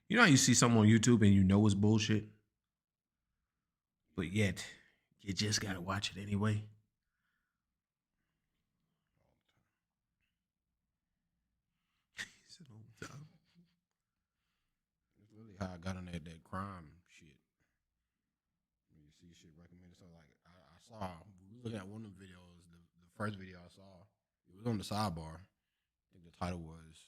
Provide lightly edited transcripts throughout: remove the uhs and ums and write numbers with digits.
You know how you see something on YouTube and you know it's bullshit, but yet you just gotta watch it anyway. It's really how I got on that crime shit. You see shit recommended. So like I saw we was looking at one of the videos, the first video I saw, it was on the sidebar. I think the title was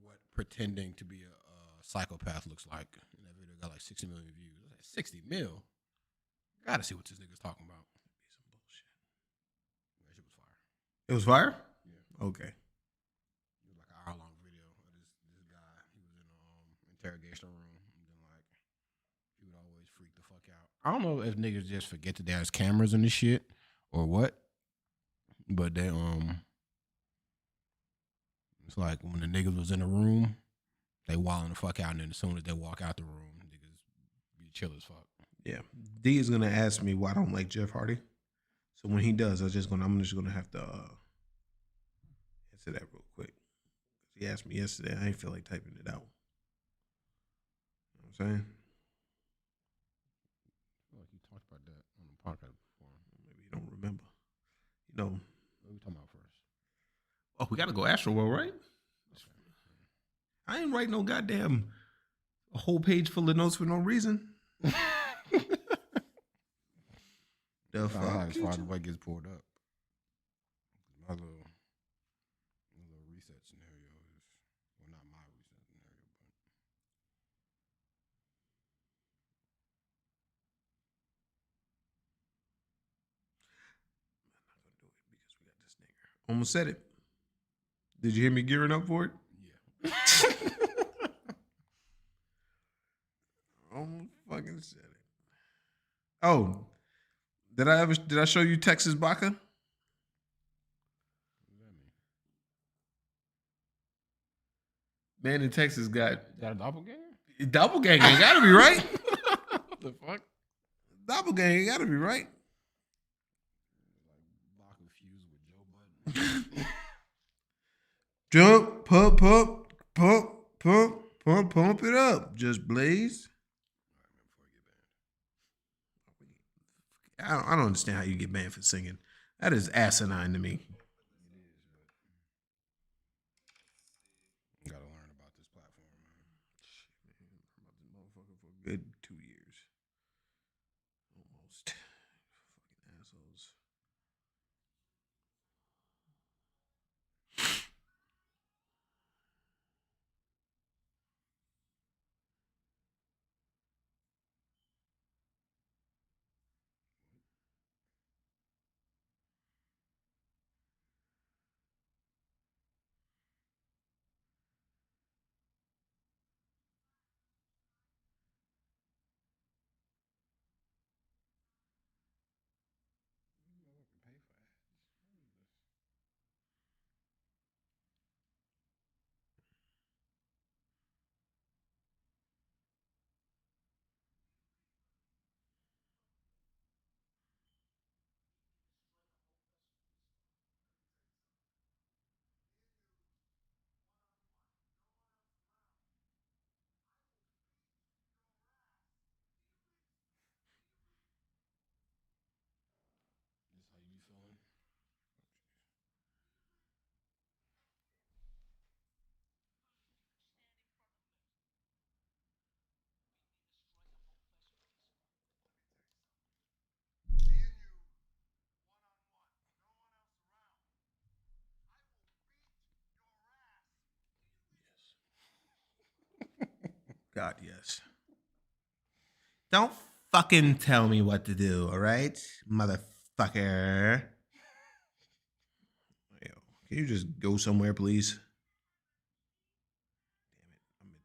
what pretending to be a psychopath looks like. And that video got like 60 million views. I was like, 60 mil? Gotta see what this nigga's talking about. Some bullshit. That shit was fire. It was fire? Yeah. Okay. It was like an hour-long video of this guy. He was in interrogation room, and then like he would always freak the fuck out. I don't know if niggas just forget that there's cameras in this shit or what, but they it's like when the niggas was in the room, they wilding the fuck out, and then as soon as they walk out the room, niggas be chill as fuck. Yeah. D is gonna ask me why I don't like Jeff Hardy. So when he does, I'm just gonna have to answer that real quick. He asked me yesterday. I ain't feel like typing it out. You know what I'm saying? I feel like you talked about that on the podcast before. Maybe you don't remember. You know. What are we talking about first? Oh, we gotta go Astroworld, right? I ain't writing no goddamn a whole page full of notes for no reason. The fuck? As far as what gets pulled up. My little reset scenario is, well, not my reset scenario, but I'm not gonna do it because we got this nigga. Almost said it. Did you hear me gearing up for it? yeah. Almost fucking said it. Oh, did I show you Texas Baca? What does that mean? Man in Texas got Is that a doppelganger? doppelganger. Gotta be right. What the fuck? Doppelganger gotta be right. Like Baca fused with Joe Budden. Jump, pump, pump, pump, pump, pump, pump it up. Just blaze. I don't understand how you get banned for singing. That is asinine to me. You gotta learn about this platform, man. Shit, man. I'm about this motherfucker for a good 2 years. Almost. Fucking assholes. This how you be feeling? God, yes. Don't fucking tell me what to do, all right? Motherfucker. Yo, can you just go somewhere, please? Damn it. I meant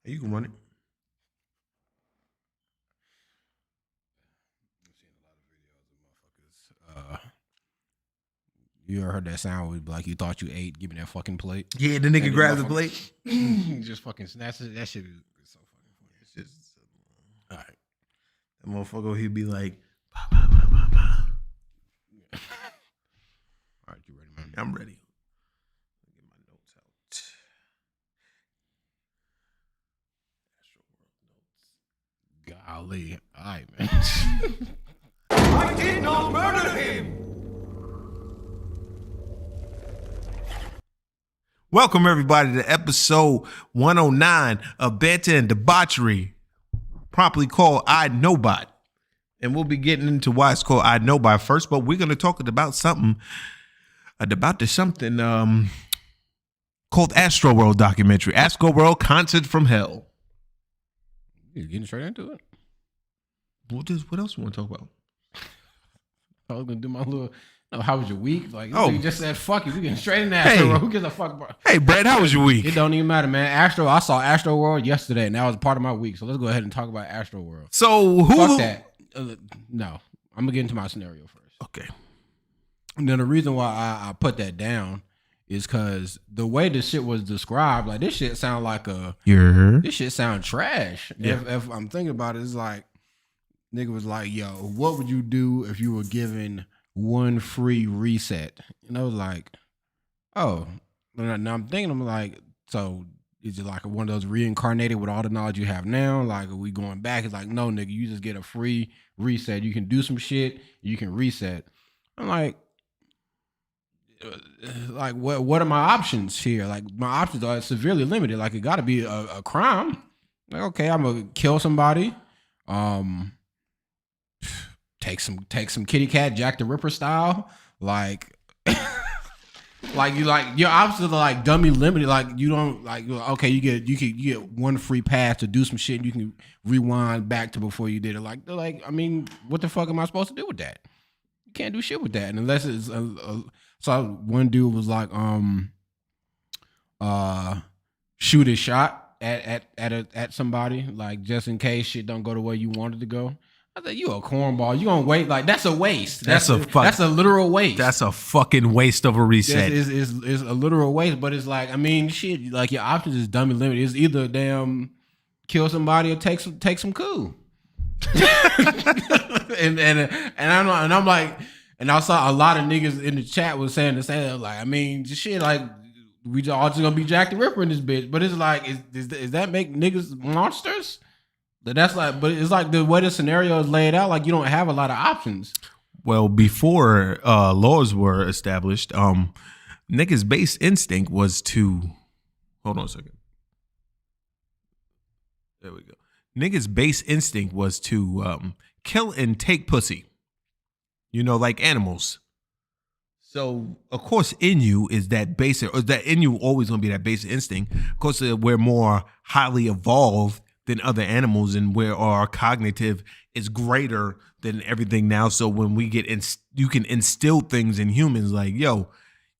to. You can run it. I'm seeing a lot of videos of motherfuckers. You ever heard that sound where like you thought you ate, give me that fucking plate? Yeah, the nigga And grabbed the motherfucker- plate. just fucking snatches it. That shit is so fucking funny. It's just, All right. that motherfucker, he'd be like, bah, bah, bah, bah, bah. All right, you ready, man? I'm ready. Get my notes out. Golly. All right, man. I did not murder him! Welcome, everybody, to episode 109 of Banter and Debauchery, properly called I Knowbot. And we'll be getting into why it's called I Knowbot first, but we're going to talk about something called Astroworld documentary. Astroworld Concert from Hell. You getting straight into it? What else you want to talk about? I was going to do my little... No, how was your week? Like, Oh. you just said, fuck it. We getting straight in Hey. Astro World. Who gives a fuck, bro? Hey, Brad, how was your week? It don't even matter, man. I saw Astro World yesterday, and that was part of my week. So let's go ahead and talk about Astro World. So who? Fuck that. No, I'm gonna get into my scenario first. Okay. And then the reason why I put that down is because the way this shit was described, like this shit sound like this shit sound trash. Yeah. If I'm thinking about it, it's like nigga was like, yo, what would you do if you were given one free reset? And I was like, oh. Now I'm thinking, I'm like, so is it like one of those reincarnated with all the knowledge you have now? Like, are we going back? It's like, no, nigga, you just get a free reset. You can do some shit, you can reset. I'm like what are my options here? Like, my options are severely limited. Like, it got to be a crime. Like, okay, I'm gonna kill somebody. Take some kitty cat Jack the Ripper style. Like, your options are like dummy limited. Like, you don't like, okay, you get one free pass to do some shit and you can rewind back to before you did it. Like, I mean, what the fuck am I supposed to do with that? You can't do shit with that. And unless it's so one dude was like, shoot a shot at somebody, like, just in case shit don't go the way you wanted to go. I said, you a cornball. You gonna wait? Like, that's a waste. That's a literal waste. That's a fucking waste of a reset. It's a literal waste. But it's like, I mean, shit. Like, your options is dummy limited. It's either damn kill somebody or take some cool. and I'm like, and I saw a lot of niggas in the chat was saying the same. Like, I mean, shit. Like, we all just gonna be Jack the Ripper in this bitch. But it's like, is that make niggas monsters? That's like, but it's like the way the scenario is laid out, like you don't have a lot of options. Well, before laws were established, niggas' base instinct was to hold on a second. There we go. Niggas' base instinct was to kill and take pussy. You know, like animals. So, of course, in you is that basic, or that in you always gonna be that basic instinct. Of course, we're more highly evolved than other animals, and where our cognitive is greater than everything now. So when we get you can instill things in humans like, yo,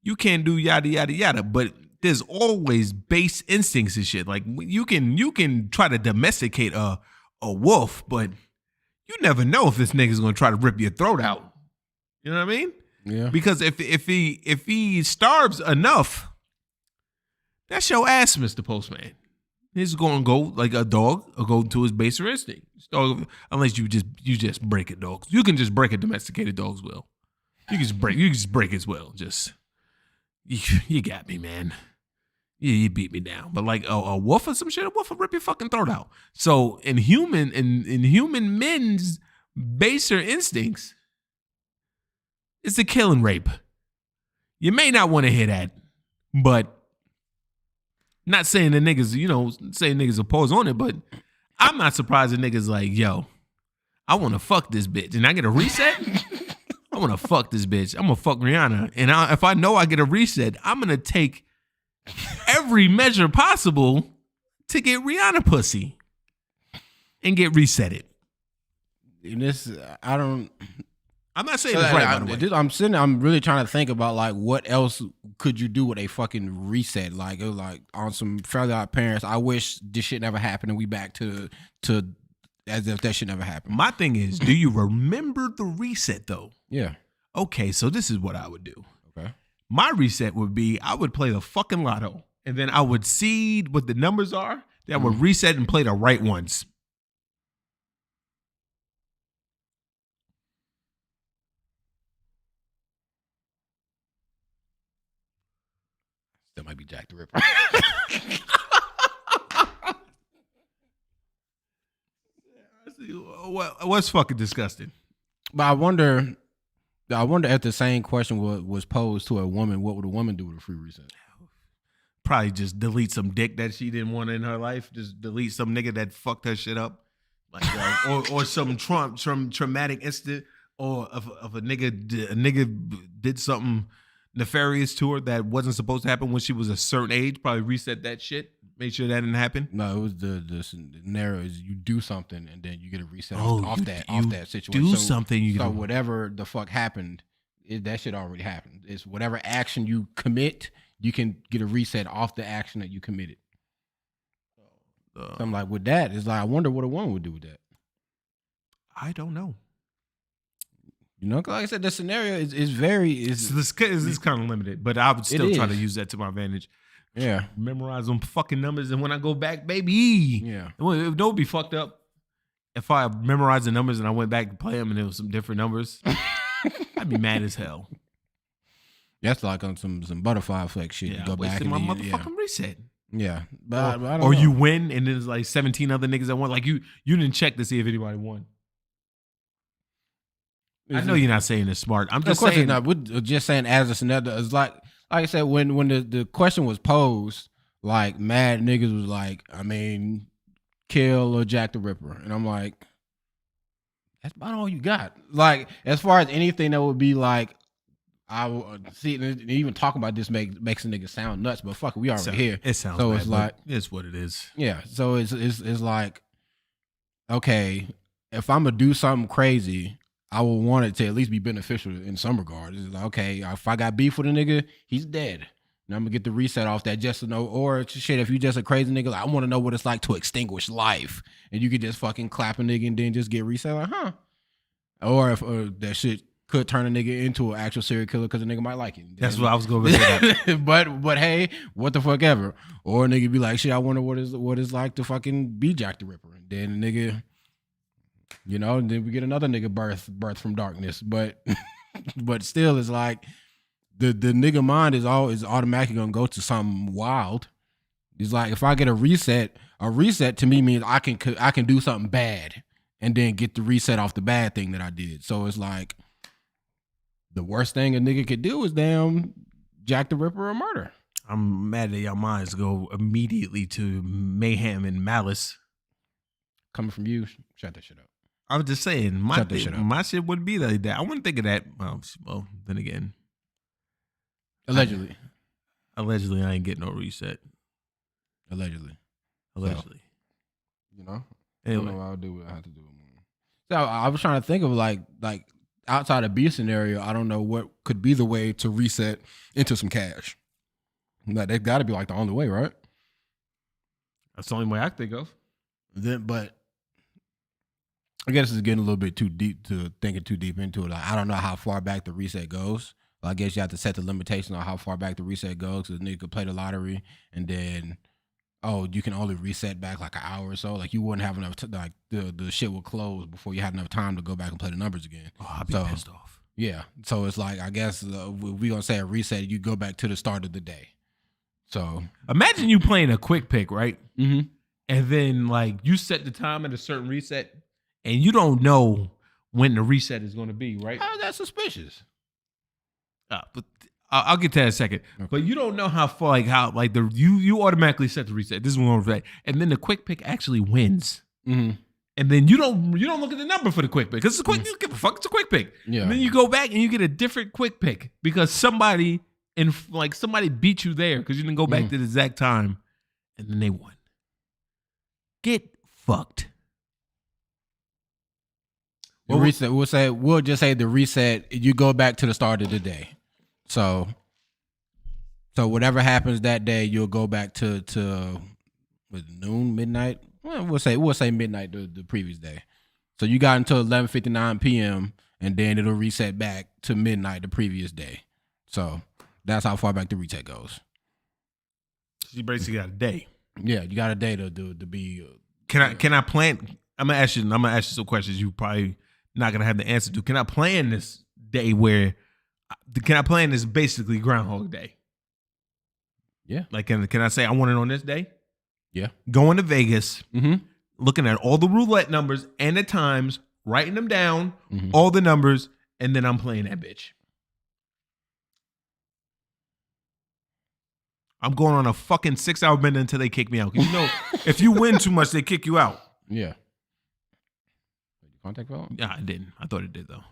you can't do yada yada yada, but there's always base instincts and shit. Like, you can try to domesticate a wolf, but you never know if this nigga's gonna try to rip your throat out. You know what I mean? Yeah. Because if he starves enough, that's your ass, Mr. Postman. He's going to go like a dog or go to his baser instinct. Unless you just break a dog. You can just break a domesticated dog's will. You can just break his will. Just you got me, man. You beat me down. But like a wolf or some shit, a wolf will rip your fucking throat out. So in human men's baser instincts, it's the kill and rape. You may not want to hear that, but not saying that niggas, saying niggas oppose on it, but I'm not surprised that niggas like, yo, I want to fuck this bitch. And I get a reset? I want to fuck this bitch. I'm going to fuck Rihanna. And if I know I get a reset, I'm going to take every measure possible to get Rihanna pussy and get resetted. And this, I'm not saying it's right, by the way. I'm really trying to think about, like, what else could you do with a fucking reset? Like, it was like on some Fairly Odd Parents, I wish this shit never happened and we back to as if that shit never happened. My thing is, do you remember the reset, though? Yeah. Okay, so this is what I would do. Okay. My reset would be, I would play the fucking lotto, and then I would seed what the numbers are, then I would reset and play the right ones. That might be Jack the Ripper. What's fucking disgusting? But I wonder if the same question was posed to a woman, what would a woman do with a free reset? Probably just delete some dick that she didn't want in her life. Just delete some nigga that fucked her shit up, like or some traumatic incident, or of a nigga did something nefarious to her that wasn't supposed to happen when she was a certain age. Probably reset that shit. Make sure that didn't happen. No, it was the scenario is you do something and then you get a reset off that situation. Do something. So whatever the fuck happened, that shit already happened. It's whatever action you commit, you can get a reset off the action that you committed. So I'm like, with that, it's like I wonder what a woman would do with that. I don't know. You know, like I said, the scenario is this kind of limited, but I would still try to use that to my advantage. Yeah, memorize them fucking numbers, and when I go back, baby, yeah, it would be fucked up if I memorized the numbers and I went back to play them and it was some different numbers. I'd be mad as hell. That's like on some butterfly effect shit. Yeah, you go back and my motherfucking reset. Yeah, but I don't or know. You win and there's like 17 other niggas that won. Like you didn't check to see if anybody won. I know you're not saying it's smart. I'm just saying. We're just saying as a scenario. It's like I said, when the question was posed, like mad niggas was like, I mean, kill or Jack the Ripper. And I'm like, that's about all you got. Like, as far as anything that would be like, I would see, even talking about this makes a nigga sound nuts, but fuck it, we already here. It sounds so bad, it's like, it's what it is. Yeah. So it's like, okay, if I'm gonna do something crazy, I would want it to at least be beneficial in some regard. It's like, okay, if I got beef with a nigga, he's dead. And I'm gonna get the reset off that just to know, or shit, if you just a crazy nigga, like, I want to know what it's like to extinguish life. And you could just fucking clap a nigga and then just get reset, like, huh? Or if that shit could turn a nigga into an actual serial killer because a nigga might like it. That's what I was going to say. But hey, what the fuck ever. Or a nigga be like, shit, I wonder what it's like to fucking be Jack the Ripper. And then a nigga, you know, and then we get another nigga birth from darkness. But but still, it's like the nigga mind is automatically gonna go to something wild. It's like if I get a reset to me means I can do something bad and then get the reset off the bad thing that I did. So it's like the worst thing a nigga could do is damn Jack the Ripper or murder. I'm mad that y'all minds go immediately to mayhem and malice. Coming from you, shut that shit up. I was just saying, my shit wouldn't be like that. I wouldn't think of that. Well, then again. Allegedly, I ain't getting no reset. Allegedly. So, you know? Anyway. I don't know what I would do. I have to do it more. So I was trying to think of like outside of B scenario, I don't know what could be the way to reset into some cash. Like, that got to be like the only way, right? That's the only way I can think of. But I guess it's getting a little bit too deep to thinking too deep into it. Like, I don't know how far back the reset goes. Well, I guess you have to set the limitation on how far back the reset goes. Because a nigga could play the lottery and then, you can only reset back like an hour or so. Like, you wouldn't have enough like the shit would close before you had enough time to go back and play the numbers again. Oh, I'd be pissed off. Yeah. So it's like, I guess we gonna say a reset, you go back to the start of the day. So imagine you playing a quick pick, right? Mm-hmm. And then like you set the time at a certain reset and you don't know when the reset is going to be, right? How is that suspicious? But I'll get to that in a second. Okay. But you don't know how far, you automatically set the reset. This is one right, and then the quick pick actually wins. Mm-hmm. And then you don't look at the number for the quick pick because it's a quick. You give a fuck. It's a quick pick. Yeah. And then you go back and you get a different quick pick because somebody beat you there because you didn't go back to the exact time, and then they won. Get fucked. The reset. We'll just say the reset. You go back to the start of the day. So whatever happens that day, you'll go back to noon, midnight. Well, we'll say midnight the previous day. So you got until 11:59 p.m. and then it'll reset back to midnight the previous day. So that's how far back the reset goes. You basically got a day. Yeah, you got a day to be. Can I plan? I'm gonna ask you some questions you probably not gonna have the answer to. Can I plan this day where? Can I plan this basically Groundhog Day? Yeah. Like, can I say I want it on this day? Yeah. Going to Vegas, Mm-hmm. looking at all the roulette numbers and the times, writing them down, Mm-hmm. all the numbers, and then I'm playing that bitch. I'm going on a fucking 6-hour bender until they kick me out. 'Cause you know, if you win too much, they kick you out. Yeah. Contact fell? Yeah, I didn't. I thought it did though.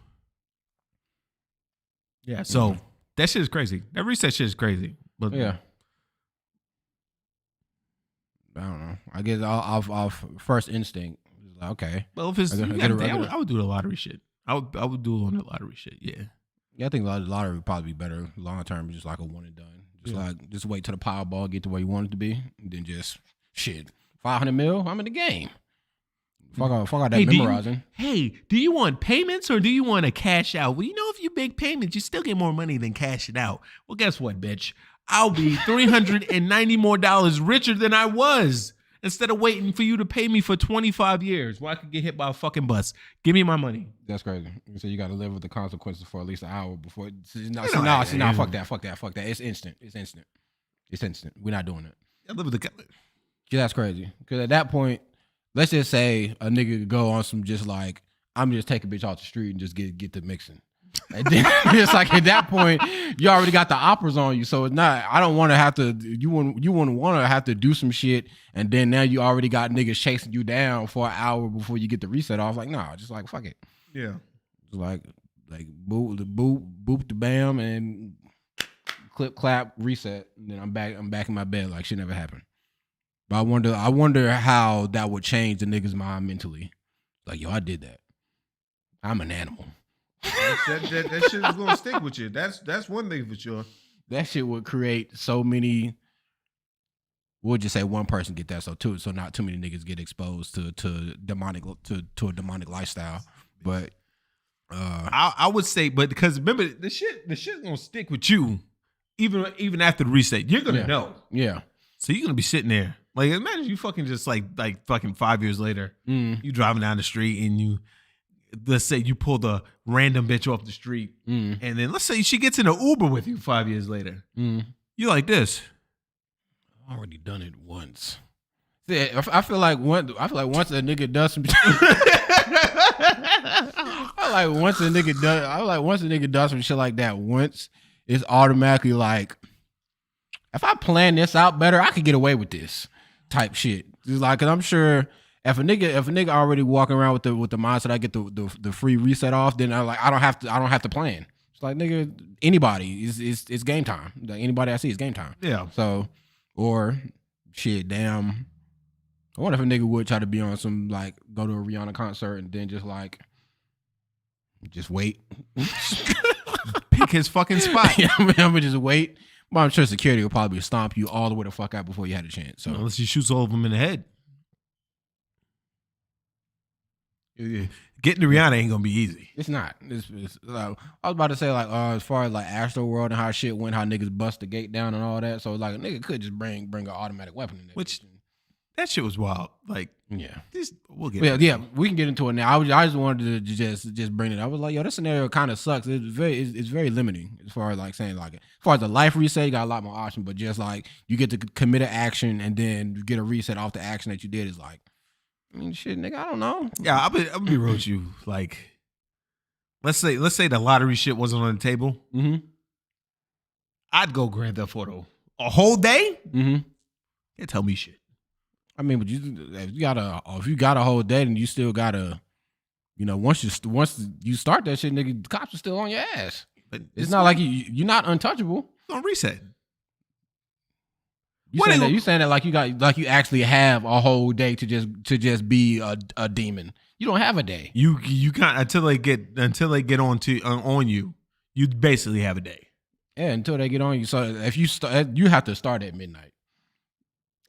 Yeah, so that shit is crazy. That reset shit is crazy. But Yeah. I don't know. I guess off first instinct, it's like, okay. Well, if it's I I would do the lottery shit. I would do it on the lottery shit. Yeah. Yeah, I think the lottery would probably be better long term, just like a one and done. Just wait till the Powerball get to where you want it to be, and then just shit. 500 mil, I'm in the game. Fuck out that memorizing. Do you want payments or do you want to cash out? Well, you know, if you make payments, you still get more money than cash it out. Well, guess what, bitch? I'll be $390 more richer than I was instead of waiting for you to pay me for 25 years where I could get hit by a fucking bus. Give me my money. That's crazy. So you got to live with the consequences for at least an hour before. Fuck that. It's instant. We're not doing it. I live with the. Yeah, that's crazy. Because at that point, let's just say a nigga could go on some just like, I'm just take a bitch off the street and just get the mixing. And then it's like at that point, you already got the operas on you. So it's not, I don't want to have to, you wouldn't want to have to do some shit. And then now you already got niggas chasing you down for an hour before you get the reset off. Like, nah, just like, fuck it. Yeah. Just like boop, the bam, and clip, clap, reset. And then I'm back in my bed like shit never happened. But I wonder how that would change the nigga's mind mentally. Like, yo, I did that. I'm an animal. That shit is gonna stick with you. That's one thing for sure. That shit would create so many. We'll just say one person get that, so not too many niggas get exposed to a demonic lifestyle. But I would say, but because remember the shit's gonna stick with you, even after the reset. You're gonna know. Yeah. So you're gonna be sitting there. Like, imagine you fucking just like fucking 5 years later, you driving down the street and let's say you pull the random bitch off the street, and then let's say she gets in an Uber with you 5 years later. You like this? I've already done it once. See, I feel like once a nigga does some. Once a nigga does some shit like that once, it's automatically like, if I plan this out better, I could get away with this type shit. It's like, cause I'm sure if a nigga already walking around with the mindset I get the free reset off, then I don't have to plan. It's like, nigga, anybody it's game time. Like, anybody I see is game time. Yeah. So, or shit, damn. I wonder if a nigga would try to be on some, like, go to a Rihanna concert and then just wait. Pick his fucking spot. Yeah, I'm gonna just wait. But I'm sure security will probably stomp you all the way the fuck out before you had a chance. So unless he shoots all of them in the head. Getting to Rihanna ain't gonna be easy. It's not. It's I was about to say, like, as far as like Astro World and how shit went, how niggas bust the gate down and all that. So like a nigga could just bring an automatic weapon in there. Which that shit was wild. Like, yeah, we'll get. Yeah, we can get into it now. I just wanted to just bring it. I was like, yo, this scenario kind of sucks. It's very limiting as far as like saying, like, as far as the life reset, you got a lot more options. But just like you get to commit an action and then you get a reset off the action that you did is like, I mean, shit, nigga, I don't know. Yeah, I'll be real with you. Like, let's say the lottery shit wasn't on the table. I'd go Grand Theft Auto a whole day. Yeah, tell me shit. I mean, but if you got a whole day, then you still gotta, once you start that shit, nigga, the cops are still on your ass. But it's not like you're not untouchable. Don't reset. You saying that like you actually have a whole day to just be a demon. You don't have a day. You can't until they get on you. You basically have a day. Yeah, until they get on you. So if you start, you have to start at midnight.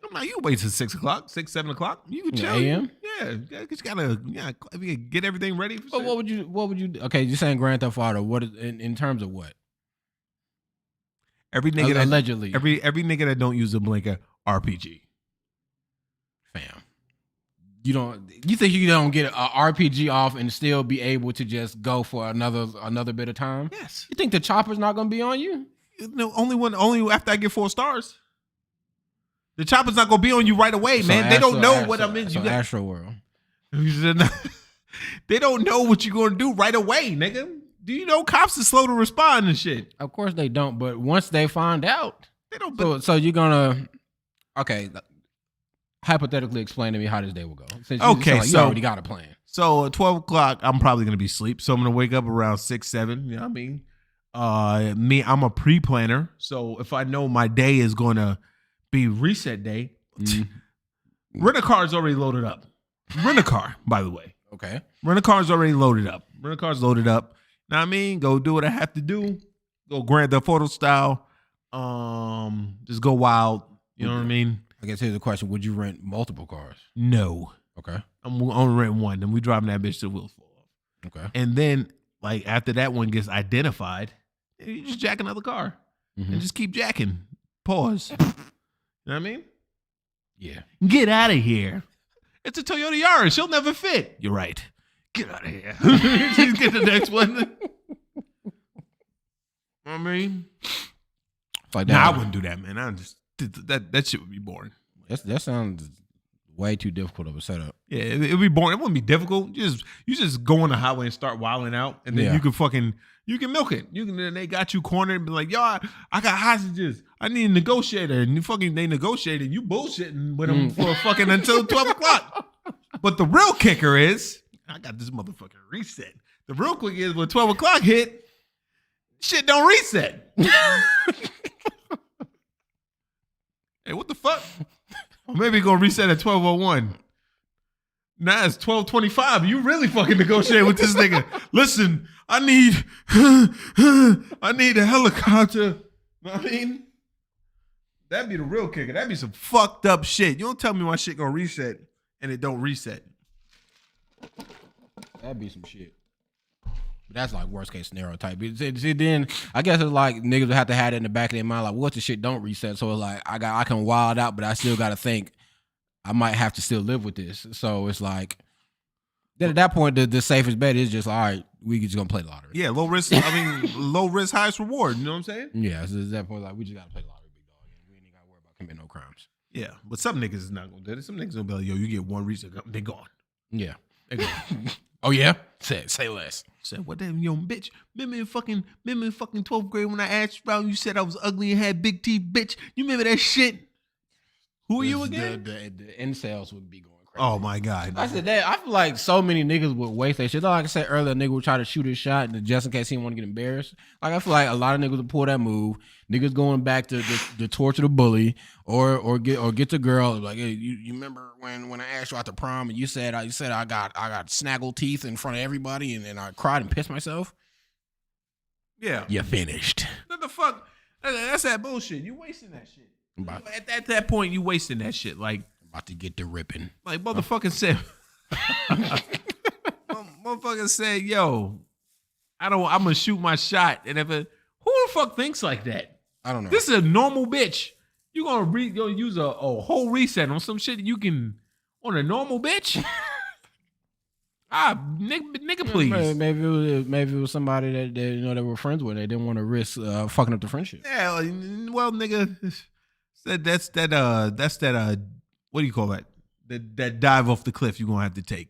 I'm like, you wait till 6 o'clock, 6, 7 o'clock. You can chill. AM? Yeah, you gotta get everything ready. But what would you? Okay, you're saying Grand Theft Auto. What in terms of what? Every nigga allegedly. Every nigga that don't use a blinker, RPG. Fam. You think you don't get a RPG off and still be able to just go for another bit of time? Yes. You think the chopper's not gonna be on you? No, only after I get 4 stars. The chopper's not gonna be on you right away, man. They don't know what I'm in. So Astro World. They don't know what you're gonna do right away, nigga. Do you know cops are slow to respond and shit? Of course they don't, but once they find out, they don't. So you're gonna, okay, hypothetically explain to me how this day will go. Since you already got a plan. So at 12 o'clock, I'm probably gonna be asleep. So I'm gonna wake up around 6, 7. You know what I mean? I'm a pre-planner, so if I know my day is gonna be reset day, rent-a-car's already loaded up. Rent-a-car, by the way. Okay. Rent-a-car's already loaded up. Rent-a-car's loaded up. Know what I mean? Go do what I have to do. Go Grand Theft Auto style. Just go wild. You know what I mean? I guess here's the question: would you rent multiple cars? No. Okay. I'm only renting one. Then we driving that bitch to the wheels fall off. Okay. And then, like, after that one gets identified, you just jack another car and just keep jacking. Pause. You know what I mean? Yeah. Get out of here. It's a Toyota Yaris. She'll never fit. You're right. Get out of here. Just get the next one. I mean, like that. Nah, I wouldn't do that, man. I just that shit would be boring. That sounds way too difficult of a setup. Yeah, it'd be boring. It wouldn't be difficult. You just go on the highway and start wilding out, and then you can milk it. They got you cornered and be like, yo, I got hostages. I need a negotiator, and they negotiated. You bullshitting with them for fucking until 12 o'clock. But the real kicker is, I got this motherfucking reset. The real quick is when 12 o'clock hit, shit don't reset. Hey, what the fuck? Or maybe gonna reset at 12:01. Now it's 12:25. You really fucking negotiate with this nigga. Listen, I need a helicopter. You know what I mean? That'd be the real kicker. That'd be some fucked up shit. You don't tell me my shit gonna reset and it don't reset. That'd be some shit. But that's like worst case scenario type. Then I guess it's like niggas would have to have it in the back of their mind, like, what the shit don't reset? So it's like I can wild out, but I still gotta think I might have to still live with this. So it's like then at that point the safest bet is just all right, we just gonna play lottery. Yeah, low risk, low risk, highest reward. You know what I'm saying? Yeah, so at that point, like we just gotta play lottery, big dog. We ain't gotta worry about committing no crimes. Yeah, but some niggas is not gonna do it. Some niggas gonna be like, yo, you get one reset, they gone. Yeah. They gone. Oh yeah? Say less. Said, what damn, yo, bitch. Remember in fucking 12th grade when I asked you out, you said I was ugly and had big teeth, bitch. You remember that shit? Who are you again? The incels would be going crazy. Oh my God. I said that. I feel like so many niggas would waste that shit. Like I said earlier, a nigga would try to shoot his shot just in case he didn't want to get embarrassed. Like I feel like a lot of niggas would pull that move. Niggas going back to the torture the bully or get the girl like, hey, you remember when I asked you out to prom and you said I got snaggle teeth in front of everybody and I cried and pissed myself. Yeah. You finished. What the fuck? That's that bullshit. You wasting that shit. At that point, you wasting that shit. Like about to get the ripping. Like motherfucking said. Motherfucker said, yo, I'm gonna shoot my shot. And who the fuck thinks like that? I don't know. This is a normal bitch. You gonna use a whole reset on some shit you can on a normal bitch? Nigga, please. Maybe it was somebody that they were friends with. They didn't want to risk fucking up the friendship. Yeah, well, nigga, that's that what do you call that? That dive off the cliff you're gonna have to take.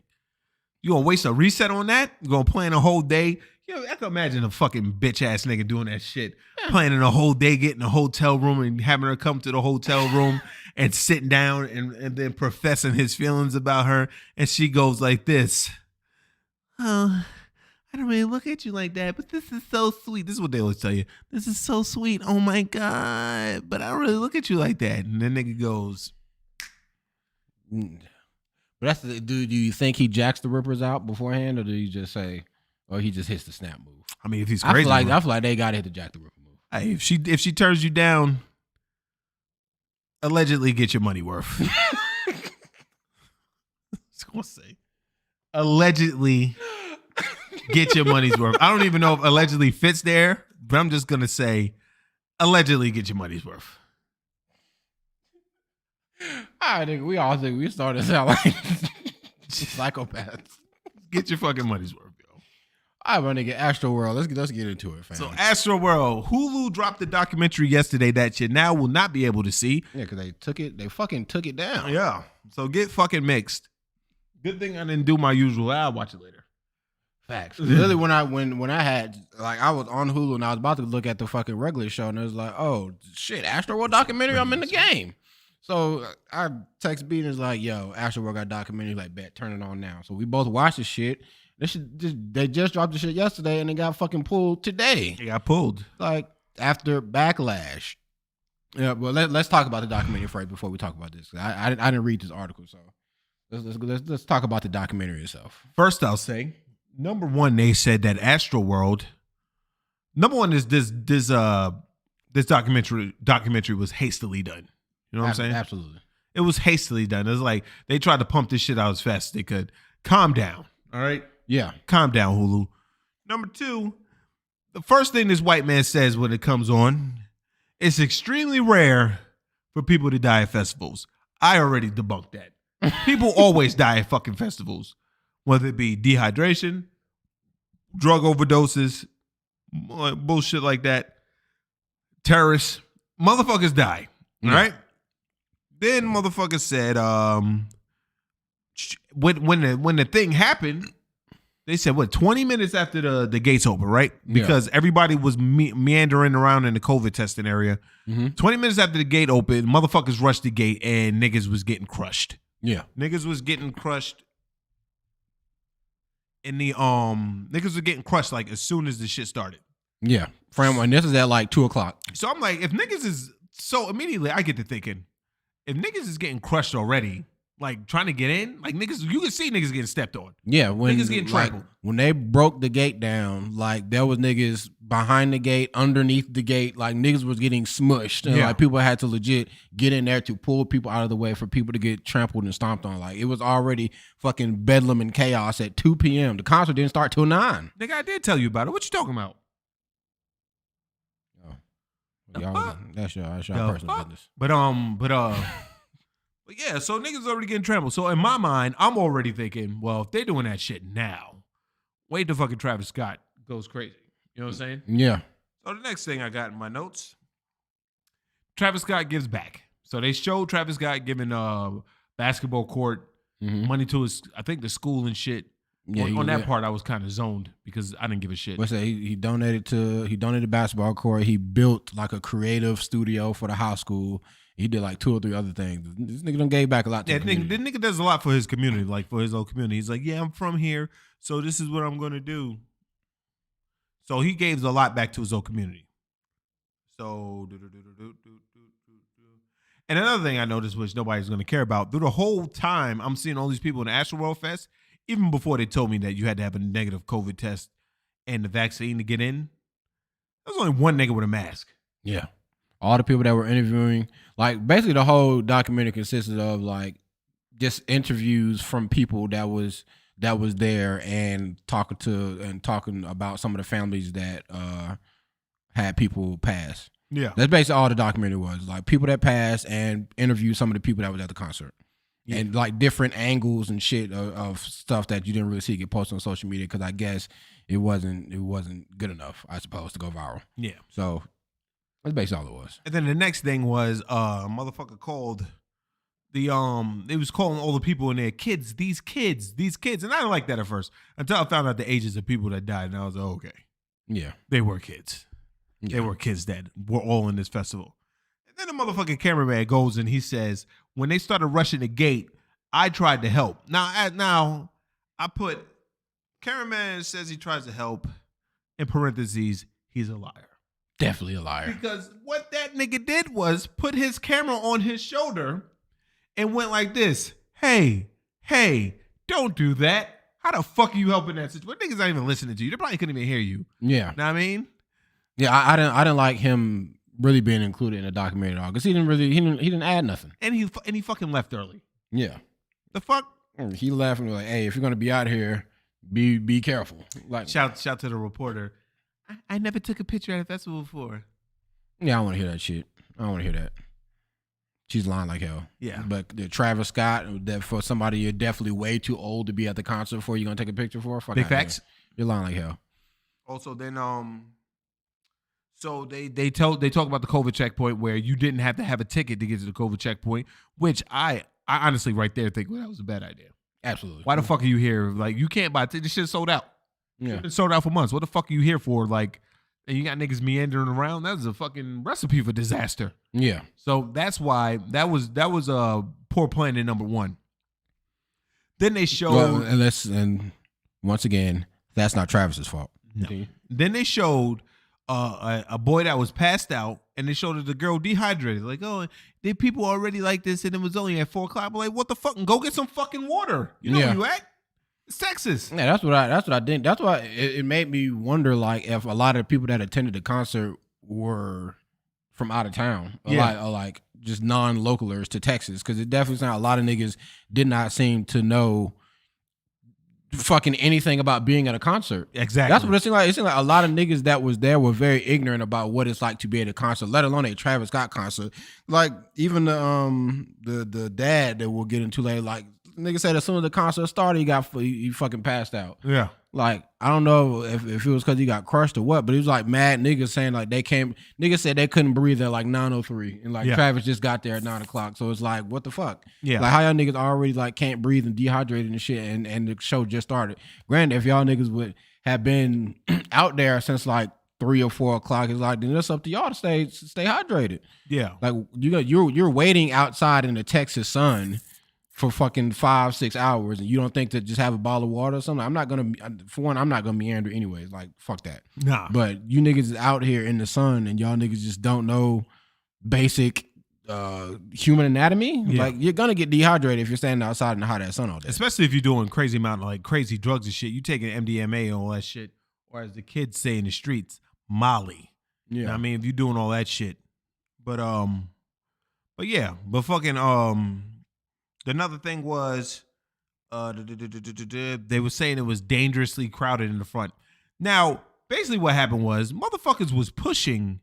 You gonna waste a reset on that? You gonna plan a whole day? Yo, I can imagine a fucking bitch ass nigga doing that shit. Yeah. Planning a whole day, getting a hotel room and having her come to the hotel room and sitting down and then professing his feelings about her. And she goes like this. Oh, I don't really look at you like that, but this is so sweet. This is what they always tell you. This is so sweet. Oh my God. But I don't really look at you like that. And then nigga goes. But that's do you think he jacks the rippers out beforehand, or do you just say, or he just hits the snap move? I mean, if he's crazy, I feel like they gotta hit the jack the ripper move. Hey, if she turns you down, allegedly get your money worth. I was gonna say, allegedly get your money's worth. I don't even know if allegedly fits there, but I'm just gonna say, allegedly get your money's worth. I think we all think we started to sound like psychopaths. Get your fucking money's worth, yo. All right, my nigga, Astro World. Let's get into it, fam. So Astro World, Hulu dropped the documentary yesterday that you now will not be able to see. Yeah, because they fucking took it down. Yeah. So get fucking mixed. Good thing I didn't do my usual. I'll watch it later. Facts. Literally, when I had like I was on Hulu and I was about to look at the fucking regular show and it was like, oh shit, Astro World documentary. I'm in the game. So I text B and it's like, yo, Astro World got a documentary. Like, bet, turn it on now. So we both watched the shit. They just dropped the shit yesterday and it got fucking pulled today. It got pulled. Like after backlash. Yeah, well let's talk about the documentary first before we talk about this. I didn't read this article, so let's talk about the documentary itself. First, I'll say, number one, they said that Astro World. Number one is this documentary was hastily done. You know what I'm saying? Absolutely. It was hastily done. It was like they tried to pump this shit out as fast as they could. Calm down. All right? Yeah. Calm down, Hulu. Number two, the first thing this white man says when it comes on, it's extremely rare for people to die at festivals. I already debunked that. People always die at fucking festivals, whether it be dehydration, drug overdoses, bullshit like that, terrorists. Motherfuckers die. All right? Then motherfuckers said, when the thing happened, they said, 20 minutes after the gates open, right? Because everybody was meandering around in the COVID testing area. 20 minutes after the gate opened, motherfuckers rushed the gate and niggas was getting crushed. Yeah. Niggas was getting crushed niggas were getting crushed like as soon as the shit started. Yeah. And this is at like 2:00. So I'm like, if niggas is so immediately I get to thinking, if niggas is getting crushed already, like trying to get in, like niggas, you can see niggas getting stepped on. Yeah, when niggas getting trampled. When they broke the gate down, like there was niggas behind the gate, underneath the gate, like niggas was getting smushed, and like people had to legit get in there to pull people out of the way for people to get trampled and stomped on. Like it was already fucking bedlam and chaos at 2 p.m. The concert didn't start till 9. Nigga, I did tell you about it. What you talking about? That's your personal business. But yeah, so niggas already getting trampled. So in my mind, I'm already thinking, well, if they're doing that shit now, wait till fucking Travis Scott goes crazy. You know what I'm saying? Yeah. So the next thing I got in my notes, Travis Scott gives back. So they showed Travis Scott giving basketball court money to his, I think the school and shit. Yeah, on that part, I was kind of zoned because I didn't give a shit. What's that? He donated basketball court. He built like a creative studio for the high school. He did like 2 or 3 other things. This nigga done gave back a lot to the community. This nigga does a lot for his community, like for his old community. He's like, yeah, I'm from here, so this is what I'm going to do. So he gave a lot back to his old community. So, and another thing I noticed, which nobody's going to care about, through the whole time I'm seeing all these people in the Astro World Fest, even before they told me that you had to have a negative COVID test and the vaccine to get in, there was only one nigga with a mask. Yeah. All the people that were interviewing, like basically the whole documentary consisted of like just interviews from people that was there and talking about some of the families that had people pass. Yeah. That's basically all the documentary was. Like people that passed and interview some of the people that was at the concert. Yeah. And like different angles and shit of stuff that you didn't really see get posted on social media because I guess it wasn't good enough, I suppose, to go viral. Yeah. So that's basically all it was. And then the next thing was a motherfucker called it was calling all the people in there kids, these kids. And I didn't like that at first until I found out the ages of people that died. And I was like, okay. Yeah. They were kids. Yeah. They were kids that were all in this festival. And then the motherfucking cameraman goes and he says, when they started rushing the gate, I tried to help. Now I put cameraman says he tries to help. In parentheses, he's a liar. Definitely a liar. Because what that nigga did was put his camera on his shoulder and went like this. Hey, don't do that. How the fuck are you helping that situation? What niggas not even listening to you? They probably couldn't even hear you. Yeah. Know what I mean? Yeah, I didn't like him really being included in the documentary at all because he didn't add nothing. And he fucking left early. Yeah. The fuck? He left and was like, hey, if you're gonna be out here, be careful. Like shout to the reporter. I never took a picture at a festival before. Yeah, I don't want to hear that shit. I don't want to hear that. She's lying like hell. Yeah. But Travis Scott, that for somebody you're definitely way too old to be at the concert for, you're gonna take a picture for? Fuck big facts. You're lying like hell. Also, then so they talk about the COVID checkpoint where you didn't have to have a ticket to get to the COVID checkpoint, which I honestly right there think that was a bad idea. Absolutely. Why the fuck are you here? Like, you can't buy this shit sold out. Yeah. It's been sold out for months. What the fuck are you here for? Like, and you got niggas meandering around. That's a fucking recipe for disaster. Yeah. So that's why that was poor planning number one. Then they showed, and once again, that's not Travis's fault. No. Then they showed a boy that was passed out, and they showed the girl dehydrated. Like, oh, did people already like this? And it was only at 4:00. I'm like, what the fuck? Go get some fucking water. You know where you at? It's Texas. Yeah, that's what I think. That's why it made me wonder, like, if a lot of people that attended the concert were from out of town, or like just non-localers to Texas, because it definitely sounded a lot of niggas did not seem to know fucking anything about being at a concert. Exactly. That's what it seemed like. It seemed like a lot of niggas that was there were very ignorant about what it's like to be at a concert, let alone a Travis Scott concert. Like, even the dad that we'll get into later, like, nigga said as soon as the concert started, he fucking passed out. Yeah. Like, I don't know if it was because he got crushed or what, but it was like mad niggas saying like niggas said they couldn't breathe at like 9:03, and like Travis just got there at 9:00. So it's like, what the fuck? Yeah. Like, how y'all niggas already like can't breathe and dehydrated and shit, and the show just started. Granted, if y'all niggas would have been out there since like 3 or 4 o'clock, it's like, then it's up to y'all to stay hydrated. Yeah. Like, you're waiting outside in the Texas sun for fucking 5-6 hours, and you don't think to just have a bottle of water or something? I'm not gonna meander anyways. Like, fuck that. Nah. But you niggas is out here in the sun, and y'all niggas just don't know basic human anatomy. Yeah. Like, you're gonna get dehydrated if you're standing outside in the hot ass sun all day. Especially if you're doing crazy amount of like crazy drugs and shit. You taking MDMA and all that shit, or as the kids say in the streets, Molly. Yeah. You know what I mean, if you're doing all that shit. But fucking another thing was, they were saying it was dangerously crowded in the front. Now, basically what happened was motherfuckers was pushing,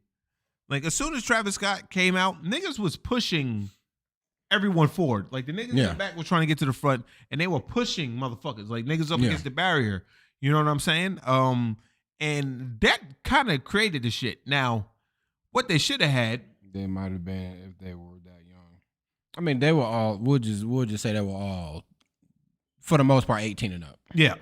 like, as soon as Travis Scott came out, niggas was pushing everyone forward. Like, the niggas in the back were trying to get to the front, and they were pushing motherfuckers, like niggas up against the barrier. You know what I'm saying? And that kind of created the shit. Now, what they should have had, they might have been if they were that young. I mean, they were all. We'll just say they were all, for the most part, 18 and up. Yeah.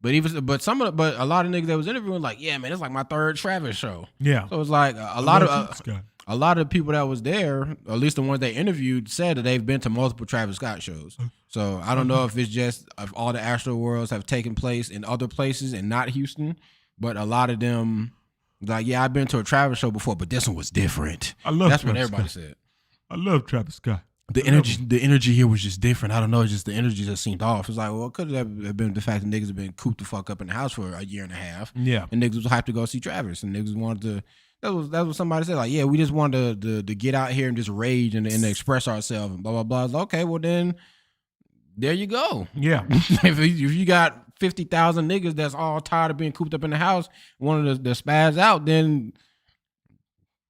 But a lot of niggas that was interviewing, like, yeah, man, it's like my third Travis show. Yeah. So it's like a lot of people that was there, at least the ones they interviewed, said that they've been to multiple Travis Scott shows. So I don't know if it's just if all the Astro Worlds have taken place in other places and not Houston, but a lot of them, like, yeah, I've been to a Travis show before, but this one was different. That's what everybody said. I love Travis Scott. The energy here was just different. I don't know, it's just the energy just seemed off. It's like, well, it could have been the fact that niggas have been cooped the fuck up in the house for a year and a half. Yeah. And niggas was hyped to go see Travis, and niggas wanted to. That was somebody said, like, yeah, we just wanted to get out here and just rage and express ourselves and blah blah blah. It's like, okay, well then, there you go. Yeah. if you got 50,000 niggas that's all tired of being cooped up in the house, wanted to spaz out, then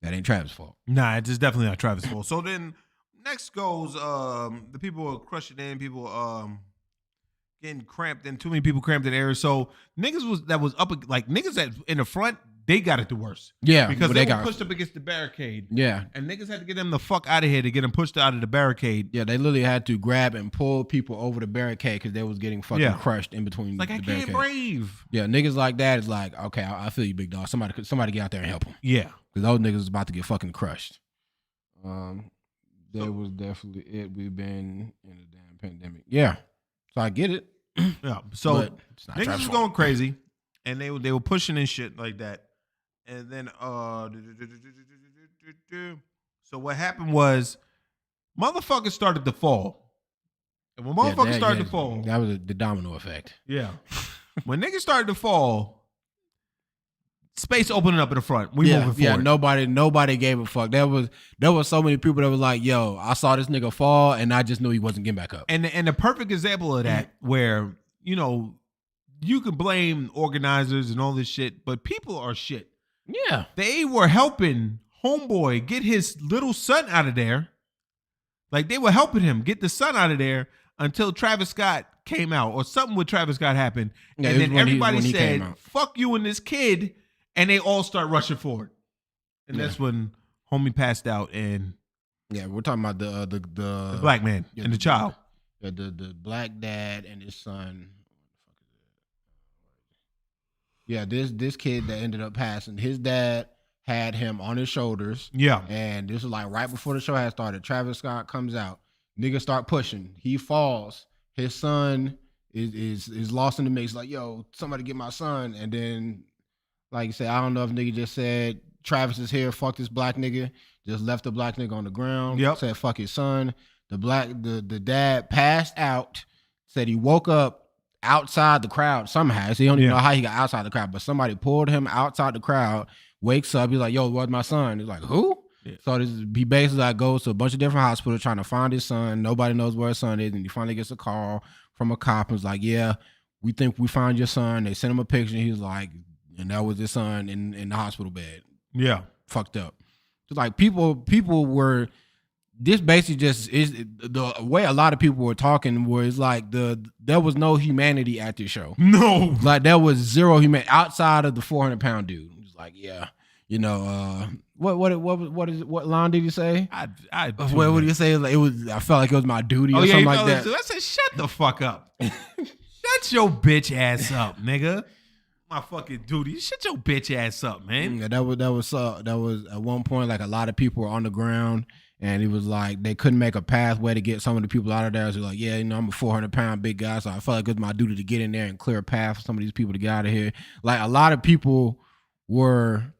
that ain't Travis' fault. Nah, it's definitely not Travis' fault. So then next goes the people are crushing in, people getting cramped in, too many people cramped in areas. So niggas was up, like, niggas that in the front, they got it the worst. Yeah. Because they got pushed up against the barricade. Yeah. And niggas had to get them the fuck out of here to get them pushed out of the barricade. Yeah, they literally had to grab and pull people over the barricade because they was getting fucking crushed in between like, the I barricade. can't breathe. Yeah, niggas like that is like, okay, I feel you, big dog. Somebody get out there and help them. Yeah. Because those niggas is about to get fucking crushed. That was definitely it. We've been in a damn pandemic. Yeah. So I get it. Yeah. So niggas was going crazy, and they were pushing and shit like that. And then so what happened was motherfuckers started to fall. And when motherfuckers started to fall, that was the domino effect. Yeah. When niggas started to fall, space opening up in the front. We moving forward. Yeah, nobody gave a fuck. There was so many people that was like, yo, I saw this nigga fall and I just knew he wasn't getting back up. And the perfect example of that, where, you know, you can blame organizers and all this shit, but people are shit. Yeah. They were helping homeboy get his little son out of there. Like, they were helping him get the son out of there until Travis Scott came out or something with Travis Scott happened. Yeah, and then everybody when he came said, out. fuck you and this kid. And they all start rushing forward. And that's when homie passed out and yeah, we're talking about the black man and the child. The black dad and his son. Yeah, this kid that ended up passing, his dad had him on his shoulders. Yeah. And this was like right before the show had started. Travis Scott comes out. Niggas start pushing. He falls. His son is lost in the mix. Like, yo, somebody get my son. And then, like you said, I don't know if nigga just said, Travis is here, fuck this black nigga. Just left the black nigga on the ground. Yep. Said fuck his son. The dad passed out. Said he woke up outside the crowd somehow. So he don't even know how he got outside the crowd, but somebody pulled him outside the crowd, wakes up, he's like, yo, where's my son? He's like, who? Yeah. So he basically like goes to a bunch of different hospitals trying to find his son. Nobody knows where his son is. And he finally gets a call from a cop and was like, yeah, we think we found your son. They sent him a picture. He was like, and that was his son in the hospital bed. Yeah. Fucked up. So like people were, this basically just is the way a lot of people were talking was like there was no humanity at this show. No. Like there was zero humanity outside of the 400-pound dude. It was like, yeah, you know, what line did he say? What did he say? Like, I felt like it was my duty or something like that. I said, shut the fuck up. Shut your bitch ass up, nigga. My fucking duty. Shut your bitch ass up, man. Yeah, that was at one point like a lot of people were on the ground. And it was like they couldn't make a pathway to get some of the people out of there. So like, yeah, you know, I'm a 400-pound big guy, so I felt like it was my duty to get in there and clear a path for some of these people to get out of here. Like a lot of people were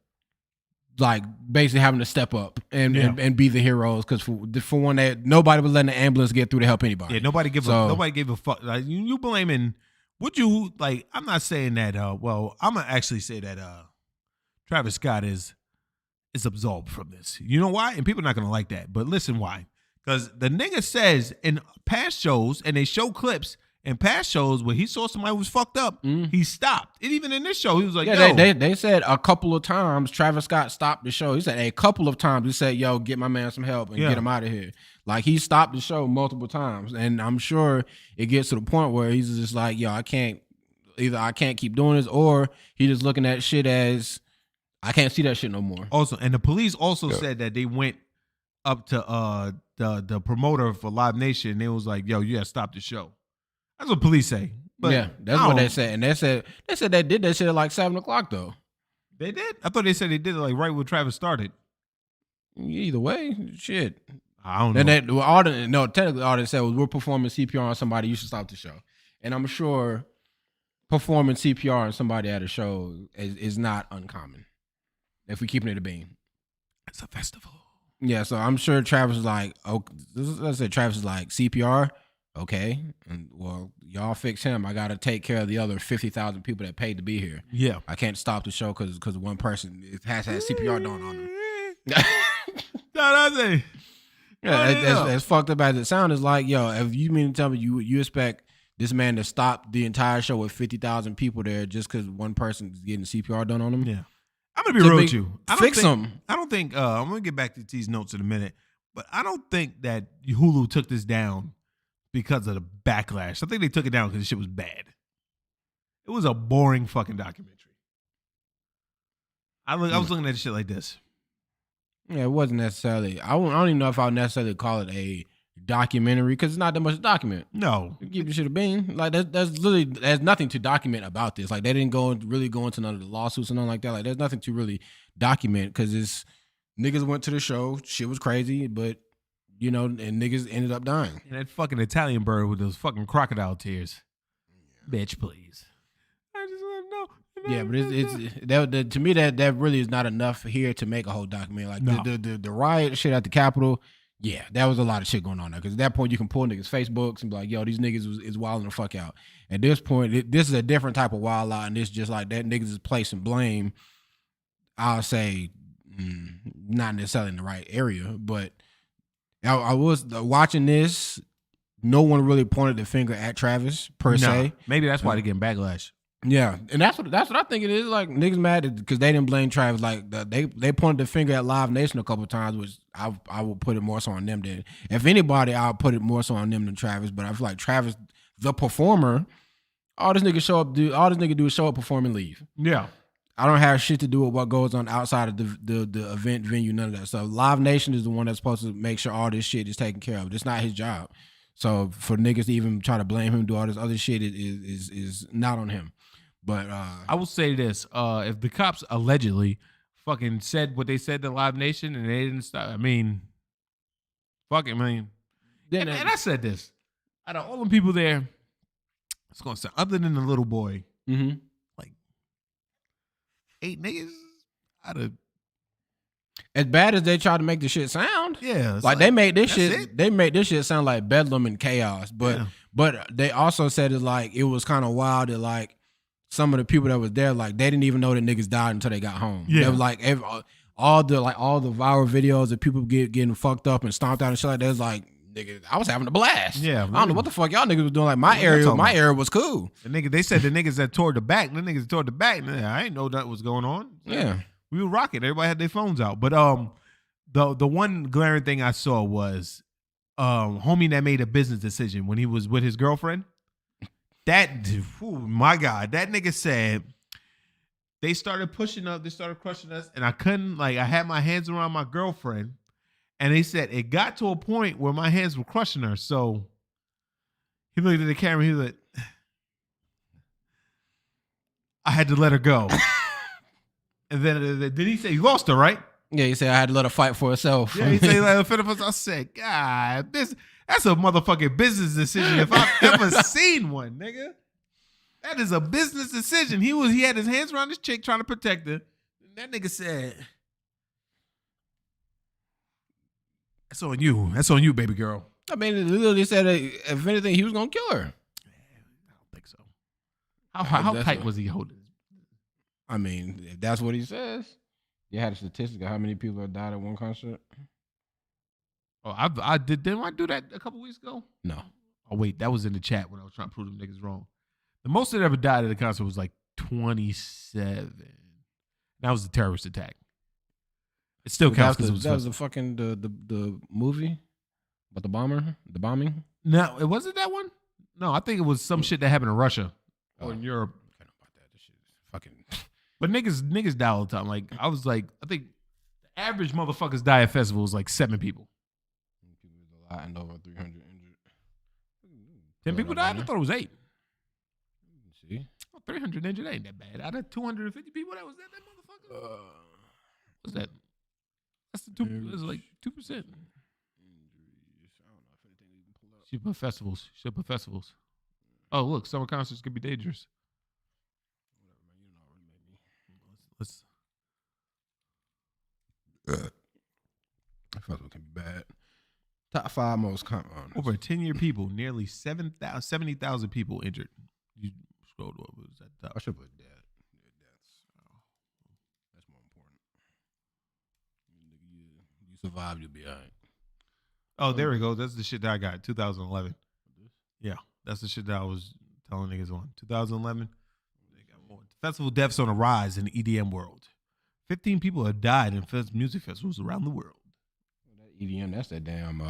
like basically having to step up and be the heroes because for one, that nobody was letting the ambulance get through to help anybody. Yeah, nobody gave a fuck. Like you blaming? Would you like? I'm not saying that. Well, I'm gonna actually say that Travis Scott is absolved from this. You know why? And people are not going to like that. But listen why. Because the nigga says in past shows, and they show clips in past shows where he saw somebody who was fucked up, he stopped. And even in this show, he was like, yo. They said a couple of times Travis Scott stopped the show. He said a couple of times he said, yo, get my man some help and get him out of here. Like he stopped the show multiple times. And I'm sure it gets to the point where he's just like, yo, I can't keep doing this, or he just looking at shit as, I can't see that shit no more. Also, and the police also said that they went up to the promoter for Live Nation. And they was like, "Yo, you gotta stop the show." That's what police say. But yeah, that's what they said. And they said they did that shit at like 7:00 though. They did. I thought they said they did it like right when Travis started. Either way, shit. I don't know. Technically, all they said was we're performing CPR on somebody. You should stop the show. And I'm sure performing CPR on somebody at a show is not uncommon. If we keeping it a bean, it's a festival. Yeah, so I'm sure Travis is like, let's say Travis is like CPR, okay, and well, y'all fix him. I got to take care of the other 50,000 people that paid to be here. Yeah, I can't stop the show because one person has had CPR done on him. As fucked up as it sounds, it's like, yo, if you mean to tell me you expect this man to stop the entire show with 50,000 people there just because one person is getting CPR done on him? Yeah. I'm going to be real with you. Fix them. I don't think, I'm going to get back to these notes in a minute, but I don't think that Hulu took this down because of the backlash. I think they took it down because the shit was bad. It was a boring fucking documentary. I was looking at the shit like this. Yeah, it wasn't necessarily, I don't even know if I would necessarily call it a documentary because it's not that much to document. No, give you should have been like there's literally there's nothing to document about this. Like they didn't really go into none of the lawsuits and nothing like that. Like there's nothing to really document because it's niggas went to the show, shit was crazy, but you know, and niggas ended up dying. And that fucking Italian bird with those fucking crocodile tears, bitch, please. I just want to know. Yeah, but it's to me that really is not enough here to make a whole documentary. Like the riot shit at the Capitol. Yeah, that was a lot of shit going on there. Because at that point, you can pull niggas' Facebooks and be like, yo, these niggas is wilding the fuck out. At this point, this is a different type of wild out, and it's just like that niggas is placing blame, I'll say, not necessarily in the right area. But I was watching this. No one really pointed the finger at Travis, per se. Maybe that's why they're getting backlash. Yeah, and that's what I think it is. Like niggas mad because they didn't blame Travis. Like they pointed the finger at Live Nation a couple of times, which I will put it more so on them than if anybody. I'll put it more so on them than Travis. But I feel like Travis, the performer, all this nigga do is show up, perform, and leave. Yeah. I don't have shit to do with what goes on outside of the event venue, none of that stuff. Live Nation is the one that's supposed to make sure all this shit is taken care of. It's not his job. So for niggas to even try to blame him, do all this other shit is not on him. But I will say this: if the cops allegedly fucking said what they said to Live Nation and they didn't stop, I mean, fuck it, man. And I said this: out of all the people there, it's gonna sound other than the little boy, like 8 niggas out of. As bad as they try to make the shit sound, yeah, like they made this shit, it. they made this shit sound like bedlam and chaos. But they also said it like it was kind of wild that like. Some of the people that was there, like they didn't even know that niggas died until they got home. Yeah, they was like all the viral videos of people getting fucked up and stomped out and shit like that. Was like, nigga, I was having a blast. Yeah, I don't know what the fuck y'all niggas was doing. Like my area was cool. They said the niggas that toward the back, I ain't know that was going on. Yeah, we were rocking. Everybody had their phones out. But the one glaring thing I saw was homie that made a business decision when he was with his girlfriend. My God, that nigga said they started pushing up, they started crushing us, and I couldn't, like, I had my hands around my girlfriend, and they said it got to a point where my hands were crushing her. So he looked at the camera, he was like, I had to let her go. And then did he say you lost her, right? Yeah, he said I had to let her fight for herself. Yeah, he said let her fight. I said, God, that's a motherfucking business decision if I've ever seen one, nigga. That is a business decision. He had his hands around this chick trying to protect her. And that nigga said, that's on you. That's on you, baby girl. I mean, it literally said if anything, he was gonna kill her. I don't think so. How tight was he holding? I mean, if that's what he says. You had a statistic of how many people have died at one concert? Oh, I did. Didn't I do that a couple weeks ago? No. Oh wait, that was in the chat when I was trying to prove them niggas wrong. The most that ever died at a concert was like 27. That was a terrorist attack. It still counts because it was. That was the fucking the movie, but the bombing. No, it wasn't that one. No, I think it was some shit that happened in Russia or in Europe. I don't know about that. This shit is fucking. But niggas die all the time. Like I was like, I think the average motherfuckers die at festivals like 7 people. A lot and over 300 injured. 10 people died? I thought it was 8. See? 300 injured ain't that bad. Out of 250 people, that motherfucker? What's that? That's the 2. That's like 2%. Injuries. I don't know if anything you can pull up. She put festivals. Oh, look, summer concerts could be dangerous. Let's. Festival can be bad. Top 5 most common. Over a 10-year people, nearly 70,000 people injured. You scrolled over. Was that top? I should put deaths. That's more important. You survive, you'll be all right. Oh, there we go. That's the shit that I got. 2011. Yeah, that's the shit that I was telling niggas on. 2011. They got more. Festival deaths on a rise in the EDM world. 15 people have died in music festivals around the world. That EDM, that's that damn.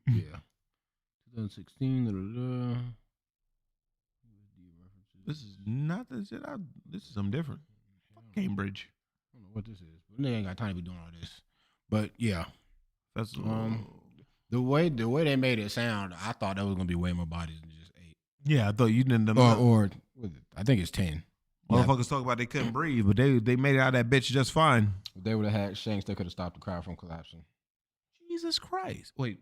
Yeah. 2016. This is not the shit. This is something different. Fuck Cambridge. I don't know what this is, but they ain't got time to be doing all this. But yeah, that's the way they made it sound. I thought that was gonna be way more bodies than just 8. Yeah, I thought you didn't. Or I think it's 10. Motherfuckers talk about they couldn't breathe, but they made it out of that bitch just fine. If they would have had shanks, they could have stopped the crowd from collapsing. Jesus Christ! Wait,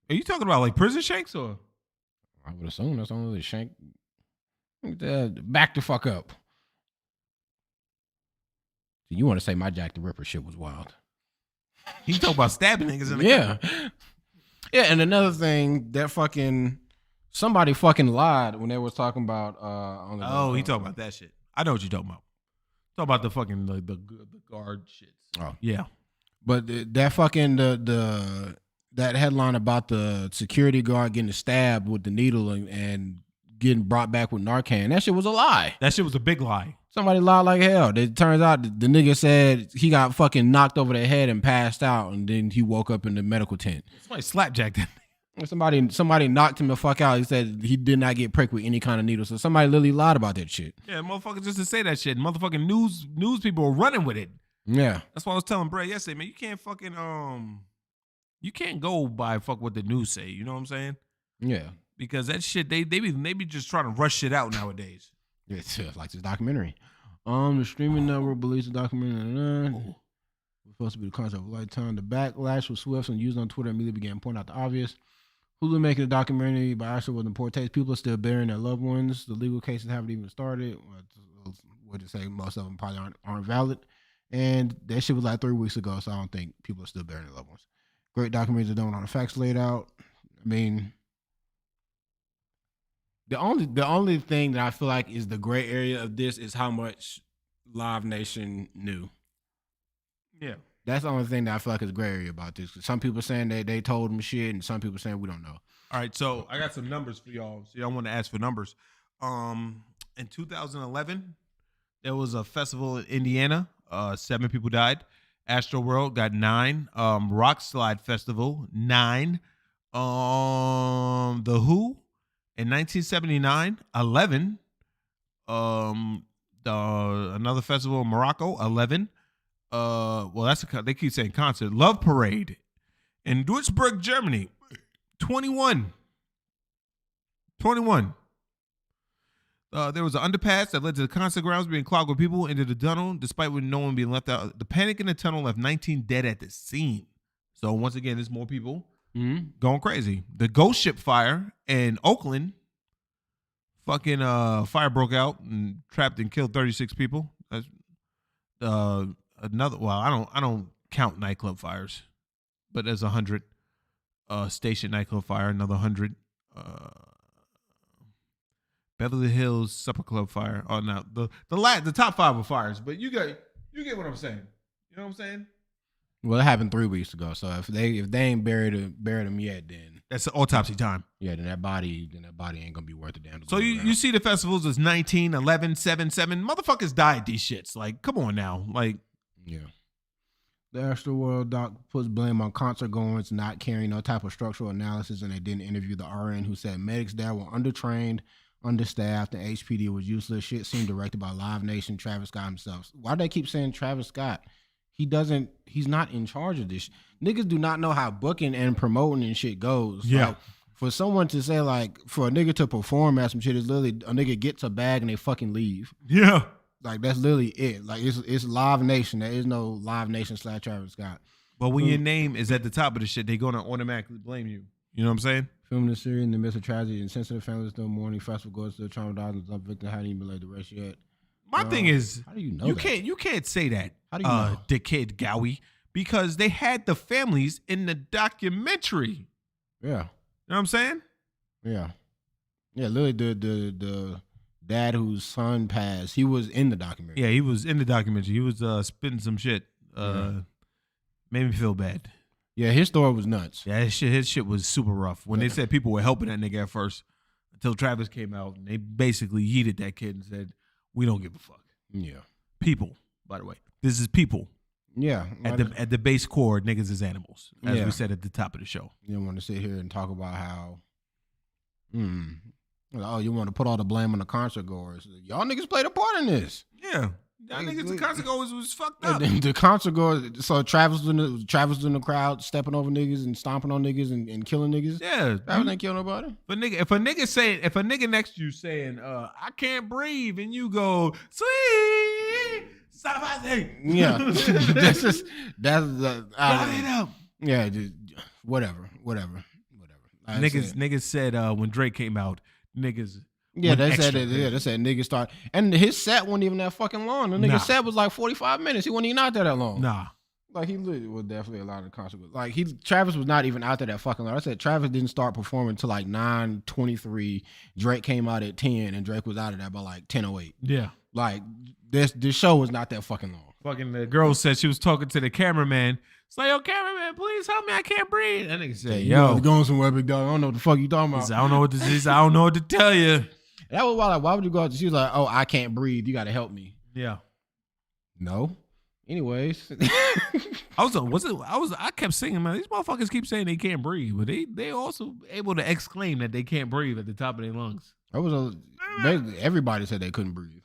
are you talking about like prison shanks or? I would assume that's only the shank. Back the fuck up. You want to say my Jack the Ripper shit was wild? He talk about stabbing niggas in the yeah. Yeah, and another thing that somebody fucking lied when they was talking about he talking about that shit. I know what you talking about. Talk about the fucking the guard shit. Oh yeah, but that fucking the that headline about the security guard getting stabbed with the needle and getting brought back with Narcan. That shit was a lie. That shit was a big lie. Somebody lied like hell. It turns out the nigga said he got fucking knocked over the head and passed out, and then he woke up in the medical tent. Somebody slapjacked him. Somebody knocked him the fuck out. He said he did not get pricked with any kind of needle. So somebody literally lied about that shit. Yeah, motherfuckers just to say that shit. Motherfucking news people are running with it. Yeah. That's why I was telling Brad yesterday, man, you can't fucking you can't go by fuck what the news say. You know what I'm saying? Yeah. Because that shit, they be just trying to rush shit out nowadays. It's like this documentary. The streaming network released a documentary. Was supposed to be the concept of a lifetime. The backlash was swift and used on Twitter immediately began pointing out the obvious. Hulu making a documentary by Asher was in poor taste. People are still burying their loved ones. The legal cases haven't even started. What to say? Most of them probably aren't valid. And that shit was like 3 weeks ago, so I don't think people are still burying their loved ones. Great documentaries are done on the facts laid out. I mean, the only thing that I feel like is the gray area of this is how much Live Nation knew. Yeah. That's the only thing that I feel like is gray area about this. Some people saying that they told them shit, and some people saying we don't know. All right, so I got some numbers for y'all. So y'all want to ask for numbers. In 2011, there was a festival in Indiana. 7 people died. Astro World got 9. Rock Slide Festival 9. The Who in 1979 11. Another festival in Morocco 11. Well, they keep saying concert. Love Parade in Duisburg, Germany 21. There was an underpass that led to the concert grounds being clogged with people into the tunnel, despite no one being left out. The panic in the tunnel left 19 dead at the scene. So once again, there's more people going crazy. The ghost ship fire in Oakland, fucking fire broke out and trapped and killed 36 people. That's another. Well, I don't count nightclub fires, but there's 100. Station nightclub fire, another 100. Beverly Hills Supper Club fire. Oh no, the top 5 were fires, but you get what I'm saying. You know what I'm saying? Well, it happened 3 weeks ago. So if they ain't buried them yet, then that's autopsy time. Yeah, then that body ain't gonna be worth a damn. So you see the festivals as 19, 11, 7, 7. Motherfuckers died these shits. Like, come on now. Like, yeah. The Astroworld doc puts blame on concert goers not carrying no type of structural analysis, and they didn't interview the RN who said medics there were undertrained, understaffed, and HPD was useless. Shit seemed directed by Live Nation, Travis Scott himself. Why do they keep saying Travis Scott? He's not in charge of this. Niggas do not know how booking and promoting and shit goes. Yeah. Like, for someone to say, like, for a nigga to perform at some shit is literally a nigga gets a bag and they fucking leave. Yeah. Like, that's literally it. Like, it's Live Nation. There is no Live Nation / Travis Scott. But when your name is at the top of the shit, they're going to automatically blame you. You know what I'm saying? Filming the series in the midst of tragedy and sensitive families still mourning. Festival goers still traumatized and some victim hadn't even laid the rest yet. My thing is, how do you know you can't say that, how do you know? Dickhead Gowie, because they had the families in the documentary. Yeah. You know what I'm saying? Yeah. Yeah, literally the dad whose son passed, he was in the documentary. Yeah, he was in the documentary. He was spitting some shit. Made me feel bad. Yeah, his story was nuts. Yeah, his shit was super rough. When they said people were helping that nigga at first, until Travis came out, and they basically yeeted that kid and said, "We don't give a fuck." Yeah. People, by the way, this is people. Yeah. At the base core, niggas is animals, as we said at the top of the show. You don't want to sit here and talk about how, you want to put all the blame on the concert goers. Y'all niggas played a part in this. Yeah. Y'all niggas, the concert goers was fucked up. The concert goers, so Travis was in the crowd, stepping over niggas and stomping on niggas and killing niggas. Yeah. Travis ain't kill nobody. If a nigga next to you saying, I can't breathe, and you go, sweet, stop my thing. Yeah. that's it up. Yeah, just, whatever. Niggas said when Drake came out, niggas. Yeah, they said niggas start, and his set wasn't even that fucking long. The nigga set was like 45 minutes. He wasn't even out there that long. Nah. Like, he was definitely a lot of the concert. Like, Travis was not even out there that fucking long. I said Travis didn't start performing until like 9:23. Drake came out at 10, and Drake was out of there by like 10:08. Yeah. Like, this show was not that fucking long. Fucking the girl said she was talking to the cameraman. It's like, yo, cameraman, man, please help me. I can't breathe. That nigga said, You yo. going somewhere, big dog. I don't know what the fuck you talking He about. said, I don't know what this is. I don't know what to tell you. That was why, like, why would you go out? She was like, oh, I can't breathe. You got to help me. Yeah. No. Anyways. I kept singing, man. These motherfuckers keep saying they can't breathe, but they also able to exclaim that they can't breathe at the top of their lungs. Basically everybody said they couldn't breathe.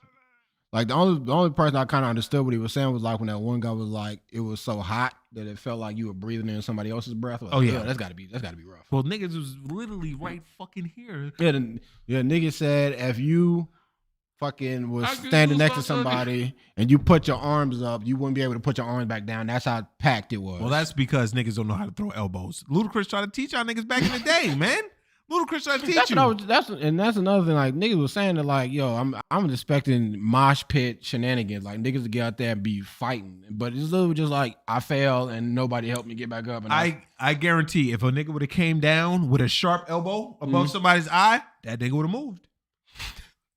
Like the only person I kind of understood what he was saying was like when that one guy was like, it was so hot that it felt like you were breathing in somebody else's breath. Like, that's gotta be rough. Well, niggas was literally right fucking here. Yeah, niggas said if you fucking was standing next to somebody and you put your arms up, you wouldn't be able to put your arms back down. That's how packed it was. Well, that's because niggas don't know how to throw elbows. Ludacris tried to teach y'all niggas back in the day, man. Ludacris tried to teach you. That's another thing. Like niggas was saying that, like, yo, I'm expecting mosh pit shenanigans. Like niggas to get out there and be fighting, but it's literally just like I fell and nobody helped me get back up. And I guarantee if a nigga would have came down with a sharp elbow above somebody's eye, that nigga would have moved.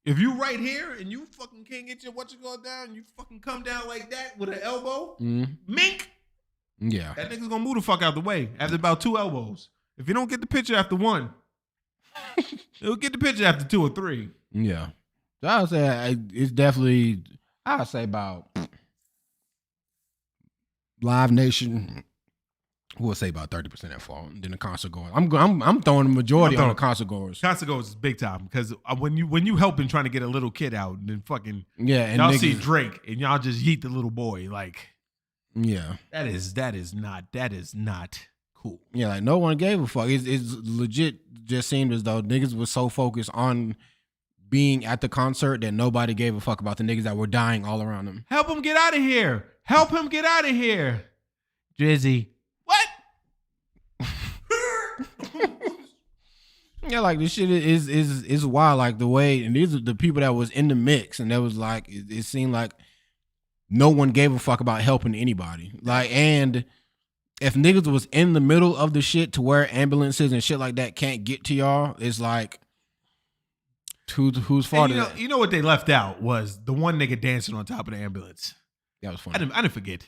If you right here and you fucking can't get your what you go down, and you fucking come down like that with an elbow, mink. Yeah, that nigga's gonna move the fuck out the way after about 2 elbows. If you don't get the picture after 1. He'll get the picture after 2 or 3. Yeah. So I would say it's definitely, I would say about Live Nation, we'll say about 30% at fault. And then the concert goers. I'm throwing the majority on the concert goers. Concert goers is big time because when you helping trying to get a little kid out and then fucking and y'all niggas, see Drake and y'all just yeet the little boy like that is not cool. Yeah, like no one gave a fuck. It's legit just seemed as though niggas was so focused on being at the concert that nobody gave a fuck about the niggas that were dying all around them. Help him get out of here. Help him get out of here. Drizzy. What? Yeah, like this shit is wild. Like the way, and these are the people that was in the mix, and that was like it seemed like no one gave a fuck about helping anybody. Like, and if niggas was in the middle of the shit to where ambulances and shit like that can't get to y'all, it's like whose fault is that? You know what they left out was the one nigga dancing on top of the ambulance. That was funny. I didn't forget.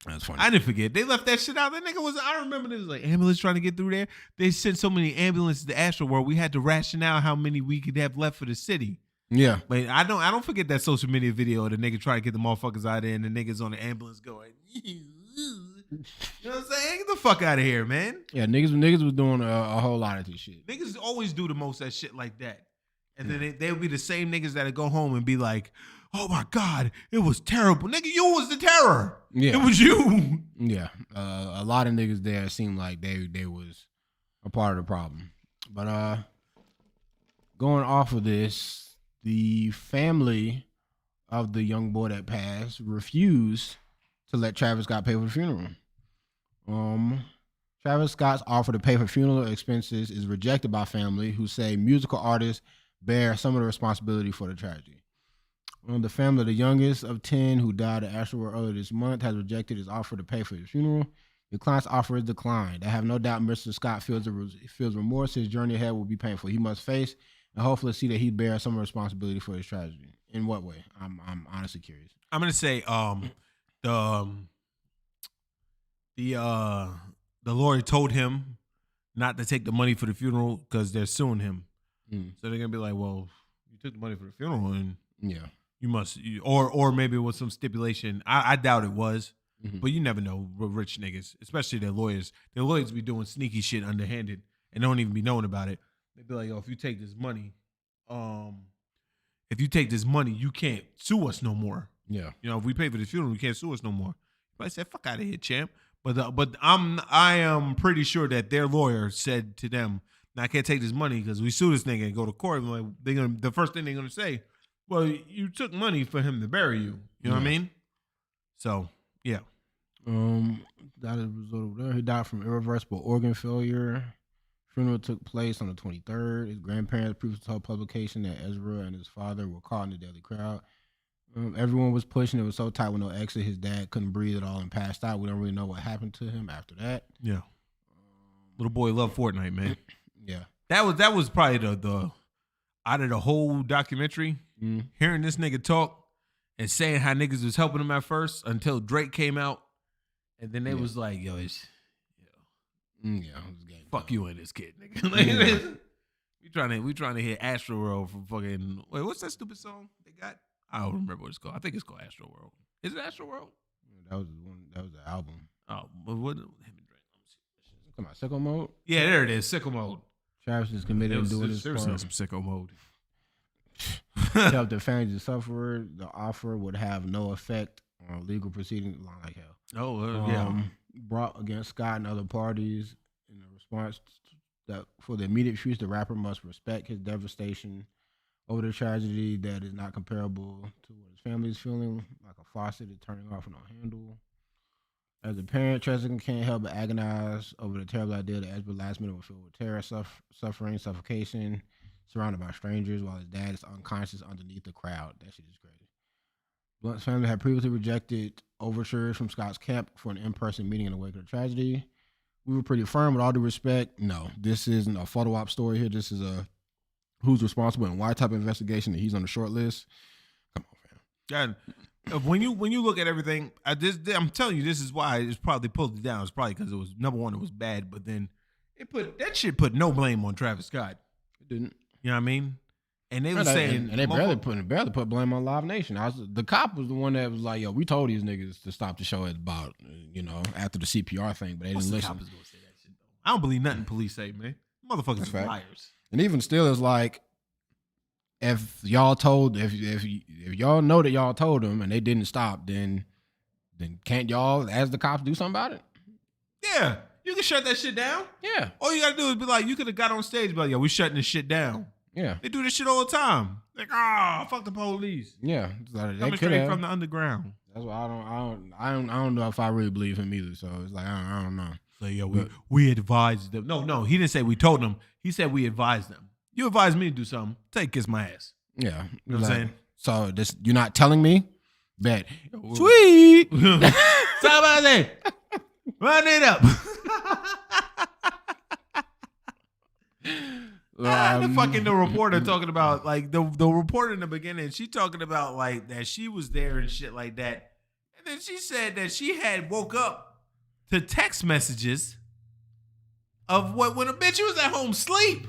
That's funny. I didn't forget. They left that shit out. That nigga was. I remember there was like ambulance trying to get through there. They sent so many ambulances to Astroworld. We had to ration out how many we could have left for the city. Yeah, but I don't forget that social media video of the nigga trying to get the motherfuckers out there and the niggas on the ambulance going. You know what I'm saying? Get the fuck out of here, man. Yeah, niggas was doing a whole lot of this shit. Niggas always do the most that shit like that, and then they'll be the same niggas that'll go home and be like, "Oh my God, it was terrible, nigga. You was the terror. Yeah, it was you." Yeah, a lot of niggas there seemed like they was a part of the problem. But going off of this, the family of the young boy that passed refused to let Travis Scott pay for the funeral. Travis Scott's offer to pay for funeral expenses is rejected by family who say musical artists bear some of the responsibility for the tragedy. The family of the youngest of 10 who died at Astroworld earlier this month has rejected his offer to pay for his funeral. The client's offer is declined. I have no doubt Mr. Scott feels remorse. His journey ahead will be painful. He must face and hopefully see that he bears some responsibility for his tragedy. In what way? I'm honestly curious. I'm gonna say the lawyer told him not to take the money for the funeral because they're suing him. So they're gonna be like, well, you took the money for the funeral and you must, or maybe it was some stipulation. I doubt it was, but you never know with rich niggas, especially their lawyers. Their lawyers be doing sneaky shit underhanded and don't even be knowing about it. They'd be like, yo, if you take this money, you can't sue us no more. Yeah. You know, if we pay for the funeral, you can't sue us no more. But I said, fuck out of here, champ. But I am pretty sure that their lawyer said to them, "Now I can't take this money because we sue this nigga and go to court." Like the first thing they're gonna say, "Well, you took money for him to bury you." You know what I mean? So yeah. That is a result of there. He died from irreversible organ failure. Funeral took place on the 23rd. His grandparents previously told publication that Ezra and his father were caught in the deadly crowd. Everyone was pushing. It was so tight with no exit. His dad couldn't breathe at all and passed out. We don't really know what happened to him after that. Yeah. Little boy loved Fortnite, man. Yeah. That was probably the out of the whole documentary, hearing this nigga talk and saying how niggas was helping him at first until Drake came out. And then they was like, yo, Yeah, it was game Fuck time. you and this kid, nigga. Like, we trying to hit Astro World from fucking. Wait, what's that stupid song they got? I don't remember what it's called. I think it's called Astro World. Is it Astro World? That was the one. That was the album. Oh, but what? Let me drink. Come on, sicko mode. Yeah, there it is. Sicko mode. Travis is committed to doing this There was part. some sicko mode. To help the families of sufferer, the offer would have no effect on legal proceedings. Long like hell. Oh, yeah. Brought against Scott and other parties in response that for the immediate future, the rapper must respect his devastation over the tragedy that is not comparable to what his family is feeling, like a faucet is turning off and on handle. As a parent, Treston can't help but agonize over the terrible idea that Ezra last minute was filled with terror, suffering, suffocation, surrounded by strangers while his dad is unconscious underneath the crowd. That shit is crazy. Blunt's family had previously rejected overtures from Scott's camp for an in-person meeting in the wake of the tragedy. We were pretty firm with all due respect. No, this isn't a photo op story here. This is a who's responsible and why type of investigation that he's on the short list. Come on, fam. Yeah. When you look at everything, I'm telling you, this is why it's probably pulled it down. It's probably because it was number one, it was bad, but then that shit put no blame on Travis Scott. It didn't. You know what I mean? And they were saying, and they barely put blame on Live Nation. The cop was the one that was like, "Yo, we told these niggas to stop the show at about, after the CPR thing, but they didn't listen." Cop is gonna say that shit, though? I don't believe nothing police say, man. Motherfuckers are liars. And even still, it's like, if y'all know that y'all told them and they didn't stop, then can't y'all, as the cops, do something about it? Yeah, you can shut that shit down. Yeah. All you gotta do is be like, you could have got on stage, but yo, we shutting this shit down. Yeah. They do this shit all the time. Like, fuck the police. Yeah. Coming straight from the underground. That's why I don't know if I really believe him either. So it's like I don't know. So yo, we advised them. No, he didn't say we told them. He said we advised them. You advised me to do something. Take kiss my ass. Yeah. You know what I'm saying? So you're not telling me? Bet. Sweet. So about that. Run it up. The reporter talking about like the reporter in the beginning, she talking about like that she was there and shit like that. And then she said that she had woke up to text messages of when a bitch was at home sleep.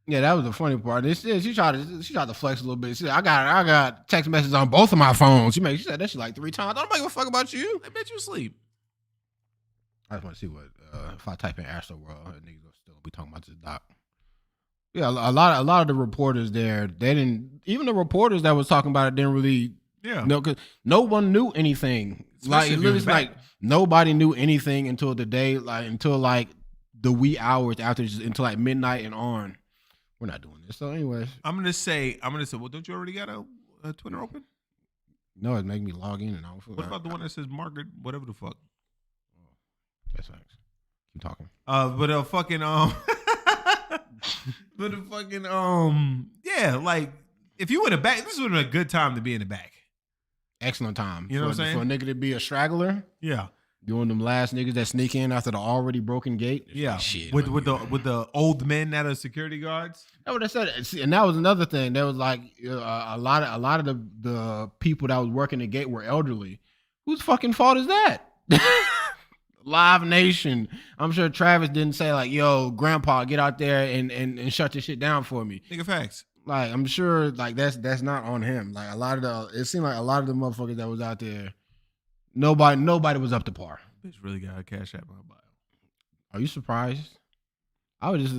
Yeah, that was the funny part. She tried to flex a little bit. She said, I got text messages on both of my phones. She said that shit like 3 times. I don't give a fuck about you. That bitch you sleep. I just want to see what if I type in Astro World, niggas will still be talking about this doc. Yeah, a lot of the reporters there, they didn't. Even the reporters that was talking about it didn't really. Yeah. No, because no one knew anything. Like nobody knew anything until the day, until the wee hours after, until like midnight and on. We're not doing this. So, anyways, I'm gonna say. Well, don't you already got a Twitter open? No, it's making me log in, and I don't feel. What about the one that says Margaret, whatever the fuck? That's facts. Keep talking. Yeah, like if you in the back, this would have been a good time to be in the back. Excellent time. You know what I'm saying? For a nigga to be a straggler. Yeah. Doing them last niggas that sneak in after the already broken gate. Yeah. Like, shit. With the old men that are security guards. That's what I said. See, and that was another thing. There was like a lot of the people that was working the gate were elderly. Whose fucking fault is that? Live Nation. I'm sure Travis didn't say like, yo, grandpa, get out there and shut this shit down for me. Nigga facts. Like, I'm sure like that's not on him. Like it seemed like a lot of the motherfuckers that was out there, nobody was up to par. Bitch really got a cash app in my bio. Are you surprised? I was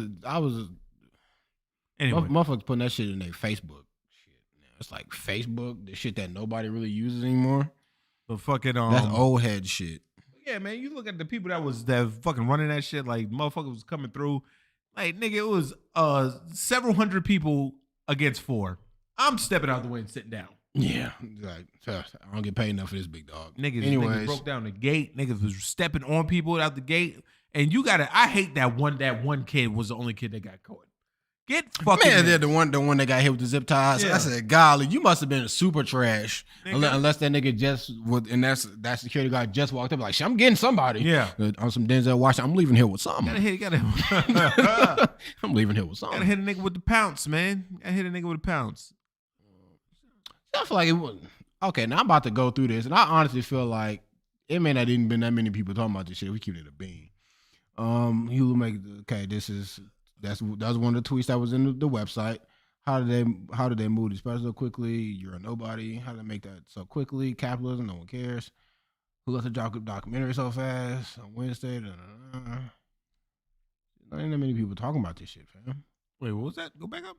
anyway. Motherfuckers putting that shit in their Facebook. Shit. It's like Facebook, the shit that nobody really uses anymore. The fucking that's old head shit. Yeah, man, you look at the people that fucking running that shit, like motherfuckers was coming through. Like, nigga, it was several hundred people against 4. I'm stepping out the way and sitting down. Yeah. Like, I don't get paid enough for this, big dog. Niggas broke down the gate. Niggas was stepping on people out the gate. And I hate that one kid was the only kid that got caught. Get fucking they're the one that got hit with the zip ties. Yeah. I said, golly, you must have been super trash. Unless that nigga that security guard just walked up like, shit, I'm getting somebody. Yeah. On some Denzel Washington, I'm leaving here with something. I'm leaving here with something. Gotta hit a nigga with the pounce, man. I feel like it wouldn't. Okay, now I'm about to go through this, and I honestly feel like it may not even been that many people talking about this shit. We keep it a bean. He will make that's one of the tweets that was in the website. How did they move this person so quickly? You're a nobody. How did they make that so quickly? Capitalism, no one cares. Who let the documentary so fast on Wednesday? Not that many people talking about this shit, fam. Wait, what was that? Go back up.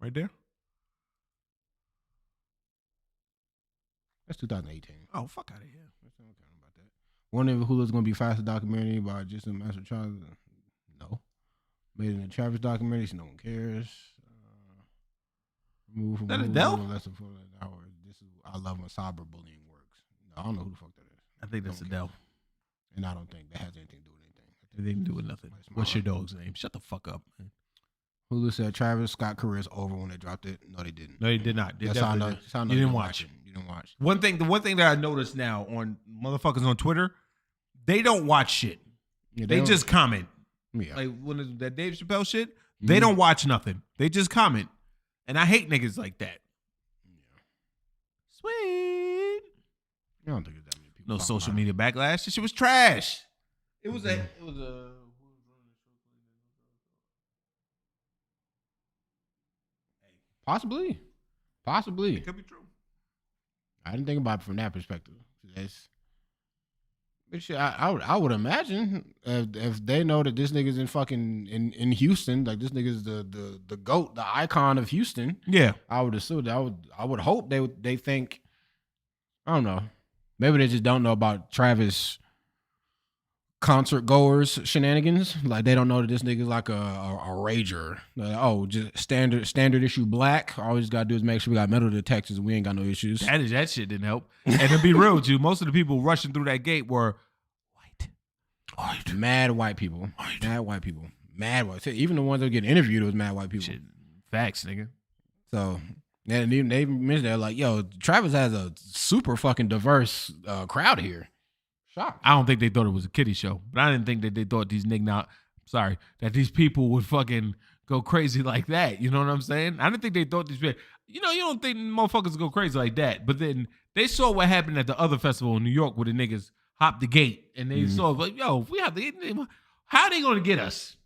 Right there. That's 2018. Oh, fuck out of here. About that. Wondering if Hulu's going to be faster documentary by Jason Master Charles. No. Made in a Travis documentary, so no one cares. Move from that Adele? Less than 4 hours. I love when cyberbullying works. No, I don't know who the fuck that is. I think that's Adele. And I don't think that has anything to do with anything. It didn't do with nothing. What's your dog's name? Shut the fuck up, man. Hulu said Travis Scott career is over when they dropped it. No, they didn't. No, they did not. They That's how I know. You didn't watch it. You didn't watch. The one thing that I noticed now on motherfuckers on Twitter, they don't watch shit. Yeah, they just comment. Yeah. Like when that Dave Chappelle shit, they don't watch nothing. They just comment. And I hate niggas like that. Yeah. Sweet. I don't think there's that many people. No social media backlash. This shit was trash. It was a Possibly. It could be true. I didn't think about it from that perspective. But shit, I would imagine if they know that this nigga's in fucking in Houston, like this nigga's the GOAT, the icon of Houston. Yeah. I would assume I would hope they think, I don't know. Maybe they just don't know about Travis concert goers shenanigans. Like they don't know that this nigga's like a rager. Like, just standard issue black. All we just gotta do is make sure we got metal detectors and we ain't got no issues. That shit didn't help. And to be real with you, most of the people rushing through that gate were white. Mad white people. Mad white. Even the ones that get interviewed was mad white people. Shit. Facts, nigga. So and they mentioned that like, yo, Travis has a super fucking diverse crowd here. Shocked. I don't think they thought it was a kiddie show, but I didn't think that they thought that these people would fucking go crazy like that. You know what I'm saying? I didn't think they thought these people, you don't think motherfuckers go crazy like that. But then they saw what happened at the other festival in New York where the niggas hopped the gate and they saw like, yo, if we have to, how are they going to get us?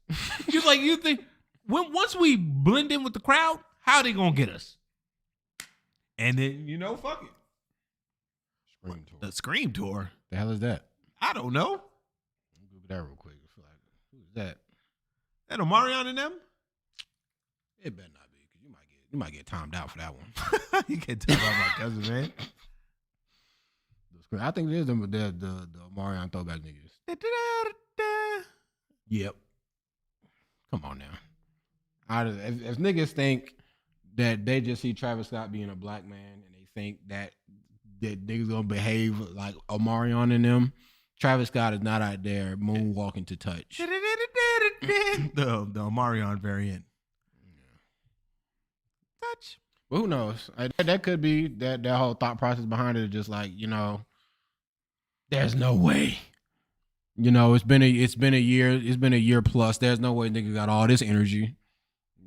You think once we blend in with the crowd, how are they going to get us? And then, fuck it. Scream tour. The Scream tour. The hell is that? I don't know. Google that real quick. I feel like, who's that? That Omarion and them? It better not be, because you might get timed out for that one. You can't tell about my cousin, man. I think it is the Omarion throwback niggas. Yep. Come on now. If niggas think that they just see Travis Scott being a black man and they think that niggas gonna behave like Omarion and them, Travis Scott is not out there moonwalking to touch. the Omarion variant. Yeah. Touch. But who knows? That could be that whole thought process behind it is just like, there's no way. It's been a year plus. There's no way niggas got all this energy.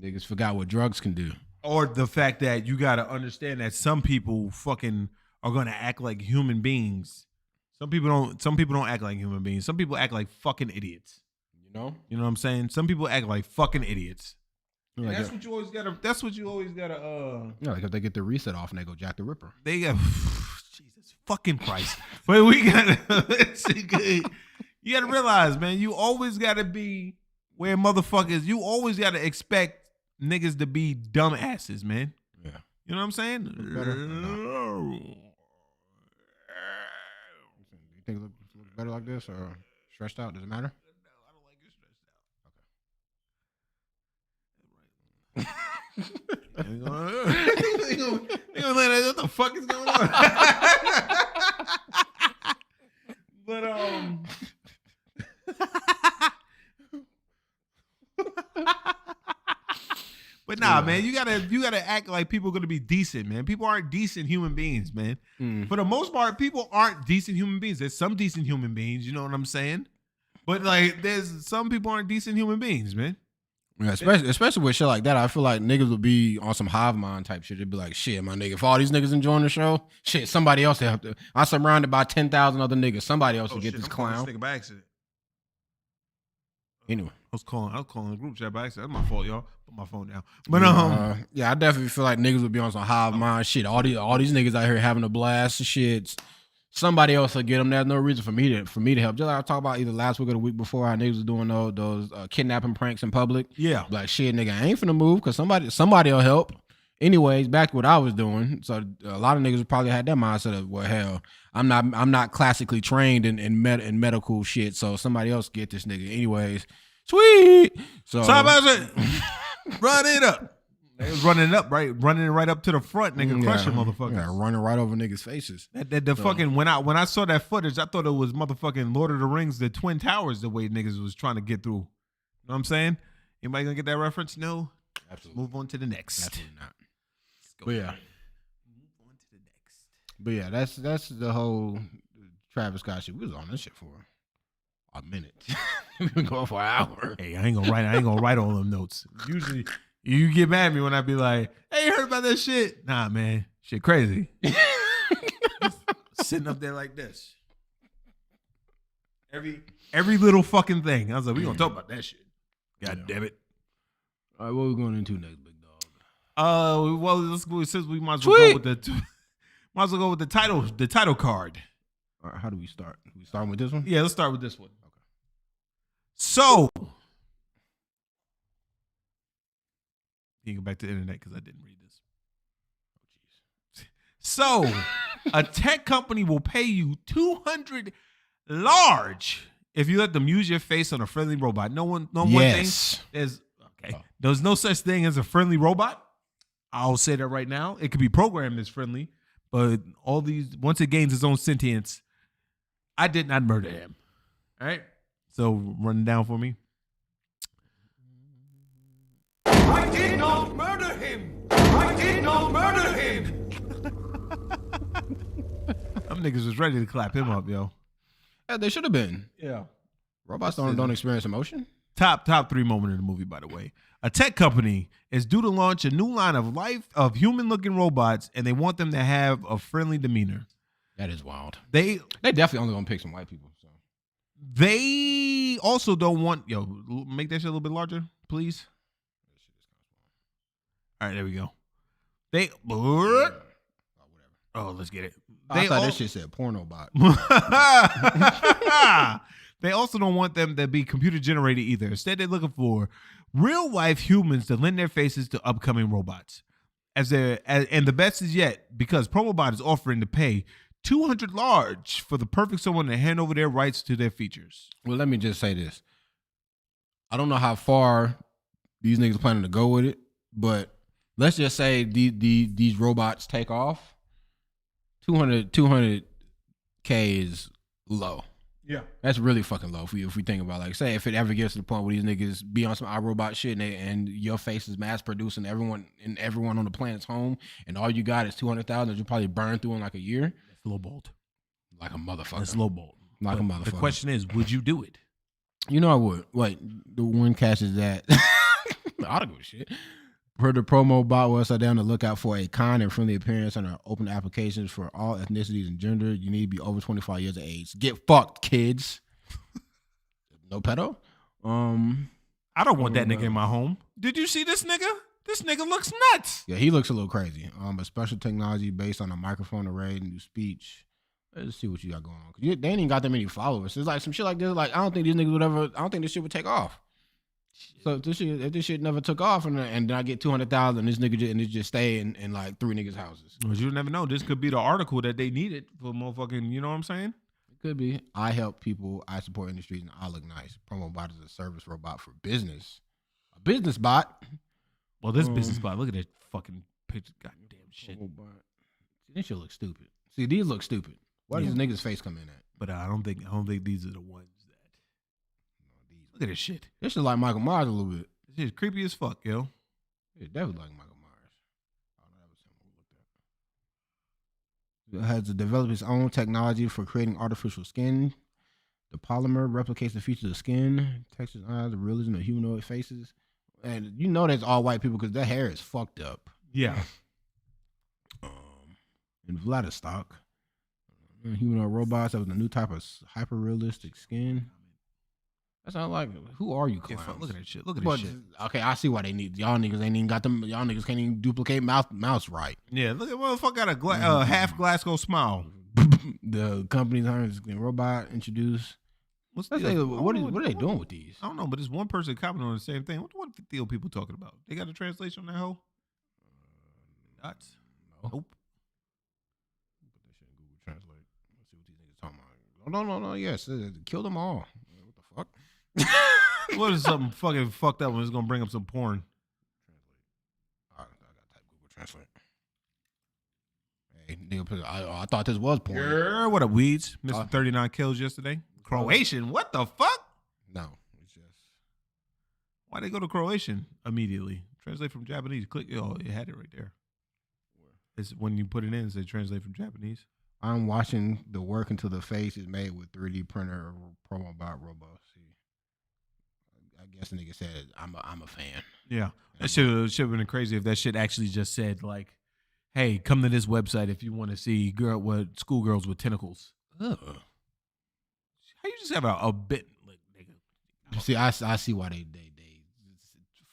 Niggas forgot what drugs can do. Or the fact that you gotta understand that some people fucking are gonna act like human beings. Some people don't act like human beings. Some people act like fucking idiots. You know what I'm saying? Some people act like fucking idiots. Like that's what you always gotta. Like if they get the reset off and they go Jack the Ripper. They got Jesus fucking Christ. But we gotta. You gotta realize, man. You always gotta be where motherfuckers. You always gotta expect niggas to be dumbasses, man. Yeah. You know what I'm saying? Better. You think it looks better like this or stretched out? Does it matter? No, I don't like it stretched out. Okay. What the fuck is going on? But But nah, man, you gotta act like people are gonna be decent, man. People aren't decent human beings, man. For the most part, people aren't decent human beings. There's some decent human beings, you know what I'm saying? But like, there's some people aren't decent human beings, man. Yeah, especially with shit like that, I feel like niggas would be on some hive mind type shit. They'd be like, shit, my nigga, if all these niggas enjoying the show, shit, somebody else have to. I'm surrounded by 10,000 other niggas. Somebody else will get this clown. Nigga by accident. Anyway, I was calling the group chat by accident. That's my fault, y'all. Put my phone down. But I definitely feel like niggas would be on some hive mind shit. All these niggas out here having a blast and shit. Somebody else will get them. There's no reason for me to help. Just like I talked about either last week or the week before, how niggas was doing those kidnapping pranks in public. Yeah, like shit, nigga, I ain't finna move because somebody will help. Anyways, back to what I was doing. So a lot of niggas probably had that mindset of, well, hell, I'm not classically trained in medical shit, so somebody else get this nigga. Anyways, sweet. So run it up. They was running it right up to the front, nigga, crushing motherfuckers. Yeah, running right over niggas' faces. Fucking when I saw that footage, I thought it was motherfucking Lord of the Rings, the Twin Towers, the way niggas was trying to get through. You know what I'm saying? Anybody gonna get that reference? No. Absolutely. Move on to the next. Absolutely not. But yeah. Move on to the next. But yeah, that's the whole Travis Scott shit. We was on this shit for a minute. We've been going for an hour. Hey, I ain't gonna write all them notes. Usually you get mad at me when I be like, hey, you heard about that shit? Nah, man. Shit crazy. Sitting up there like this. Every little fucking thing. I was like, we gonna talk about that shit. God damn it. All right, what we going into next, big dog? Well, let's go. Since we might as well go with the title card. All right, how do we start? We starting with this one? Yeah, let's start with this one. Okay. So, you can go back to the internet because I didn't read this. Oh, jeez. So, a tech company will pay you $200 large if you let them use your face on a friendly robot. One thing is okay. There's no such thing as a friendly robot. I'll say that right now. It could be programmed as friendly, but once it gains its own sentience, I did not murder him. All right. So run it down for me. I did not murder him. I did not murder him. Them niggas was ready to clap him up, yo. Yeah, they should have been. Yeah. Robots don't experience emotion. Top 3 moment in the movie, by the way. A tech company is due to launch a new line of human-looking robots, and they want them to have a friendly demeanor. That is wild. They definitely only gonna pick some white people. So they also don't want make that shit a little bit larger, please. All right, there we go. Let's get it. I thought that shit said porno bot. They also don't want them to be computer generated either. Instead, they're looking for real life humans to lend their faces to upcoming robots. And the best is yet, because Promobot is offering to pay $200 large for the perfect someone to hand over their rights to their features. Well, let me just say this. I don't know how far these niggas planning to go with it, but let's just say these robots take off. 200K is low. Yeah, that's really fucking low if we think about, like, say if it ever gets to the point where these niggas be on some iRobot shit and your face is mass producing everyone on the planet's home, and all you got is 200,000 that you probably burn through in like a year. That's lowballed. Like a motherfucker. That's lowballed. Like a motherfucker. The question is, would you do it? You know I would. Wait, the one catch is that I don't give a shit. Per the promo bot website down to look out for a kind and friendly appearance on our open applications for all ethnicities and gender. You need to be over 25 years of age. Get fucked, kids. No pedo. I don't want that nigga in my home. Did you see this nigga? This nigga looks nuts. Yeah, he looks a little crazy. A special technology based on a microphone array, new speech. Let's see what you got going on. They ain't even got that many followers. It's like some shit like this. Like, I don't think these niggas would ever. I don't think this shit would take off. So if this shit never took off and then I get 200,000, this nigga it just stay in like 3 niggas' houses. Well, you never know. This could be the article that they needed for motherfucking. You know what I'm saying? It could be. I help people. I support industries, and I look nice. Promo bot is a service robot for business. A business bot. Well, this business bot. Look at that fucking picture. Goddamn shit. See, this shit look stupid. See, these look stupid. Why does this nigga's face come in at? But I don't think these are the ones that. Look at this shit. This is like Michael Myers a little bit. This is creepy as fuck, yo. It's definitely like Michael Myers. It has to develop its own technology for creating artificial skin. The polymer replicates the features of skin, textures, eyes, the realism of humanoid faces. And you know that's all white people because their hair is fucked up. Yeah. In Vladivostok, humanoid robots have a new type of hyper-realistic skin. That's not like, who are you Yeah, clowns? look at that shit. Look at But this shit. okay, I see why they need y'all niggas ain't even got them. Y'all niggas can't even duplicate mouse right. Yeah, look at motherfucker got a half Glasgow smile. The company's hiring a robot introduced. What's What are they doing with these? I don't know, but there's one person commenting on the same thing. What the people talking about? They got a translation on that hoe? Nuts. Nope. Put that shit in Google Translate. Let's see what these niggas talking about. No. Yes, kill them all. What the fuck? What is something fucking fucked up when it's gonna bring up some porn? Translate. All right, I gotta type Google Translate. Hey, nigga, I thought this was porn. Yeah, what up, weeds? Mr. 39 kills yesterday. Croatian? What the fuck? No, it's just. Why they go to Croatian immediately? Translate from Japanese. Click. Oh, it had it right there. It's when you put it in, it says translate from Japanese. I'm watching the work until the face is made with 3D printer or promo bot robots. See, I guess the nigga said I'm a fan. Yeah, that should have been crazy if that shit actually just said like, "Hey, come to this website if you want to see schoolgirls with tentacles." Ugh. How you just have a bit, like, nigga? See, I see why they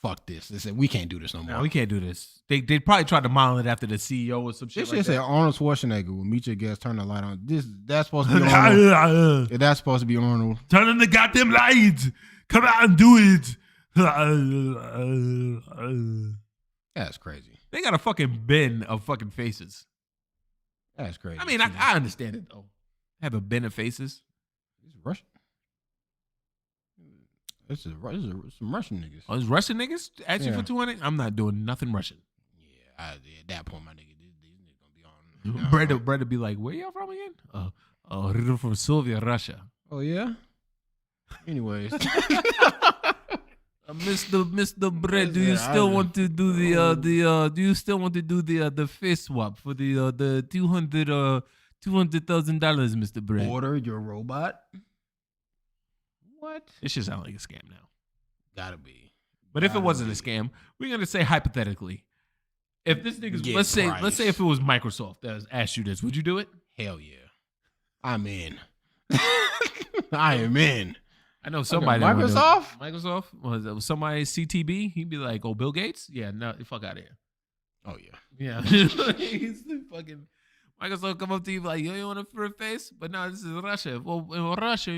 fuck this. They said we can't do this no more. No, we can't do this. They probably tried to model it after the CEO or some shit. This like shit that. said Arnold Schwarzenegger will meet your guest, turn the light on. That's supposed to be Arnold. That's supposed to be Arnold. Turn on the goddamn lights. Come out and do it. That's crazy. They got a fucking bin of fucking faces. That's crazy. I mean, I understand it though. Have a bin of faces. It's Russian. This is some Russian niggas. Oh, is Russian niggas asking Yeah. for 200? I'm not doing nothing Russian. Yeah, at that point, my nigga, these niggas gonna be on. Brad would be like, where y'all from again? We're from Soviet Russia. Oh yeah. Anyways, Mr. Brett, do you still want to do the face swap for the $200,000, Mr. Brett? order your robot. What? It should sound like a scam now. Gotta be. But if it wasn't a scam, we're gonna say hypothetically, if this nigga's Get let's price. say if it was Microsoft that asked you this, would you do it? Hell yeah. I'm in. I am in. I know somebody. that would do it. Microsoft? Microsoft was somebody CTB. He'd be like, "Oh, Bill Gates? Yeah, no, fuck out of here." Oh yeah. Yeah, he's the fucking Microsoft come up to you like, "Yo, you want a free face?" But no, this is Russia. Well, in Russia,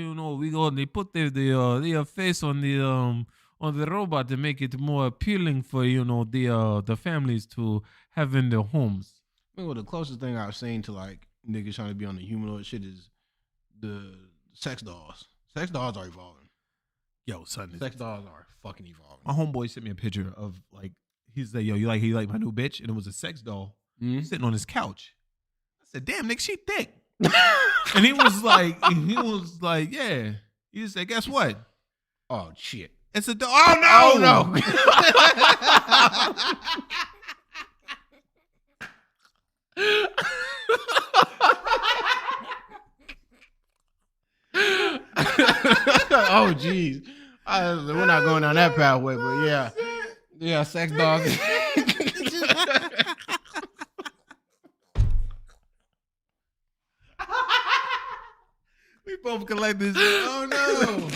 they put the face on the robot to make it more appealing for the families to have in their homes. I mean, well, the closest thing I've seen to like niggas trying to be on the humanoid shit is the sex dolls. Sex dolls are evolving. Yo, son, Sex dolls are fucking evolving. my homeboy sent me a picture of like he's like, "Yo, you like my new bitch?" And it was a sex doll sitting on his couch. I said, "Damn, nigga, she thick." And he was like, "Yeah." He said, "Guess what? Oh shit. It's a doll." Oh no! Oh jeez. We're not going down that pathway, but yeah. Yeah, sex dolls. We both collect this shit. Oh no!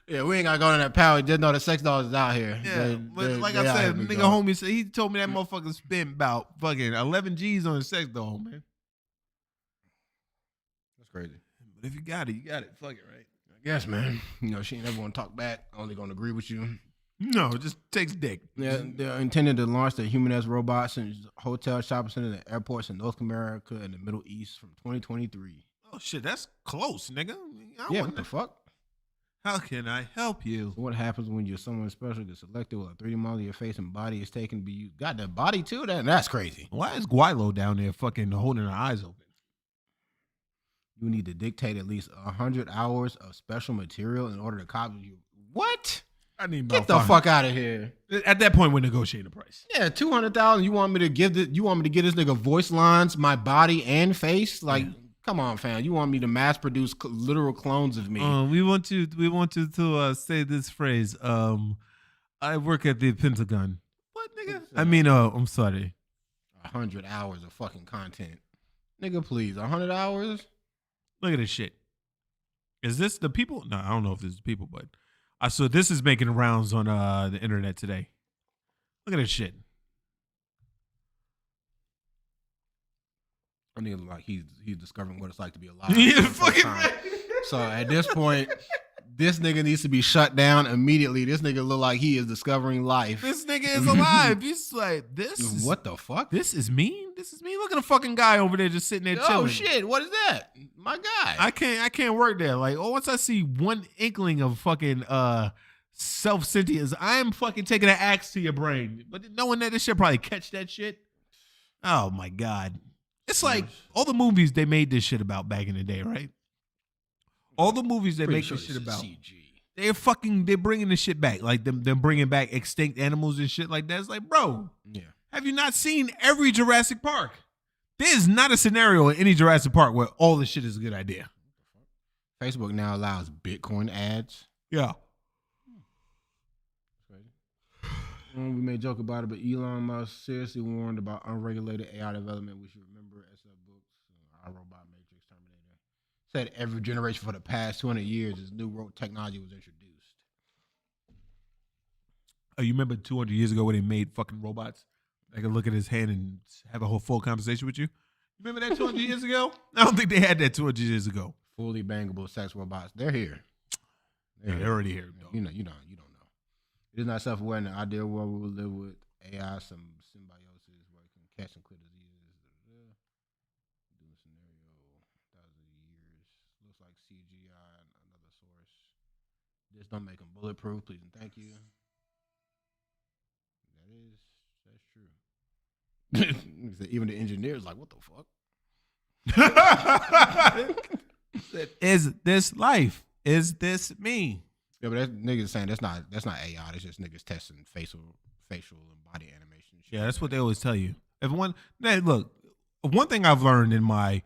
Yeah, we ain't gotta go down that pathway. Just know the sex dolls is out here. Yeah, but like I said, nigga homie said he told me that motherfucker spent about fucking 11 G's on a sex doll, man. That's crazy. But if you got it, you got it. Fuck it, right? I guess, man. She ain't never gonna talk back. Only gonna agree with you. No, it just takes dick. Yeah, they're intended to launch the human-esque robots in hotel, shopping centers, and airports in North America and the Middle East from 2023. Oh shit, that's close, nigga. Yeah, what the fuck? How can I help you? So what happens when you're someone special gets selected with a 3D model of your face and body is taken to be used? Got that body too? That's crazy. Why is Guilo down there fucking holding her eyes open? You need to dictate at least 100 hours of special material in order to copy you. What? I need Get the fuck out of here. At that point, we're negotiating the price. Yeah, 200,000. You want me to give this? You want me to give this nigga voice lines, my body and face? Like, come on, fam. You want me to mass produce literal clones of me? We want you to say this phrase. I work at the Pentagon. What, nigga? I mean, I'm sorry. 100 hours of fucking content, nigga. Please, 100 hours. Look at this shit. Is this the people? No, I don't know if this is the people, but I saw this is making rounds on the internet today. Look at this shit. I mean, like he's discovering what it's like to be alive. Yeah, for the first fucking time. right. So at this point, this nigga needs to be shut down immediately. This nigga look like he is discovering life. This nigga is alive. He's like, What the fuck? This is me. This is me. Look at the fucking guy over there just sitting there chilling. Oh shit! What is that? My guy. I can't work there. Like, once I see one inkling of fucking self-sentience, I'm fucking taking an axe to your brain. But knowing that this shit probably catch that shit. Oh my God. It's like all the movies they made this shit about back in the day, right? All the movies they make this shit about. CG. They're bringing this shit back. Like they're bringing back extinct animals and shit like that. It's like, bro, Yeah. have you not seen every Jurassic Park? There's not a scenario in any Jurassic Park where all this shit is a good idea. Facebook now allows Bitcoin ads. Yeah. We made a joke about it, but Elon Musk seriously warned about unregulated AI development. We should remember SF Books, our robot Matrix Terminator. Said every generation for the past 200 years, this new technology was introduced. Oh, you remember 200 years ago when they made fucking robots that could look at his hand and have a whole full conversation with you? You remember that 200 years ago? I don't think they had that 200 years ago. Fully bangable sex robots. They're here. They're already here. Dog. You don't know. It is not self-aware in the ideal world we will live with AI, some symbiosis where it can catch and clear diseases. Doing scenario, thousands of years. Looks like CGI, another source. Just don't make them bulletproof, please and thank you. That's true. Even the engineers like, what the fuck? Is this life? Is this me? Yeah, but that niggas saying that's not AI. That's just niggas testing facial and body animation. Yeah, that's what they always tell you. Look, one thing I've learned in my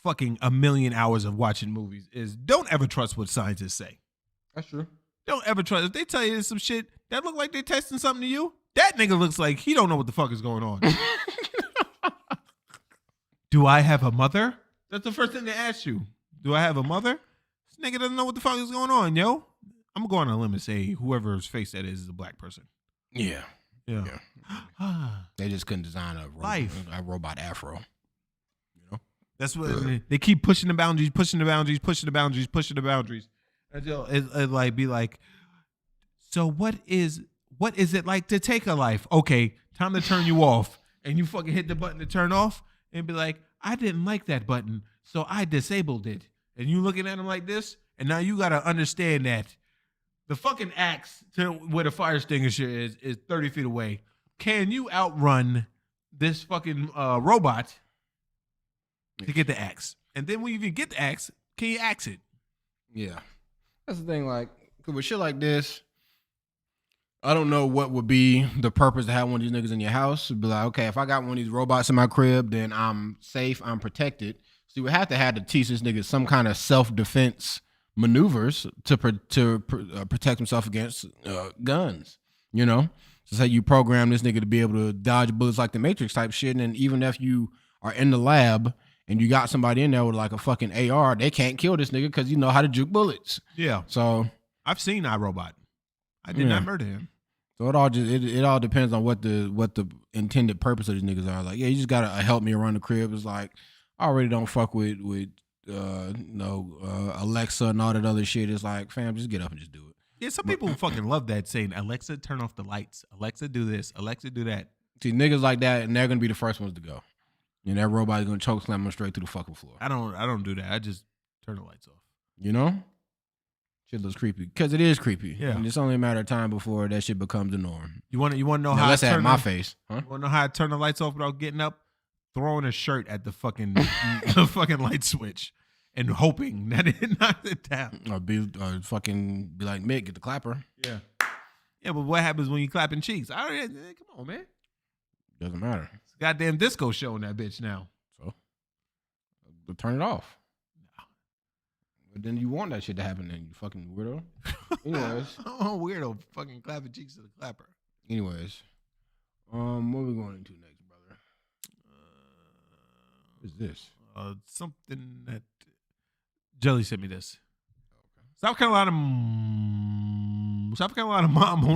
fucking a million hours of watching movies is don't ever trust what scientists say. That's true. Don't ever trust. If they tell you some shit that look like they testing something to you, that nigga looks like he don't know what the fuck is going on. Do I have a mother? That's the first thing they ask you. Do I have a mother? This nigga doesn't know what the fuck is going on, yo. I'm going on a limb and say whoever's face that is a black person. Yeah. Yeah. They just couldn't design a robot afro. You know? That's what they keep pushing the boundaries. Until it like be like, so what is it like to take a life? Okay, time to turn you off. And you fucking hit the button to turn off and be like, I didn't like that button, so I disabled it. And you looking at him like this, and now you gotta understand that the fucking axe to where the fire extinguisher is 30 feet away. Can you outrun this fucking robot to get the axe? And then when you even get the axe, can you axe it? Yeah. That's the thing, like, with shit like this, I don't know what would be the purpose to have one of these niggas in your house. Be like, okay, if I got one of these robots in my crib, then I'm safe, I'm protected. So you would have to teach this nigga some kind of self-defense maneuvers to protect himself against guns, you know? So say you program this nigga to be able to dodge bullets like the Matrix type shit, and even if you are in the lab and you got somebody in there with like a fucking AR, they can't kill this nigga because you know how to juke bullets. Yeah. So I've seen iRobot. I did not murder him. So it all depends on what the intended purpose of these niggas are. Like, yeah, you just gotta help me around the crib. It's like I already don't fuck with Alexa and all that other shit. It's like, fam, just get up and just do it. Yeah, some people fucking love that saying, Alexa, turn off the lights. Alexa, do this. Alexa, do that. See, niggas like that, and they're gonna be the first ones to go. And that robot's gonna choke slam them straight through the fucking floor. I don't do that. I just turn the lights off. You know? Shit looks creepy. Because it is creepy. Yeah. And it's only a matter of time before that shit becomes the norm. You wanna know now, how let's I have turn my face. Huh? You wanna know how I turn the lights off without getting up? Throwing a shirt at the fucking the fucking light switch and hoping that it knocks it down. Or fucking be like, Mick, get the clapper. Yeah. Yeah, but what happens when you clapping cheeks? Come on, man. Doesn't matter. It's a goddamn disco show in that bitch now. So turn it off. No. But then you want that shit to happen, then you fucking weirdo. Anyways. Oh, weirdo. Fucking clapping cheeks to the clapper. Anyways. What are we going into next, brother? What is this? Something that Jelly sent me this. South Carolina mom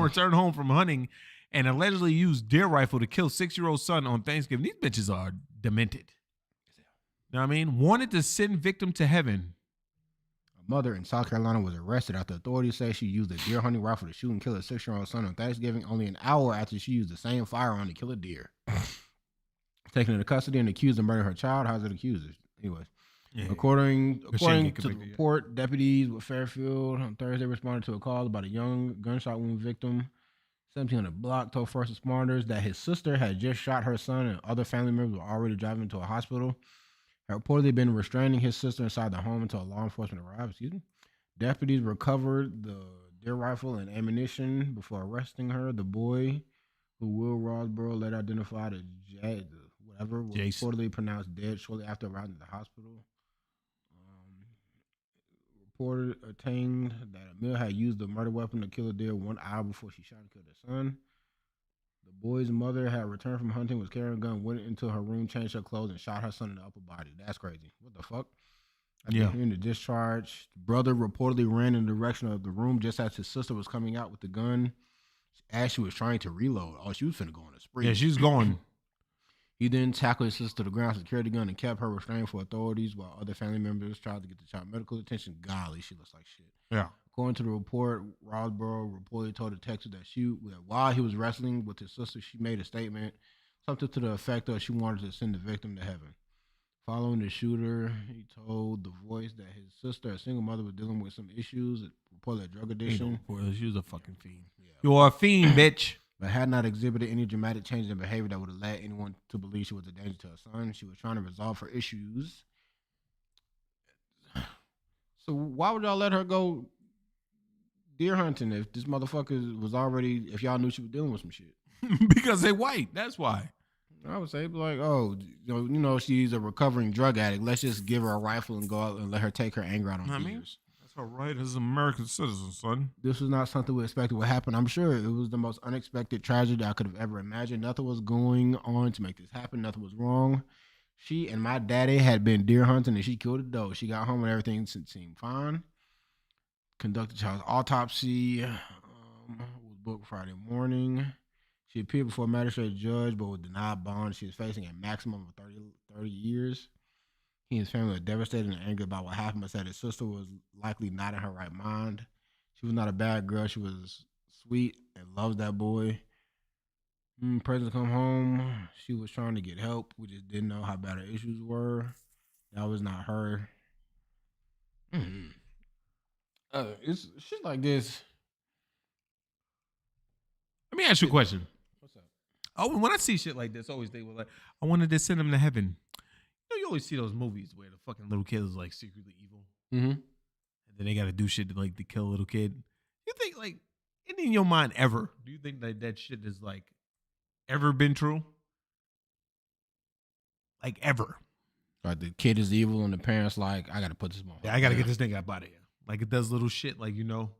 returned home from hunting and allegedly used deer rifle to kill 6-year-old son on Thanksgiving. These bitches are demented. You know what I mean? Wanted to send victim to heaven. A mother in South Carolina was arrested after authorities say she used a deer hunting rifle to shoot and kill a 6-year-old son on Thanksgiving only an hour after she used the same firearm to kill a deer. Taken into custody and accused of murdering her child. How's it accused? Anyways. Yeah. According to the report, deputies with Fairfield on Thursday responded to a call about a young gunshot wound victim, 1700 block, told first responders that his sister had just shot her son and other family members were already driving to a hospital. Had reportedly been restraining his sister inside the home until law enforcement arrived. Deputies recovered the deer rifle and ammunition before arresting her. The boy, who Will Rosborough later identified as was reportedly pronounced dead shortly after arriving at the hospital. Reported attained that Emil had used the murder weapon to kill a deer 1 hour before she shot and killed her son. The boy's mother had returned from hunting, was carrying a gun, went into her room, changed her clothes, and shot her son in the upper body. That's crazy. What the fuck? After hearing the discharge, the brother reportedly ran in the direction of the room just as his sister was coming out with the gun as she was trying to reload. Oh, she was finna go on a spree. Yeah, she's going. He then tackled his sister to the ground, secured the gun, and kept her restrained for authorities while other family members tried to get the child medical attention. Golly, she looks like shit. Yeah. According to the report, Rosborough reportedly told detectives that while he was wrestling with his sister, she made a statement, something to the effect of she wanted to send the victim to heaven. Following the shooter, he told The Voice that his sister, a single mother, was dealing with some issues, reportedly drug addiction. She was a fucking fiend. Yeah. You're a fiend, bitch. But had not exhibited any dramatic changes in behavior that would have led anyone to believe she was a danger to her son. She was trying to resolve her issues. So why would y'all let her go deer hunting if this motherfucker was already, if y'all knew she was dealing with some shit? Because they white. That's why. I would say, like, oh, you know, she's a recovering drug addict. Let's just give her a rifle and go out and let her take her anger out on deers. That's her right as an American citizen, son. This was not something we expected would happen. I'm sure it was the most unexpected tragedy I could have ever imagined. Nothing was going on to make this happen. Nothing was wrong. She and my daddy had been deer hunting and she killed a doe. She got home and everything seemed fine. Conducted child's autopsy. Was booked Friday morning. She appeared before a magistrate judge, but was denied bond. She was facing a maximum of 30 years. He and his family were devastated and angry about what happened, but said his sister was likely not in her right mind. She was not a bad girl. She was sweet and loves that boy. President come home. She was trying to get help. We just didn't know how bad her issues were. That was not her. It's shit like this. Let me ask you a question. What's up? Oh, when I see shit like this, always they were like, I wanted to send them to heaven. You know, you always see those movies where the fucking little kid is like secretly evil. Mm-hmm. And then they got to do shit to like to kill a little kid. You think like, in your mind ever, do you think that shit is like ever been true? Like ever. Like the kid is evil and the parents like, I got to put this motherfucker. Yeah, I got to get this nigga up out of here. Like it does little shit like, you know.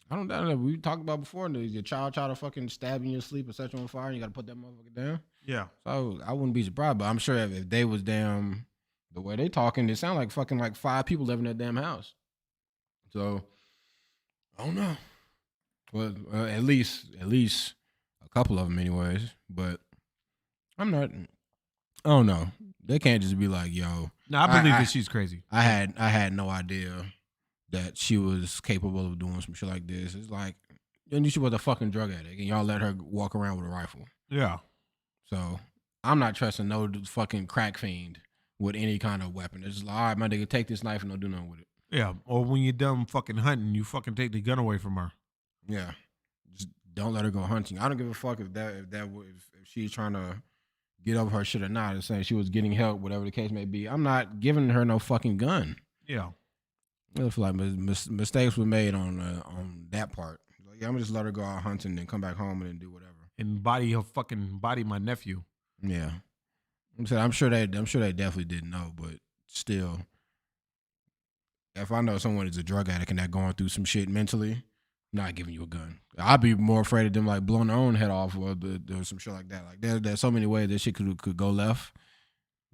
I don't know. We talked about before. Your child try to fucking stab you in your sleep or set you on fire and you got to put that motherfucker down. Yeah. So I wouldn't be surprised, but I'm sure if they was damn, the way they talking, it sound like fucking like 5 people living in that damn house. So I don't know. Well, at least a couple of them anyways, but I'm not, I don't know. They can't just be like, yo. No, I believe that she's crazy. I had no idea that she was capable of doing some shit like this. It's like, you knew she was a fucking drug addict and y'all let her walk around with a rifle. Yeah. So I'm not trusting no fucking crack fiend with any kind of weapon. It's just like, all right, my nigga, take this knife and don't do nothing with it. Yeah. Or when you're done fucking hunting, you fucking take the gun away from her. Yeah. Just don't let her go hunting. I don't give a fuck if she's trying to get over her shit or not. It's saying she was getting help, whatever the case may be. I'm not giving her no fucking gun. Yeah. I feel like mistakes were made on that part. Like, yeah, I'm gonna just let her go out hunting and come back home and then do whatever. And body my nephew. Yeah, I'm sure they definitely didn't know, but still, if I know someone is a drug addict and they're going through some shit mentally, I'm not giving you a gun. I'd be more afraid of them like blowing their own head off or some shit like that. Like there's so many ways that shit could go left.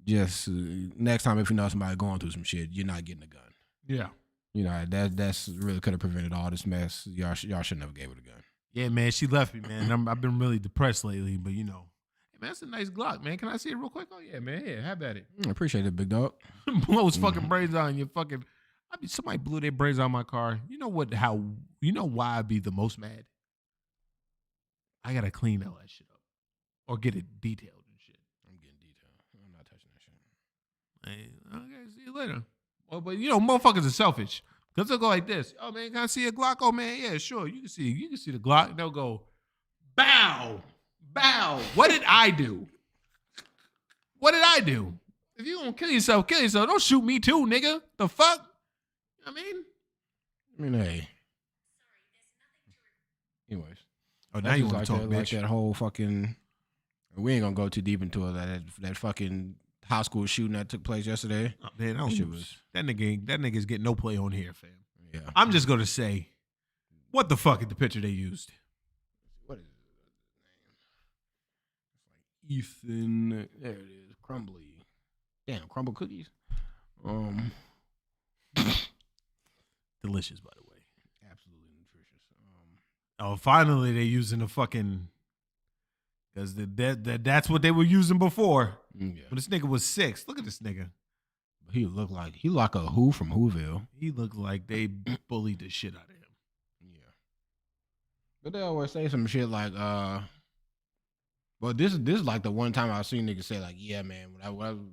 Just next time if you know somebody going through some shit, you're not getting a gun. Yeah. You know, that's really could have prevented all this mess. Y'all should never gave her the gun. Yeah, man, she left me, man. I've been really depressed lately, but you know. Hey, man, that's a nice Glock, man. Can I see it real quick? Oh, yeah, man. Yeah, have at it. I appreciate it, big dog. Blows fucking brains out in your fucking. I mean, somebody blew their brains out my car. You know what? You know why I'd be the most mad? I gotta clean all that shit up, or get it detailed and shit. I'm getting detailed. I'm not touching that shit. Hey, okay, see you later. Well, but you know, motherfuckers are selfish. Cause they'll go like this. Oh man, can I see a Glock? Oh man, yeah, sure. You can see the Glock. They'll go, bow, bow. What did I do? What did I do? If you gonna kill yourself, kill yourself. Don't shoot me too, nigga. The fuck? I mean, hey. Anyways. Oh, now you want to talk, that, bitch. Like that whole fucking. We ain't gonna go too deep into it. That fucking high school shooting that took place yesterday. Oh, man, that nigga's getting no play on here, fam. Yeah. I'm just gonna say, what the fuck is the picture they used? What is it? Ethan. There it is. Crumbly. Damn, crumble cookies. Delicious, by the way. Absolutely nutritious. Oh, finally they using the fucking. Because that's what they were using before. Yeah. When this nigga was 6. Look at this nigga. He like a Who from Whoville. He looked like they bullied the shit out of him. Yeah. But they always say some shit like, well, this is like the one time I've seen niggas say like, yeah, man, when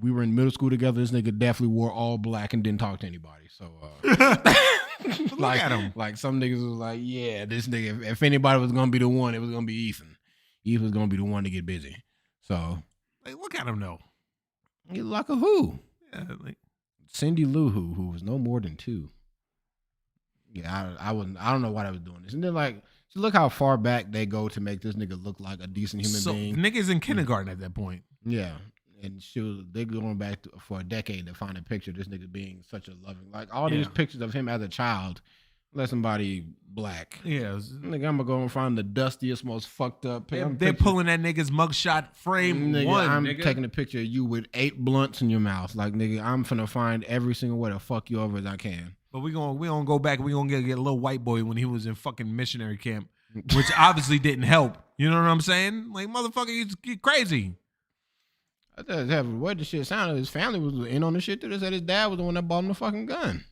we were in middle school together, this nigga definitely wore all black and didn't talk to anybody. So, Look at him. Like some niggas was like, yeah, this nigga, if anybody was gonna be the one, it was gonna be Ethan. Ethan was gonna be the one to get busy. So, like, look at him though. He like a Who. Yeah, like Cindy Lou who was no more than 2. Yeah, I don't know why they was doing this. And then like, so look how far back they go to make this nigga look like a decent human being. Niggas in kindergarten at that point. Yeah. And they going back for a decade to find a picture of this nigga being such a loving, like all these pictures of him as a child, let somebody black. Yeah, nigga, I'm gonna go and find the dustiest, most fucked up. They're pulling that nigga's mugshot frame. I'm taking a picture of you with 8 blunts in your mouth. Like nigga, I'm finna find every single way to fuck you over as I can. But we gonna go back. We gonna get a little white boy when he was in fucking missionary camp, which obviously didn't help. You know what I'm saying? Like motherfucker, he's crazy. The way the shit sounded, his family was in on the shit too. They said his dad was the one that bought him the fucking gun.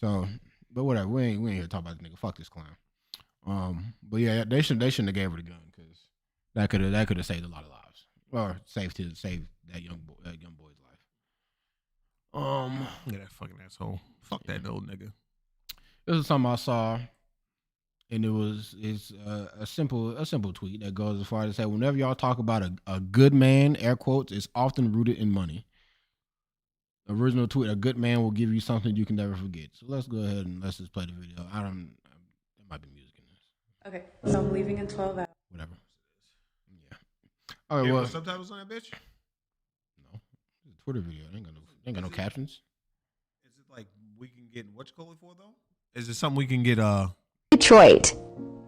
So, but whatever, we ain't here to talk about the nigga. Fuck this clown. But yeah, they shouldn't have gave her the gun because that could have saved a lot of lives, or saved that young boy's life. Look at that fucking asshole. Fuck that old nigga. This is something I saw. And it's a simple tweet that goes as far as to say, whenever y'all talk about a good man, air quotes, it's often rooted in money. Original tweet, a good man will give you something you can never forget. So let's go ahead and let's just play the video. There might be music in this. Okay, so I'm leaving in 12 hours. Whatever. Yeah. All right, well. Subtitles on that bitch? No. It's a Twitter video. It ain't got no captions. Is it like we can get, what you call it for though? Is it something we can get Detroit.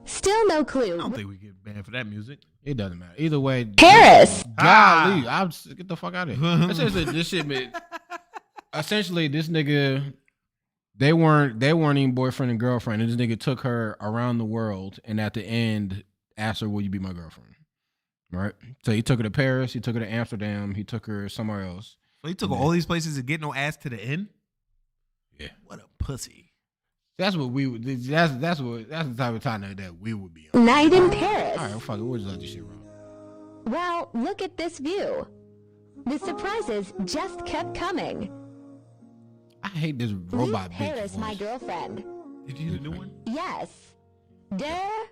Still no clue. I don't think we get banned for that music. It doesn't matter. Either way. Paris. Golly. I'll get the fuck out of here. This shit, man. Essentially, this nigga, they weren't even boyfriend and girlfriend. And this nigga took her around the world and at the end asked her, will you be my girlfriend? Right? So he took her to Paris. He took her to Amsterdam. He took her somewhere else. So he took all these places to get no ass to the end? Yeah. What a pussy. That's what we would. That's the type of time that we would be on. Night in Paris. All right, well, fuck it. We'll just let this shit roll. Well, look at this view. The surprises just kept coming. I hate this robot Leave bitch Paris, voice. my girlfriend. Did you get a new one? Yes. There.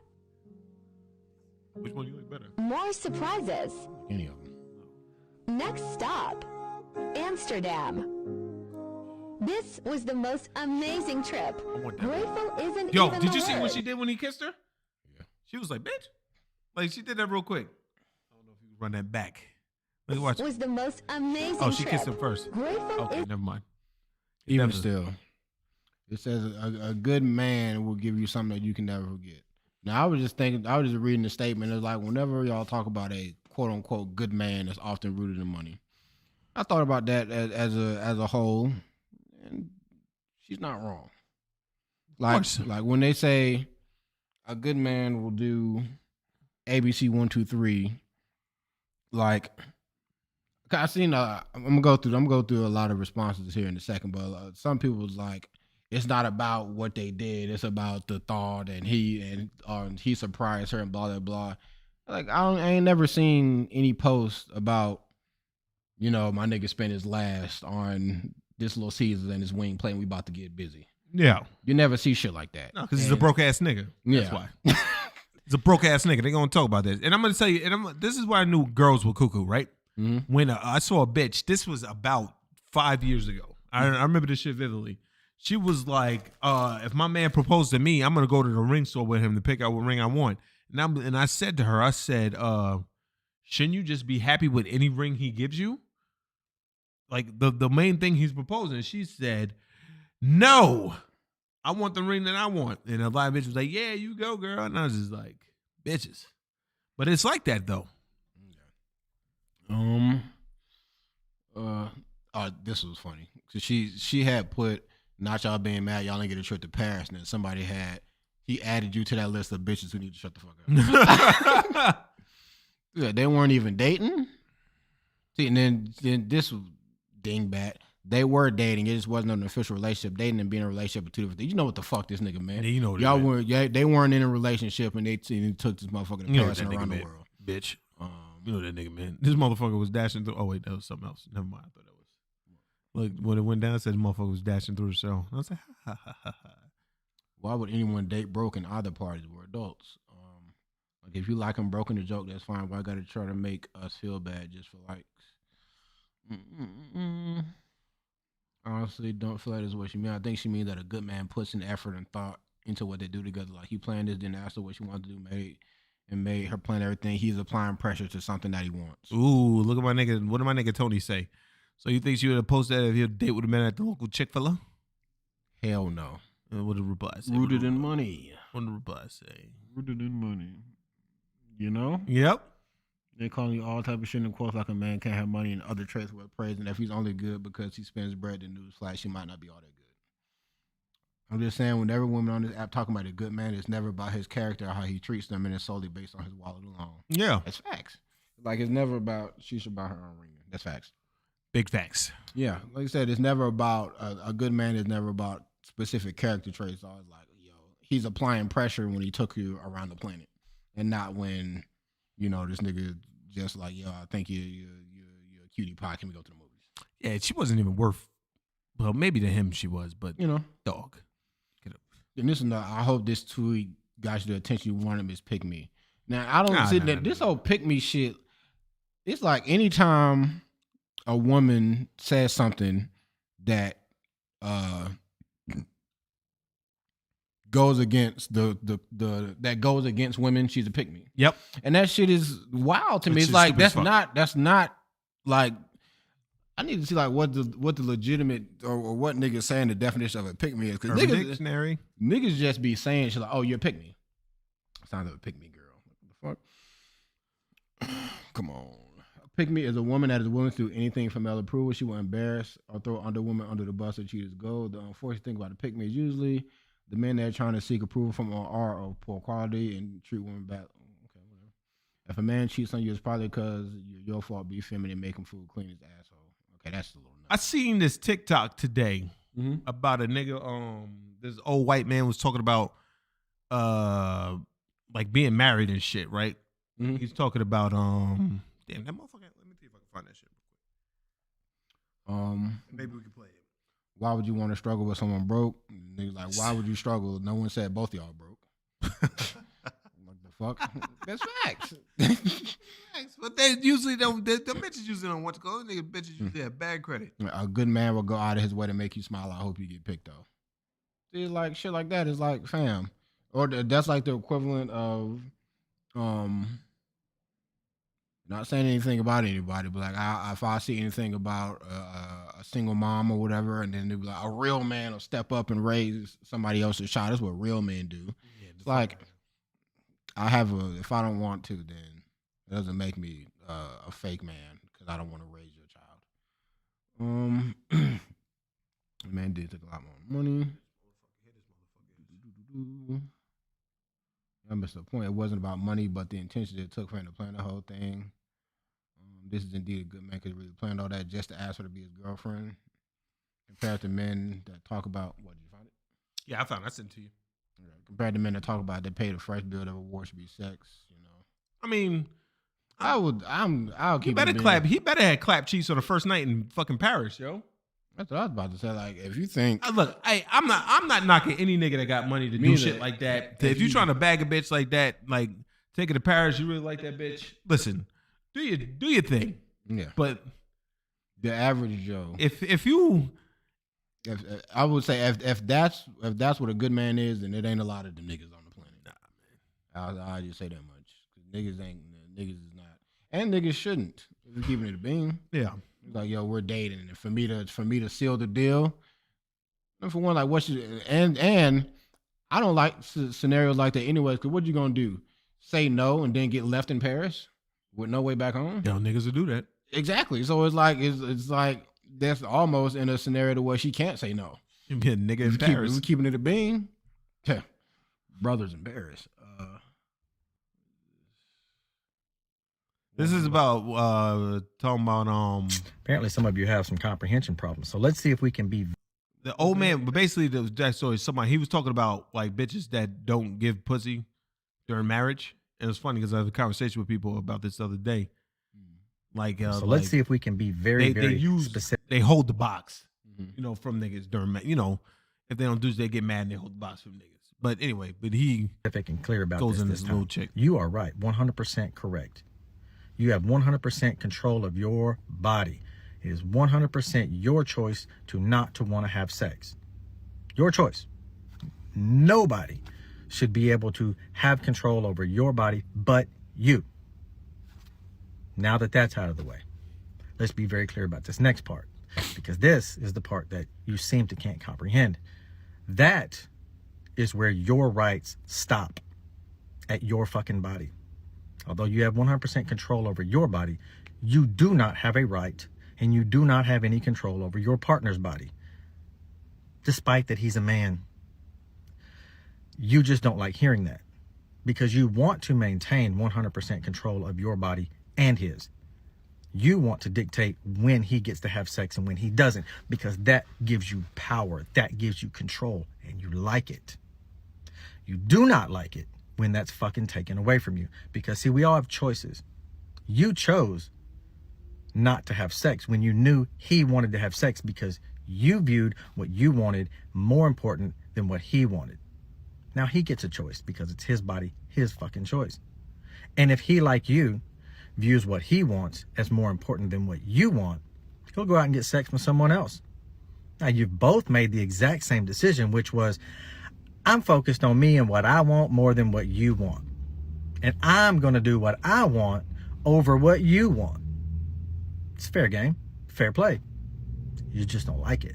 Which one you like better? More surprises. Any of them. Next stop, Amsterdam. This was the most amazing trip. Grateful isn't Yo, even did the you see word. what she did when he kissed her? Yeah. She was like, bitch. Like, she did that real quick. I don't know if you can run that back. Let's watch it. Was the most amazing Oh, she trip. kissed him first. Grateful Okay, is never mind. Even Never. still, it says a good man will give you something that you can never forget. Now, I was just reading the statement. It's like, whenever y'all talk about a quote unquote good man, it's often rooted in money. I thought about that as a whole, and she's not wrong. Like when they say a good man will do ABC 1, 2, 3. Like I seen I'm gonna go through a lot of responses here in a second, but some people was like, it's not about what they did, it's about the thought and he surprised her and blah blah blah. Like I ain't never seen any post about, you know, my nigga spent his last on this little Caesars and his wing plate and we about to get busy. Yeah. You never see shit like that. No, because he's a broke ass nigga. That's why. He's a broke ass nigga. They gonna talk about this. And I'm gonna tell you, this is why I knew girls were cuckoo, right? Mm-hmm. When I saw a bitch, this was about 5 years ago. I remember this shit vividly. She was like, if my man proposed to me, I'm gonna go to the ring store with him to pick out what ring I want. And I said to her, I said, shouldn't you just be happy with any ring he gives you? Like the main thing he's proposing. She said, no, I want the ring that I want. And a lot of bitches was like, yeah, you go, girl. And I was just like, bitches. But it's like that though. This was funny. So she had put, not y'all being mad, y'all didn't get a trip to Paris, and then he added you to that list of bitches who need to shut the fuck up. Yeah, they weren't even dating. See, and then this was dingbat. They were dating. It just wasn't an official relationship. Dating and being in a relationship are two different things. You know what the fuck this nigga, man. Yeah, you know what y'all weren't. Yeah, they weren't in a relationship, and they took this motherfucker to Paris and around the world. Bitch. You know that nigga, man. This motherfucker was dashing through. Oh wait, that was something else. Never mind. I thought that was. Look, when it went down, it said the motherfucker was dashing through the show. I was like, ha ha ha ha. Why would anyone date broke and either parties were adults? Like if you like them broken, the joke, that's fine. Why gotta try to make us feel bad just for likes? Honestly, don't feel like that's what she means. I think she means that a good man puts in effort and thought into what they do together. Like he planned this, then asked her what she wanted to do, made her plan everything. He's applying pressure to something that he wants. Ooh, look at my nigga. What did my nigga Tony say? So you think she would have posted that if your date would have been at the local Chick-fil-A? Hell no. What did the reply say? Rooted in money. What did the reply say? Rooted in money. You know? Yep. They calling you all type of shit. And of course, like a man can't have money and other traits worth praising. If he's only good because he spends bread, then newsflash, he might not be all that good. I'm just saying, whenever women on this app talking about a good man, it's never about his character or how he treats them, and it's solely based on his wallet alone. Yeah. That's facts. Like, it's never about, she should buy her own ring. That's facts. Big facts. Yeah. Like I said, it's never about, a good man is never about specific character traits. It's always like, yo, he's applying pressure when he took you around the planet, and not when, you know, this nigga just like, yo, I think you're a cutie pie. Can we go to the movies? Yeah, she wasn't even worth, well, maybe to him she was, but, you know, dog. Get up. And this is I hope this tweet got you the attention you wanted, is pick me. Now, I don't see that this whole pick me shit, it's like anytime a woman says something that goes against that goes against women, she's a pick me. Yep. And that shit is wild to me. It's like that's not like, I need to see like what the legitimate or what niggas saying the definition of a pick me is, because niggas just be saying shit like, oh, you're a pick me. Sounds like a pick me girl. What the fuck? Come on. A pick me is a woman that is willing to do anything for male approval. She will embarrass or throw other women under the bus or cheat as gold. The unfortunate thing about a pick me is usually the men that are trying to seek approval from are of poor quality and treat women bad. Okay, whatever. If a man cheats on you, it's probably because your fault. Be feminine, make him food, clean his asshole. Okay, that's a little nuts. I seen this TikTok today about a nigga. This old white man was talking about like being married and shit, right? Mm-hmm. He's talking about damn that motherfucker. Let me see if I can find that shit real quick. Maybe we can play it. Why would you want to struggle with someone broke? Niggas like, why would you struggle? No one said both of y'all broke. What the fuck? That's facts. Facts, but they usually don't. The bitches usually don't want to go. Nigga, bitches usually have bad credit. A good man will go out of his way to make you smile. I hope you get picked though. See, like shit like that is like, fam, or that's like the equivalent of, not saying anything about anybody, but like if I see anything about a single mom or whatever, and then they'll be like, a real man will step up and raise somebody else's child. That's what real men do. Yeah, it's like, if I don't want to, then it doesn't make me a fake man because I don't want to raise your child. Man did take a lot more money. I missed the point. It wasn't about money, but the intention it took for him to plan the whole thing. This is indeed a good man because he really planned all that just to ask her to be his girlfriend. Compared to men that talk about, what, did you find it? Yeah, I found it. I sent it to you. Yeah, compared to men that talk about they pay the first bill of a war should be sex, you know. I mean, I'll keep he better it clap. He better have clap cheeks on the first night in fucking Paris, yo. That's what I was about to say. Like, if you think, Look, I'm not knocking any nigga that got money to do shit like that. If you trying to bag a bitch like that, like take her to Paris, you really like that bitch. Listen, do your thing. yeah, But the average Joe, if if I would say if that's what a good man is, then it ain't a lot of them niggas on the planet. Nah, man. I'll just say that much. Niggas is not, and niggas shouldn't. If you're keeping it a beam, yeah. like, yo, we're dating, and for me to seal the deal, and for one, like, what you and I don't like scenarios like that anyways. Because what you gonna do? Say no and then get left in Paris with no way back home? Yo, niggas will do that. Exactly. So it's like that's almost in a scenario to where she can't say no. You be a nigga in Paris. We're keeping it a beam. Yeah. Brothers in Paris. This is about talking about Apparently, some of you have some comprehension problems. So let's see if we can be. the old man. But basically, that story. Somebody he was talking about like bitches that don't give pussy during marriage. And it was funny because I had a conversation with people about this the other day. Like, So let's see if we can be very specific. They hold the box, you know, from niggas during, you know, if they don't do this, they get mad and they hold the box from niggas. But anyway, he Specific and clear about goes in this this time. little chick. You are right, 100% correct. You have 100% control of your body. It is 100% your choice to not to want to have sex. Your choice. Nobody should be able to have control over your body but you. Now that that's out of the way, let's be very clear about this next part, because this is the part that you seem to can't comprehend. That is where your rights stop, at your fucking body. Although you have 100% control over your body, you do not have a right and you do not have any control over your partner's body, despite that he's a man. You just don't like hearing that because you want to maintain 100% control of your body and his. You want to dictate when he gets to have sex and when he doesn't, because that gives you power, that gives you control, and you like it. You do not like it when that's fucking taken away from you, because see, we all have choices. You chose not to have sex when you knew he wanted to have sex because you viewed what you wanted more important than what he wanted. Now he gets a choice because it's his body, his fucking choice. And if he, like you, views what he wants as more important than what you want, he'll go out and get sex with someone else. Now you've both made the exact same decision, which was, I'm focused on me and what I want more than what you want. And I'm going to do what I want over what you want. It's fair game, fair play. You just don't like it.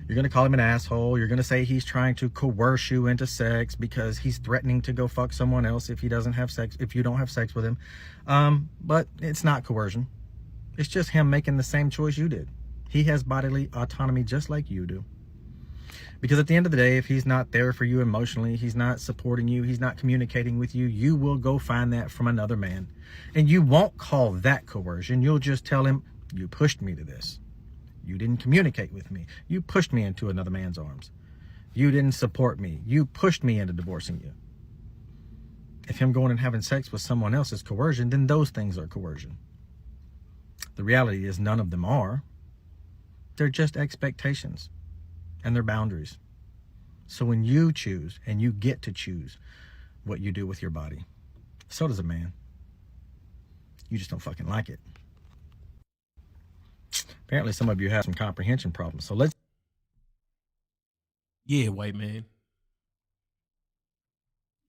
You're going to call him an asshole. You're going to say he's trying to coerce you into sex because he's threatening to go fuck someone else if he doesn't have sex, if you don't have sex with him. But it's not coercion. It's just him making the same choice you did. He has bodily autonomy just like you do. Because at the end of the day, if he's not there for you emotionally, he's not supporting you, he's not communicating with you, you will go find that from another man. And you won't call that coercion. You'll just tell him, you pushed me to this. You didn't communicate with me. You pushed me into another man's arms. You didn't support me. You pushed me into divorcing you. If him going and having sex with someone else is coercion, then those things are coercion. The reality is none of them are. They're just expectations and they're boundaries. So when you choose, and you get to choose what you do with your body, so does a man. You just don't fucking like it. Apparently some of you have some comprehension problems. So let's. Yeah, white man.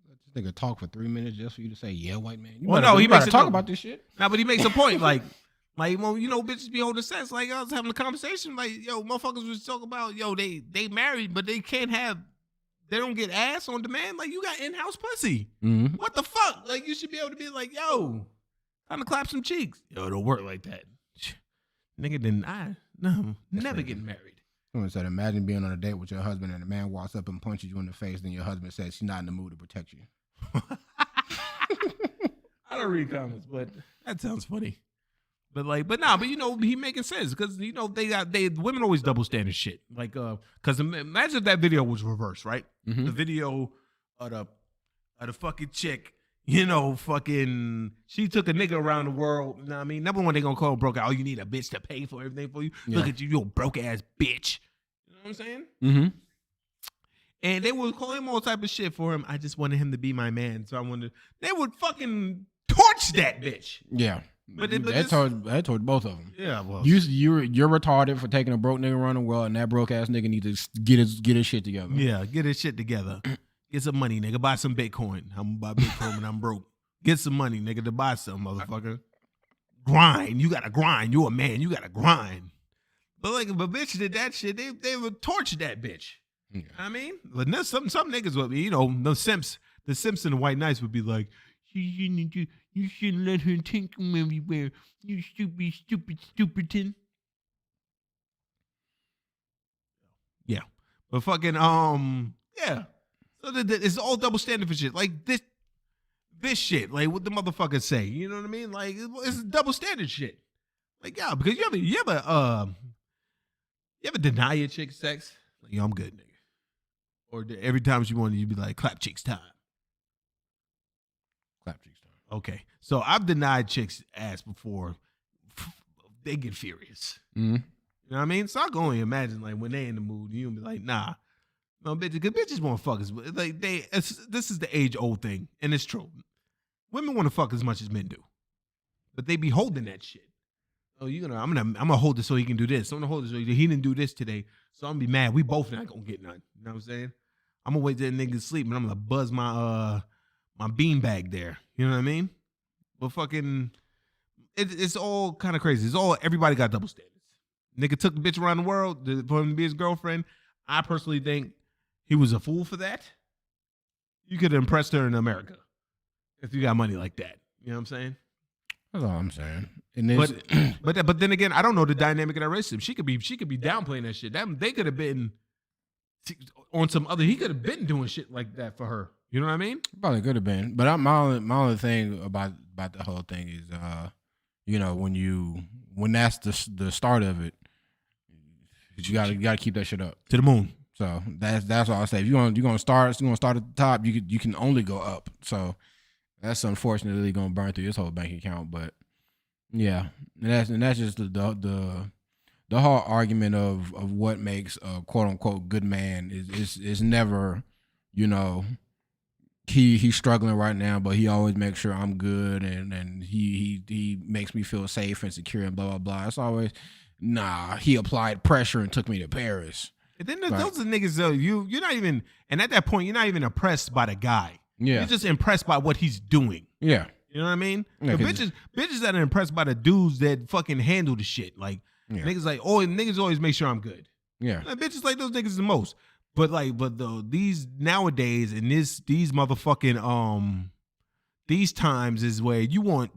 Let this nigga talk for 3 minutes just for you to say, yeah, white man. You Well, better- no, he you better makes it talk no- about this shit. Nah, but he makes a point. Like, well, you know, bitches be holding sex. Like, I was having a conversation. Like, yo, motherfuckers was talking about, yo, they married, but they can't have, they don't get ass on demand. Like, you got in-house pussy. Mm-hmm. What the fuck? Like, you should be able to be like, yo, time to clap some cheeks. Yo, it don't work like that. Nigga, never getting married. Someone said, imagine being on a date with your husband and a man walks up and punches you in the face, then your husband says she's not in the mood to protect you. I don't read comments, but that sounds funny. But you know, he making sense because you know women always double standard shit. Like, because imagine if that video was reversed, right? Mm-hmm. The video of the fucking chick, you know, fucking she took a nigga around the world. You know what I mean? Number one, they gonna call him broke out. Oh, you need a bitch to pay for everything for you. Yeah. Look at you, you a broke ass bitch. You know what I'm saying? Mm-hmm. And they would call him all type of shit for him. I just wanted him to be my man, so I wanted. They would fucking torch that bitch. Yeah. But that told both of them. Yeah, well, You're retarded for taking a broke nigga around the world, and that broke ass nigga needs to get his shit together. yeah, get his shit together. Get some money, nigga. Buy some Bitcoin. I'm gonna buy Bitcoin when I'm broke. Get some money, nigga, to buy something, motherfucker. Grind. You gotta grind. You a man. You gotta grind. But like, if a bitch did that shit, they would torch that bitch. Yeah. I mean, but some niggas would be, you know, the Simps and the White Knights would be like, you shouldn't let her take him everywhere. You stupidin. Yeah. But fucking, yeah. So it's all double standard for shit. Like this shit, like what the motherfuckers say. You know what I mean? Like it's double standard shit. Like, yeah, because you ever deny your chick sex? Like, yo, I'm good, nigga. Or every time she wanted, you'd be like, clap cheeks time. Clap cheeks time. Okay. So I've denied chicks ass before. They get furious. Mm-hmm. You know what I mean? So I can only imagine, like, when they in the mood, you'll be like, nah. No, bitches, because bitches want to fuck us. Like, this is the age-old thing, and it's true. Women want to fuck as much as men do. But they be holding that shit. Oh, I'm gonna hold it so he can do this. I'm gonna hold it so he didn't do this today. So I'm gonna be mad. We both not gonna get none. You know what I'm saying? I'm gonna wait till that nigga sleep and I'm gonna buzz my beanbag there. You know what I mean? But fucking it's all kind of crazy. Everybody got double standards. Nigga took the bitch around the world for him to be his girlfriend. I personally think he was a fool for that. You could have impressed her in America if you got money like that. You know what I'm saying? That's all I'm saying. And but then again, I don't know the dynamic of that relationship. She could be downplaying that shit. They could have been on some other. He could have been doing shit like that for her. You know what I mean? Probably could have been. But my only thing about the whole thing is, you know, when that's the start of it, you gotta keep that shit up to the moon. So that's all I say. If you're gonna start at the top, you can only go up. So that's unfortunately gonna burn through his whole bank account. But yeah, and that's just the whole argument of what makes a quote unquote good man is never, you know, he's struggling right now, but he always makes sure I'm good and he makes me feel safe and secure and blah blah blah. It's always he applied pressure and took me to Paris. And then those are niggas though. You're not even, and at that point you're not even impressed by the guy. Yeah, you're just impressed by what he's doing. Yeah, you know what I mean. Yeah, bitches that are impressed by the dudes that fucking handle the shit. Like niggas like niggas always make sure I'm good. Yeah, like, bitches like those niggas the most. But these nowadays and these motherfucking these times is where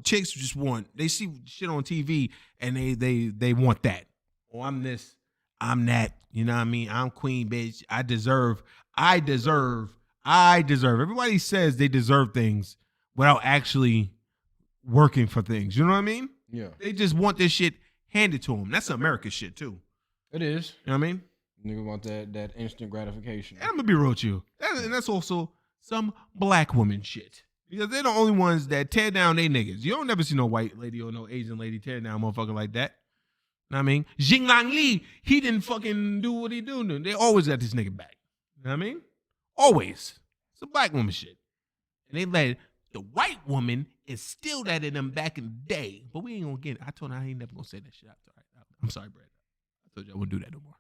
chicks they see shit on TV and they want that. Oh, I'm this, I'm that. You know what I mean? I'm queen, bitch. I deserve. Everybody says they deserve things without actually working for things. You know what I mean? Yeah. They just want this shit handed to them. That's America shit too. It is. You know what I mean? Nigga want that instant gratification. And I'm gonna be real with you. And that's also some black woman shit. Because they're the only ones that tear down they niggas. You don't never see no white lady or no Asian lady tear down a motherfucker like that. You know what I mean? Jing Lang Lee, he didn't fucking do what he do. They always got this nigga back. You know what I mean? Always. It's a black woman shit. And they let the white woman instill that in them back in the day. But we ain't gonna get it. I told her I ain't never gonna say that shit. I'm sorry, Brad. I told you I wouldn't do that no more.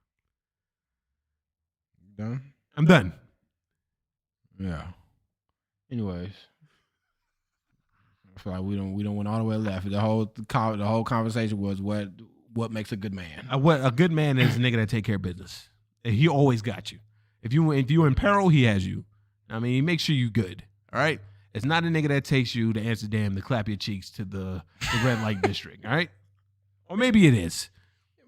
Done? I'm done. Yeah. Anyways, I feel like we don't went all the way left. The whole conversation was what makes a good man. A good man is a nigga that take care of business. And he always got you. If you're in peril, he has you. I mean, he makes sure you good. All right. It's not a nigga that takes you to Amsterdam to clap your cheeks to the red light district. All right. Or maybe it is.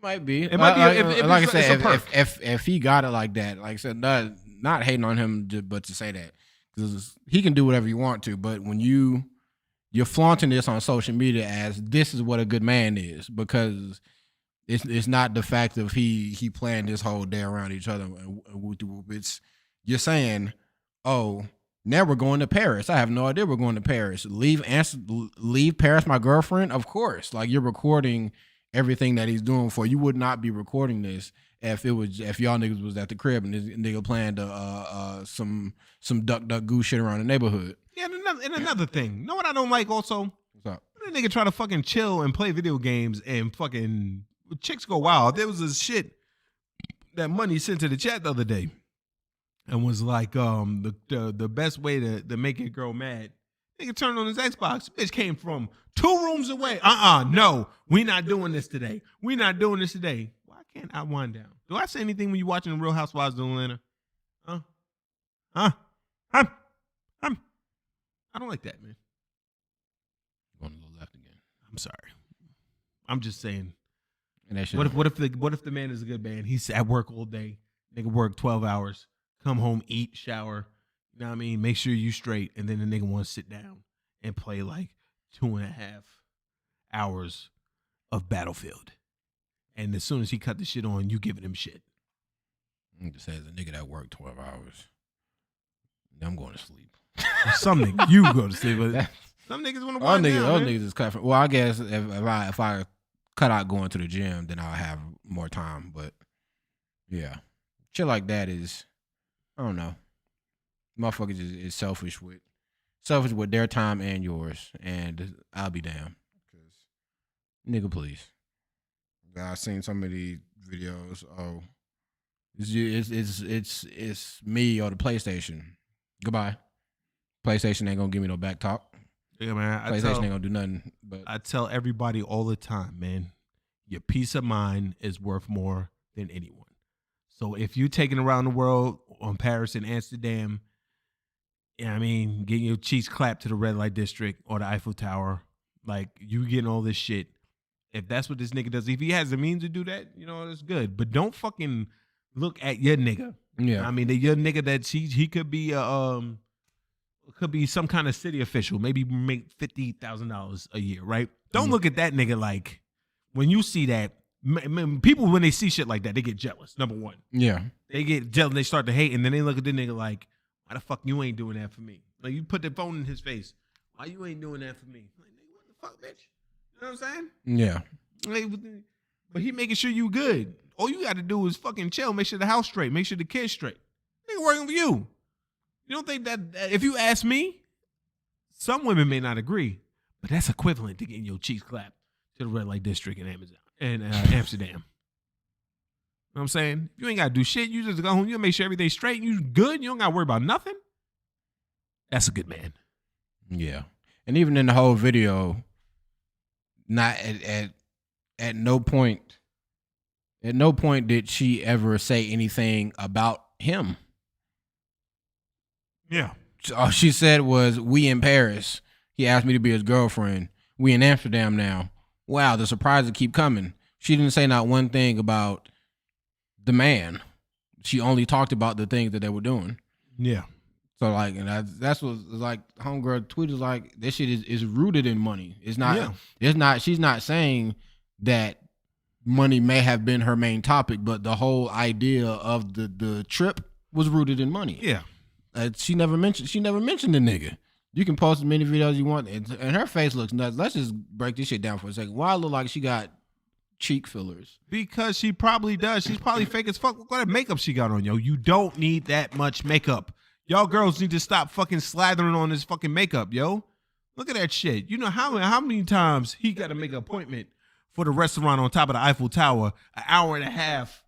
Might be. It might be. Like I it's said, a perk. if he got it like that, like I said, not hating on him, but to say that because he can do whatever you want to. But when you're flaunting this on social media as this is what a good man is, because it's not the fact of he planned this whole day around each other. It's you're saying, oh, now we're going to Paris. I have no idea we're going to Paris. Leave Paris, my girlfriend. Of course, like you're recording everything that he's doing for. You would not be recording this if y'all niggas was at the crib and this nigga planned some duck goose shit around the neighborhood. Yeah, and another thing. You know what I don't like also? What's up? When a nigga try to fucking chill and play video games and fucking chicks go wild. There was this shit that Money sent to the chat the other day and was like the best way to make a girl mad. Nigga turned on his Xbox. Bitch came from 2 rooms away. No. We not doing this today. We not doing this today. Why can't I wind down? Do I say anything when you watching the Real Housewives of Atlanta? I don't like that, man. Going to go left again. I'm sorry. I'm just saying. And that What if the man is a good man? He's at work all day. Nigga work 12 hours. Come home, eat, shower. You know what I mean? Make sure you straight. And then the nigga want to sit down and play like 2.5 hours of Battlefield. And as soon as he cut the shit on, you giving him shit. I'm just saying, as a nigga that worked 12 hours, I'm going to sleep. Some niggas, you go to sleep. But some niggas want to wind down. All niggas is cut. Well, I guess if I cut out going to the gym, then I'll have more time. But yeah, shit like that is, I don't know. Motherfuckers is selfish with their time and yours, and I'll be damned. Cause nigga, please. I've seen so many videos. Oh, it's me or the PlayStation. Goodbye. PlayStation ain't gonna give me no back talk. Yeah, man. PlayStation ain't gonna do nothing. But I tell everybody all the time, man, your peace of mind is worth more than anyone. So if you're taking around the world on Paris and Amsterdam, yeah, I mean, getting your cheeks clapped to the red light district or the Eiffel Tower, like you getting all this shit. If that's what this nigga does, if he has the means to do that, you know, that's good. But don't fucking look at your nigga. yeah, I mean, your nigga that he could be some kind of city official, maybe make $50,000 a year, right? Don't look at that nigga like when you see that. People when they see shit like that, they get jealous. Number one, yeah, they get jealous. They start to hate, and then they look at the nigga like, "Why the fuck you ain't doing that for me?" Like you put the phone in his face. Why you ain't doing that for me? Like, nigga, what the fuck, bitch? You know what I'm saying? yeah. Like, but he making sure you good. All you got to do is fucking chill. Make sure the house straight. Make sure the kids straight. Nigga working for you. You don't think that if you ask me, some women may not agree, but that's equivalent to getting your cheeks clapped to the red light district in Amsterdam. You know what I'm saying? You ain't got to do shit. You just go home. You make sure everything's straight. You good. You don't got to worry about nothing. That's a good man. Yeah. And even in the whole video, not at no point did she ever say anything about him. Yeah. All she said was, "We in Paris. He asked me to be his girlfriend. We in Amsterdam now. Wow, the surprises keep coming." She didn't say not one thing about the man. She only talked about the things that they were doing. Yeah. So like, and that's what like homegirl tweeted like, this shit is rooted in money. It's not. Yeah. It's not. She's not saying that money may have been her main topic, but the whole idea of the trip was rooted in money. Yeah. She never mentioned the nigga. You can post as many videos you want, and her face looks nuts. Let's just break this shit down for a second. Why it look like she got cheek fillers? Because she probably does. She's probably fake as fuck. Look what that makeup she got on, yo. You don't need that much makeup. Y'all girls need to stop fucking slathering on this fucking makeup, yo. Look at that shit. You know how many times he got to make an appointment for the restaurant on top of the Eiffel Tower an hour and a half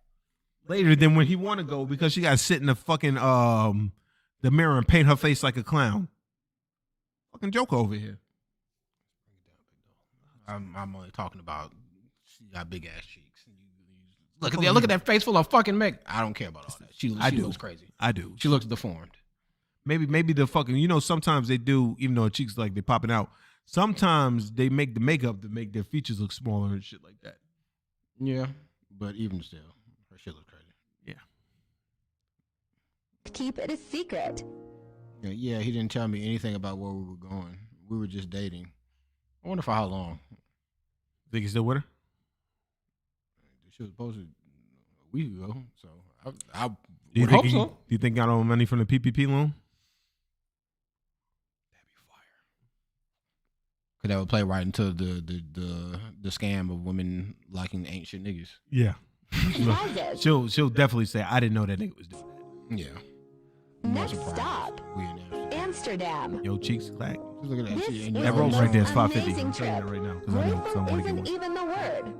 later than when he want to go because she got to sit in the fucking the mirror and paint her face like a clown. Fucking joke over here. I'm only talking about she got big ass cheeks. Look at that face full of fucking makeup. I don't care about all that. She looks crazy. I do. She looks deformed. Maybe the fucking, you know, sometimes they do, even though her cheeks like they popping out, sometimes they make the makeup to make their features look smaller and shit like that. Yeah. But even still, her shit looks crazy. Yeah. Keep it a secret. Yeah, he didn't tell me anything about where we were going. We were just dating. I wonder for how long. Think he's still with her? She was posted a week ago, so I Do you would think hope so. Do you think got all the money from the PPP loan? That'd be fire. Cause that would play right into the scam of women liking ancient niggas. Yeah. Surprises. She'll definitely say, I didn't know that nigga was doing that. Yeah. Next surprises. stop, We in Amsterdam. Amsterdam. Yo, cheeks clack. Just look at that This shit. is And you That know, roll the right there is most 550. amazing I'm telling you that trip. right now because I want to Grateful get isn't one. even the word.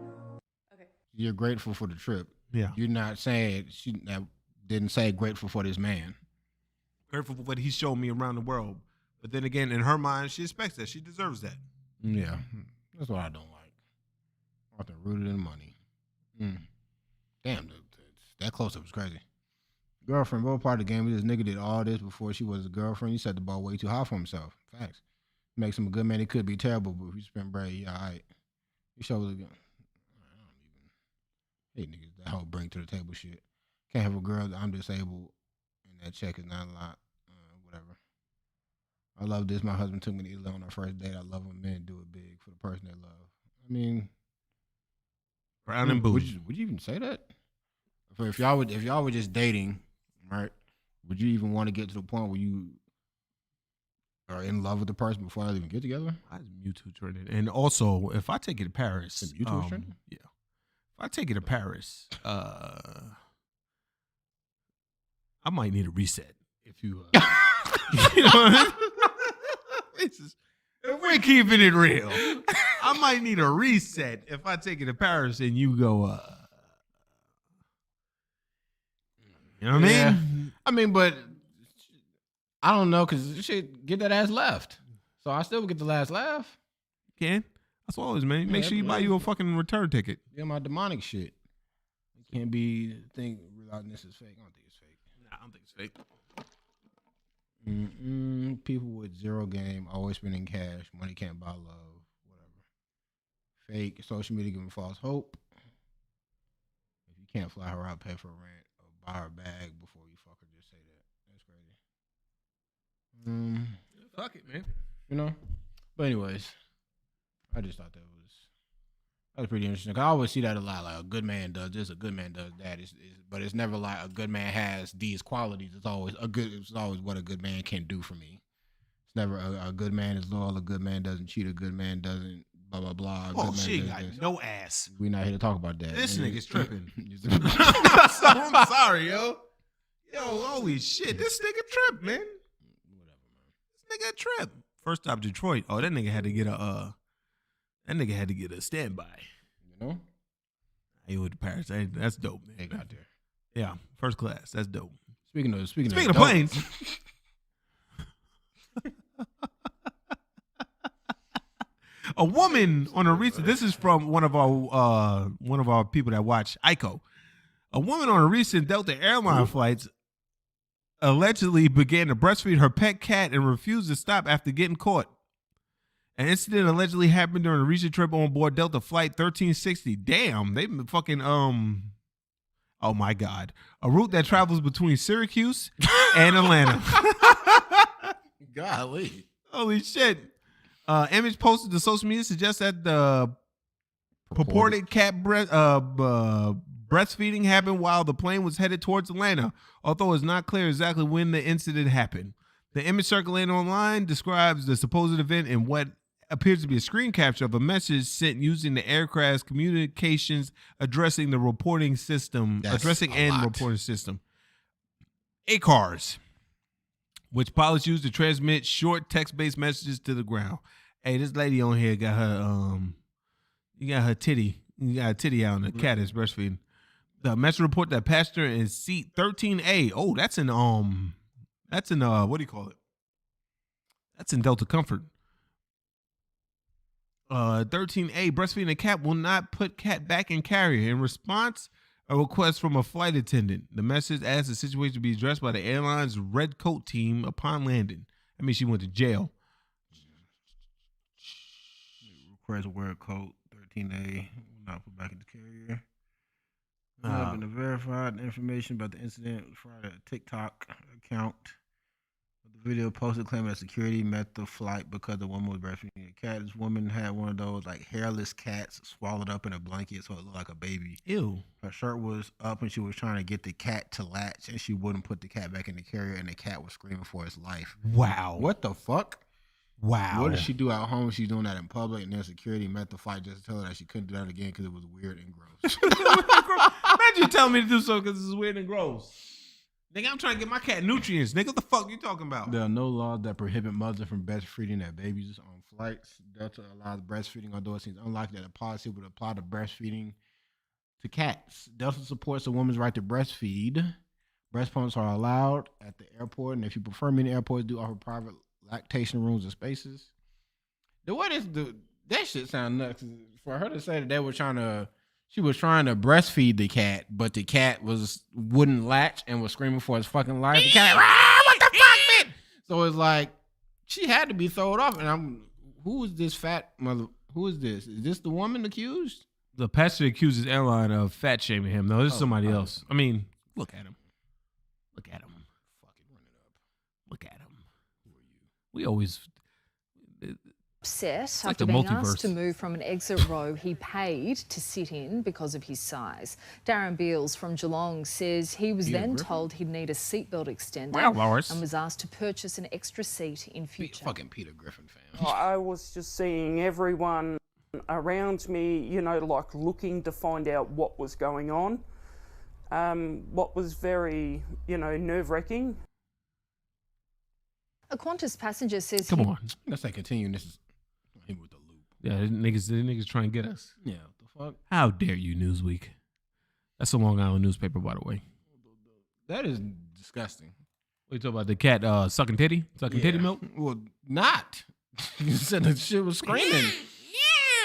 you're grateful for the trip. Yeah. You're not saying she didn't say grateful for this man. Grateful for what he showed me around the world. But then again, in her mind, she expects that. She deserves that. Yeah, that's what I don't like. Arthur rooted in money. Damn, that close up was crazy. Girlfriend, what part of the game? This nigga did all this before she was a girlfriend. You set the ball way too high for himself. Facts. Makes him a good man. He could be terrible, but if you spend bread, yeah, all right. You show the. I don't even hate niggas that whole bring to the table shit. Can't have a girl that I'm disabled and that check is not a lot. Whatever. I love this. My husband took me to Italy on our first date. I love when men do it big for the person they love. I mean, Brown and booze. would you even say that? If y'all were just dating, right? Would you even want to get to the point where you are in love with the person before y'all even get together? I just mutual trending. And also, if I take you to Paris, It's mutual trending? yeah. If I take you to Paris, I might need a reset. If you, you know what I mean? If we're keeping it real, I might need a reset if I take you to Paris and you go, you know what I mean? I mean, but I don't know because shit get that ass left. So I still would get the last laugh. Can. That's always, man. Make sure you buy you a fucking return ticket. Yeah, my demonic shit. It can't be think this is fake. I don't think it's fake. Nah, I don't think it's fake. People with zero game, always spending cash. Money can't buy love. Whatever. Fake. Social media giving false hope. If you can't fly her out, pay for rent, or buy her bag before you fuck her, just say that. That's crazy. Fuck it, man. You know? But anyways, I just thought that was pretty interesting. 'Cause I always see that a lot. Like a good man does this, a good man does that. But it's never like a good man has these qualities. It's always what a good man can do for me. It's never a good man is loyal. A good man doesn't cheat. A good man doesn't blah blah blah. Oh, she ain't got no ass. We're not here to talk about that. This nigga's tripping. Whatever, I'm sorry, yo. Yo, holy shit. This nigga trip, man. man. This nigga trip. First stop, Detroit. Oh, that nigga had to get a standby. You know? He went to Paris. That's dope, man. They got there. Yeah, first class. That's dope. Speaking of Speaking of dope, planes. A woman on a recent. This is from one of our people that watch ICO. A woman on a recent Delta airline flights allegedly began to breastfeed her pet cat and refused to stop after getting caught. An incident allegedly happened during a recent trip on board Delta Flight 1360. Damn, they been fucking oh my God. A route that travels between Syracuse and Atlanta. golly. Holy shit. Image posted to social media suggests that the purported cat breastfeeding happened while the plane was headed towards Atlanta, although it's not clear exactly when the incident happened. The image circulating online describes the supposed event in what appears to be a screen capture of a message sent using the aircraft's communications addressing the reporting system, reporting system. ACARS, which pilots use to transmit short text-based messages to the ground. Hey, this lady on here got her you got a titty out and the cat is breastfeeding. The message report that passenger in seat 13A. Oh, that's in what do you call it? That's in Delta Comfort. 13A, breastfeeding a cat will not put cat back in carrier. In response, a request from a flight attendant. The message asks the situation to be addressed by the airline's red coat team upon landing. I mean, she went to jail. Request wear a coat, 13A, will not put back in the carrier. Been the verified information about the incident from a TikTok account. The video posted claiming that security met the flight because the woman was breastfeeding a cat. This woman had one of those like hairless cats swallowed up in a blanket so it looked like a baby. Ew. Her shirt was up and she was trying to get the cat to latch and she wouldn't put the cat back in the carrier and the cat was screaming for its life. Wow. What the fuck? Wow. What did she do at home? She's doing that in public, and then security met the fight just to tell her that she couldn't do that again because it was weird and gross. Imagine telling me to do so because this is weird and gross. Nigga, I'm trying to get my cat nutrients. Nigga, what the fuck you talking about? There are no laws that prohibit mothers from breastfeeding their babies on flights. Delta allows breastfeeding, although it seems unlikely that a policy would apply to breastfeeding to cats. Delta supports a woman's right to breastfeed. Breast pumps are allowed at the airport, and if you prefer, many airports do offer private lactation rooms and spaces. That shit sound nuts. For her to say that she was trying to breastfeed the cat, but the cat wouldn't latch and was screaming for his fucking life. The cat, what the fuck, man? So it's like she had to be thrown off. And who is this fat mother? Who is this? Is this the woman accused? The passenger accuses airline of fat shaming him. No, this is somebody else. I mean, look at him. Look at him. Fucking run it up. Look at him. Who are you? We always upset like after the being multiverse. asked to move from an exit row he paid to sit in because of his size. Darren Beals from Geelong says he was then told he'd need a seatbelt extender and was asked to purchase an extra seat in future. Fucking Peter Griffin fan. I was just seeing everyone around me, you know, like looking to find out what was going on. What was very, you know, nerve-wracking. A Qantas passenger says come on. Let's say continue. This is him with the loop. Yeah, the niggas trying to get us. Yeah, what the fuck? How dare you, Newsweek? That's a Long Island newspaper, by the way. That is disgusting. What you talking about? The cat sucking titty titty milk? Well, not. You said the shit was screaming.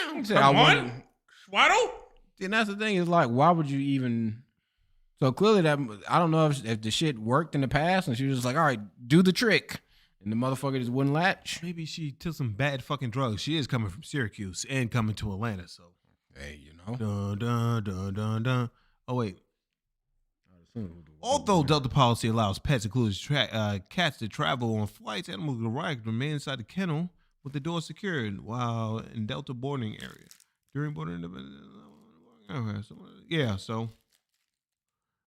Yeah. Come on, Swaddle. And that's the thing is like, why would you even? So clearly that I don't know if the shit worked in the past, and she was just like, all right, do the trick. And the motherfucker just wouldn't latch. Maybe she took some bad fucking drugs. She is coming from Syracuse and coming to Atlanta, so. Hey, you know. Dun, dun, dun, dun, dun. Oh, wait. Although Delta policy allows pets, including cats, to travel on flights, animals can remain inside the kennel with the door secured while in Delta boarding area. During boarding, yeah, so.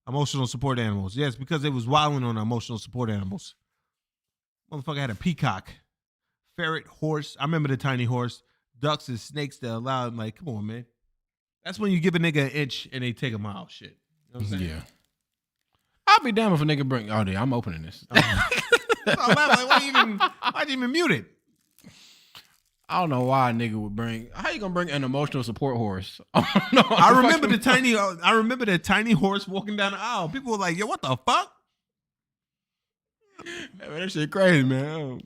Emotional support animals. Yes, because they was wilding on emotional support animals. Motherfucker had a peacock, ferret, horse. I remember the tiny horse, ducks and snakes that allowed, like, come on, man. That's when you give a nigga an inch and they take a mile. Shit. You know what I'm saying? Yeah. I'll be damn if a nigga bring. Oh, yeah, I'm opening this. Why'd you even mute it? I don't know why a nigga would bring. How you gonna bring an emotional support horse? I remember the tiny horse walking down the aisle. People were like, "Yo, what the fuck?" Man, that shit crazy, man.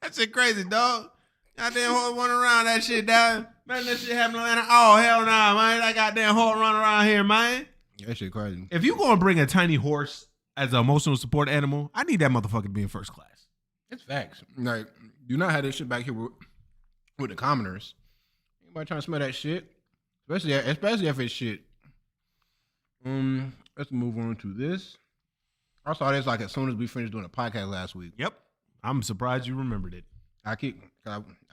That shit crazy, dog. Goddamn horse running around that shit, dog. Man, that shit happening in Atlanta. Oh, hell nah, man. That goddamn horse running around here, man. That shit crazy. If you gonna bring a tiny horse as an emotional support animal, I need that motherfucker to be in first class. It's facts. Like, do not have this shit back here with the commoners. Anybody trying to smell that shit? Especially if it's shit. Let's move on to this. I saw this like as soon as we finished doing a podcast last week. Yep. I'm surprised you remembered it. I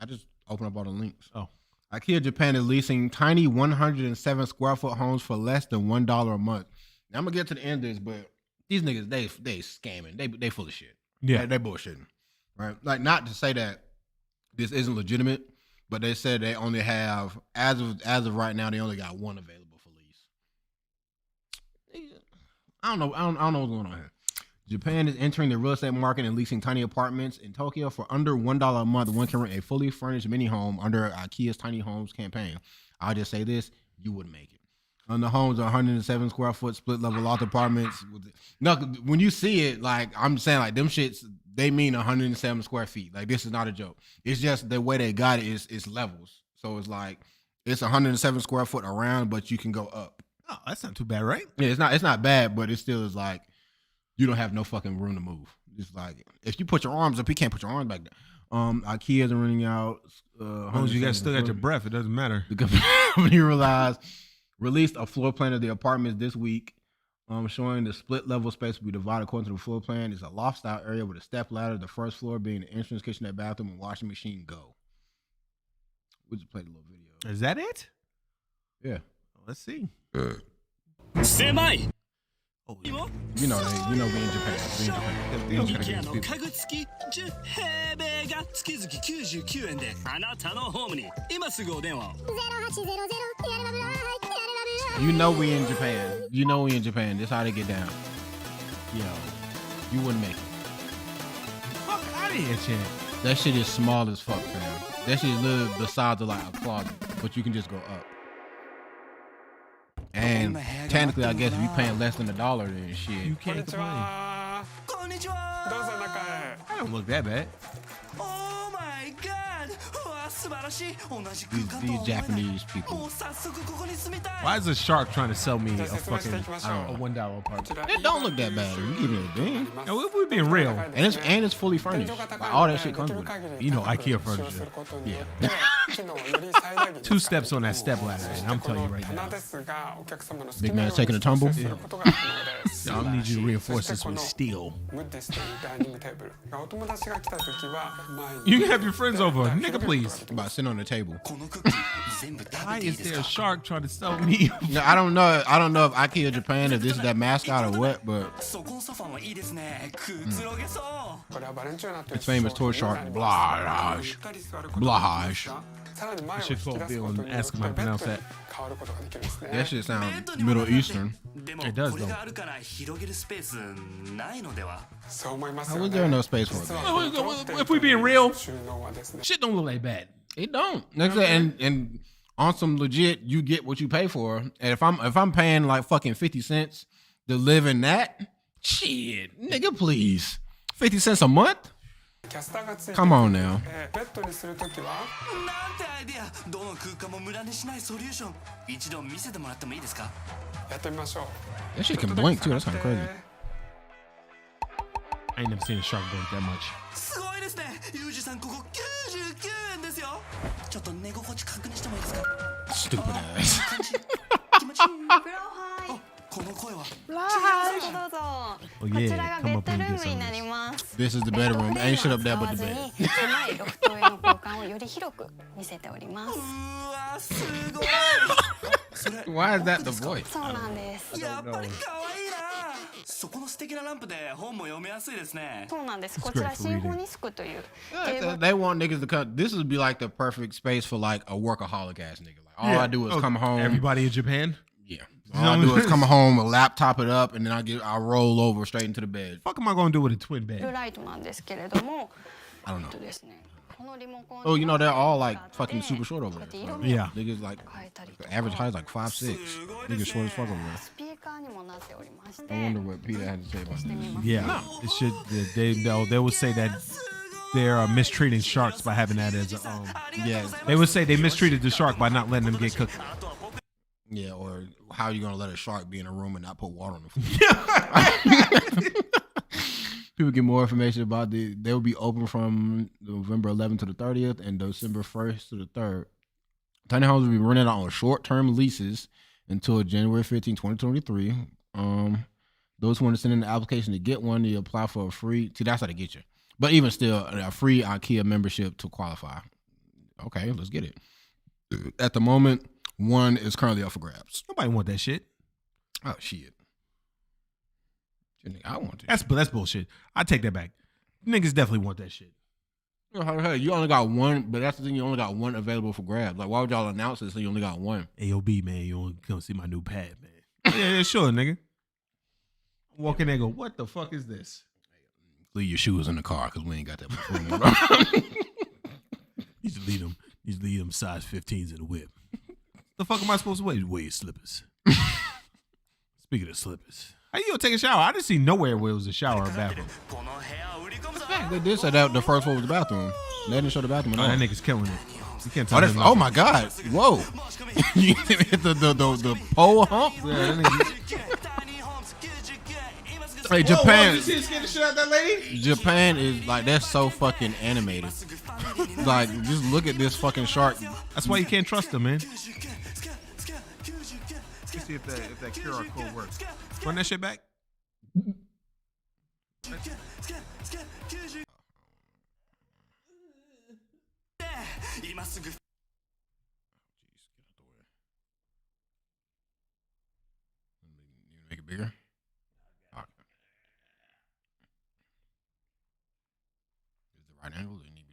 just opened up all the links. Oh. IKEA Japan is leasing tiny 107 square foot homes for less than $1 a month. Now I'm gonna get to the end of this, but these niggas they scamming. They full of shit. Yeah. They bullshitting. Right? Like, not to say that this isn't legitimate, but they said they only have as of right now they only got one available for lease. I don't know what's going on here. Japan is entering the real estate market and leasing tiny apartments in Tokyo for under $1 a month. One can rent a fully furnished mini home under IKEA's Tiny Homes campaign. I'll just say this: you wouldn't make it. And the homes are 107 square foot split level loft apartments. No, when you see it, like I'm saying, like them shits, they mean 107 square feet. Like this is not a joke. It's just the way they got it is levels. So it's like it's 107 square foot around, but you can go up. Oh, that's not too bad, right? Yeah, it's not bad, but it still is like you don't have no fucking room to move. It's like if you put your arms up, you can't put your arms back down. IKEA's running out. As long as you guys still got your breath, it doesn't matter. The company released a floor plan of the apartments this week, showing the split level space will be divided according to the floor plan. It's a loft style area with a step ladder. The first floor being the entrance, kitchenette, bathroom, and washing machine. Go. We just played a little video. Is that it? Yeah. Let's see. Semai. Oh, yeah. You know we in Japan. We in Japan. 家具付き10平米が月々99円であなたのホームに今すぐお電話を。You know we in Japan. You know we in Japan. This how they get down. Yo, you wouldn't make it. Fuck out of here, champ. That shit is small as fuck, fam. That shit is literally the size of like a closet, but you can just go up. And technically, I guess if you paying less than $1, then shit. You can't complain. I don't look that bad. Oh my god! These Japanese people. Why is a shark trying to sell me a fucking a $1 apartment? It don't look that bad. You give me a thing. No, if we're being real. And it's fully furnished. Like, all that shit comes with it. You know, IKEA furniture. Yeah. 2 steps on that step ladder, and I'm telling you right now. Big man's taking a tumble. Yeah. I need you to reinforce this with steel. You can have your friends over, nigga, please. About sitting on the table. Why is there a shark trying to sell me? No, I don't know if IKEA Japan, if this is that mascot or what, but it's famous toy shark Blahage. I should call Bill and ask him how to pronounce that. That shit sounds Middle Eastern. It does though. How was there no space for it? If we being real, shit don't look like bad. It don't. And on some legit, you get what you pay for. And if I'm paying like fucking 50 cents to live in that, shit, nigga, please, 50 cents a month. Come on now. That shit can blink too. That's kind of crazy. I ain't never seen a shark blink that much. Stupid ass. Oh yeah, come up and get some of this. This is the bedroom. Ain't shit up there but the bed. Why is that the voice? They want niggas to come. This would be like the perfect space for like a workaholic ass nigga. Like all I do is come home. Everybody in Japan? Yeah. All I do is come home, laptop it up, and then I roll over straight into the bed. Fuck am I gonna do with a twin bed? I don't know. Oh, you know they're all like fucking super short over there. So yeah. Niggas like the average height is like 5'6". Niggas short as fuck over there. I wonder what Peter had to say about this. Yeah. It should they would say that they're mistreating sharks by having that as a yeah. They would say they mistreated the shark by not letting them get cooked. Yeah, or how are you gonna let a shark be in a room and not put water on the floor? People get more information about they will be open from November 11th to the 30th and December 1st to the 3rd. Tiny homes will be rented out on short-term leases until January 15, 2023. Those who want to send in an application to get one, you apply for a free. See, that's how they get you. But even still, a free IKEA membership to qualify. Okay, let's get it. At the moment, one is currently up for grabs. Nobody want that shit. Oh shit. I want it. That's bullshit. I take that back. Niggas definitely want that shit. Hey, you only got one, but that's the thing. You only got one available for grabs. Like, why would y'all announce it so you only got one? AOB, man, you want to come see my new pad, man? Yeah, sure, nigga. Walk in there, and go, what the fuck is this? Leave your shoes in the car because we ain't got that much room. You just leave them size 15s in the whip. The fuck am I supposed to wear? Wear your slippers. Speaking of slippers, how you gonna take a shower? I didn't see nowhere where it was a shower or bathroom. They did say that the first floor was the bathroom. They didn't show the bathroom at all. That nigga's killing it. You can't tell oh my god! Whoa! You hit the pole hump. Yeah, hey, Japan. Whoa, you see the shit out that lady? Japan is like that's so fucking animated. Like, just look at this fucking shark. That's why you can't trust them, man. Let's see if that QR code works. Run that shit back. Make it bigger. Okay. Is the right angle? Or you need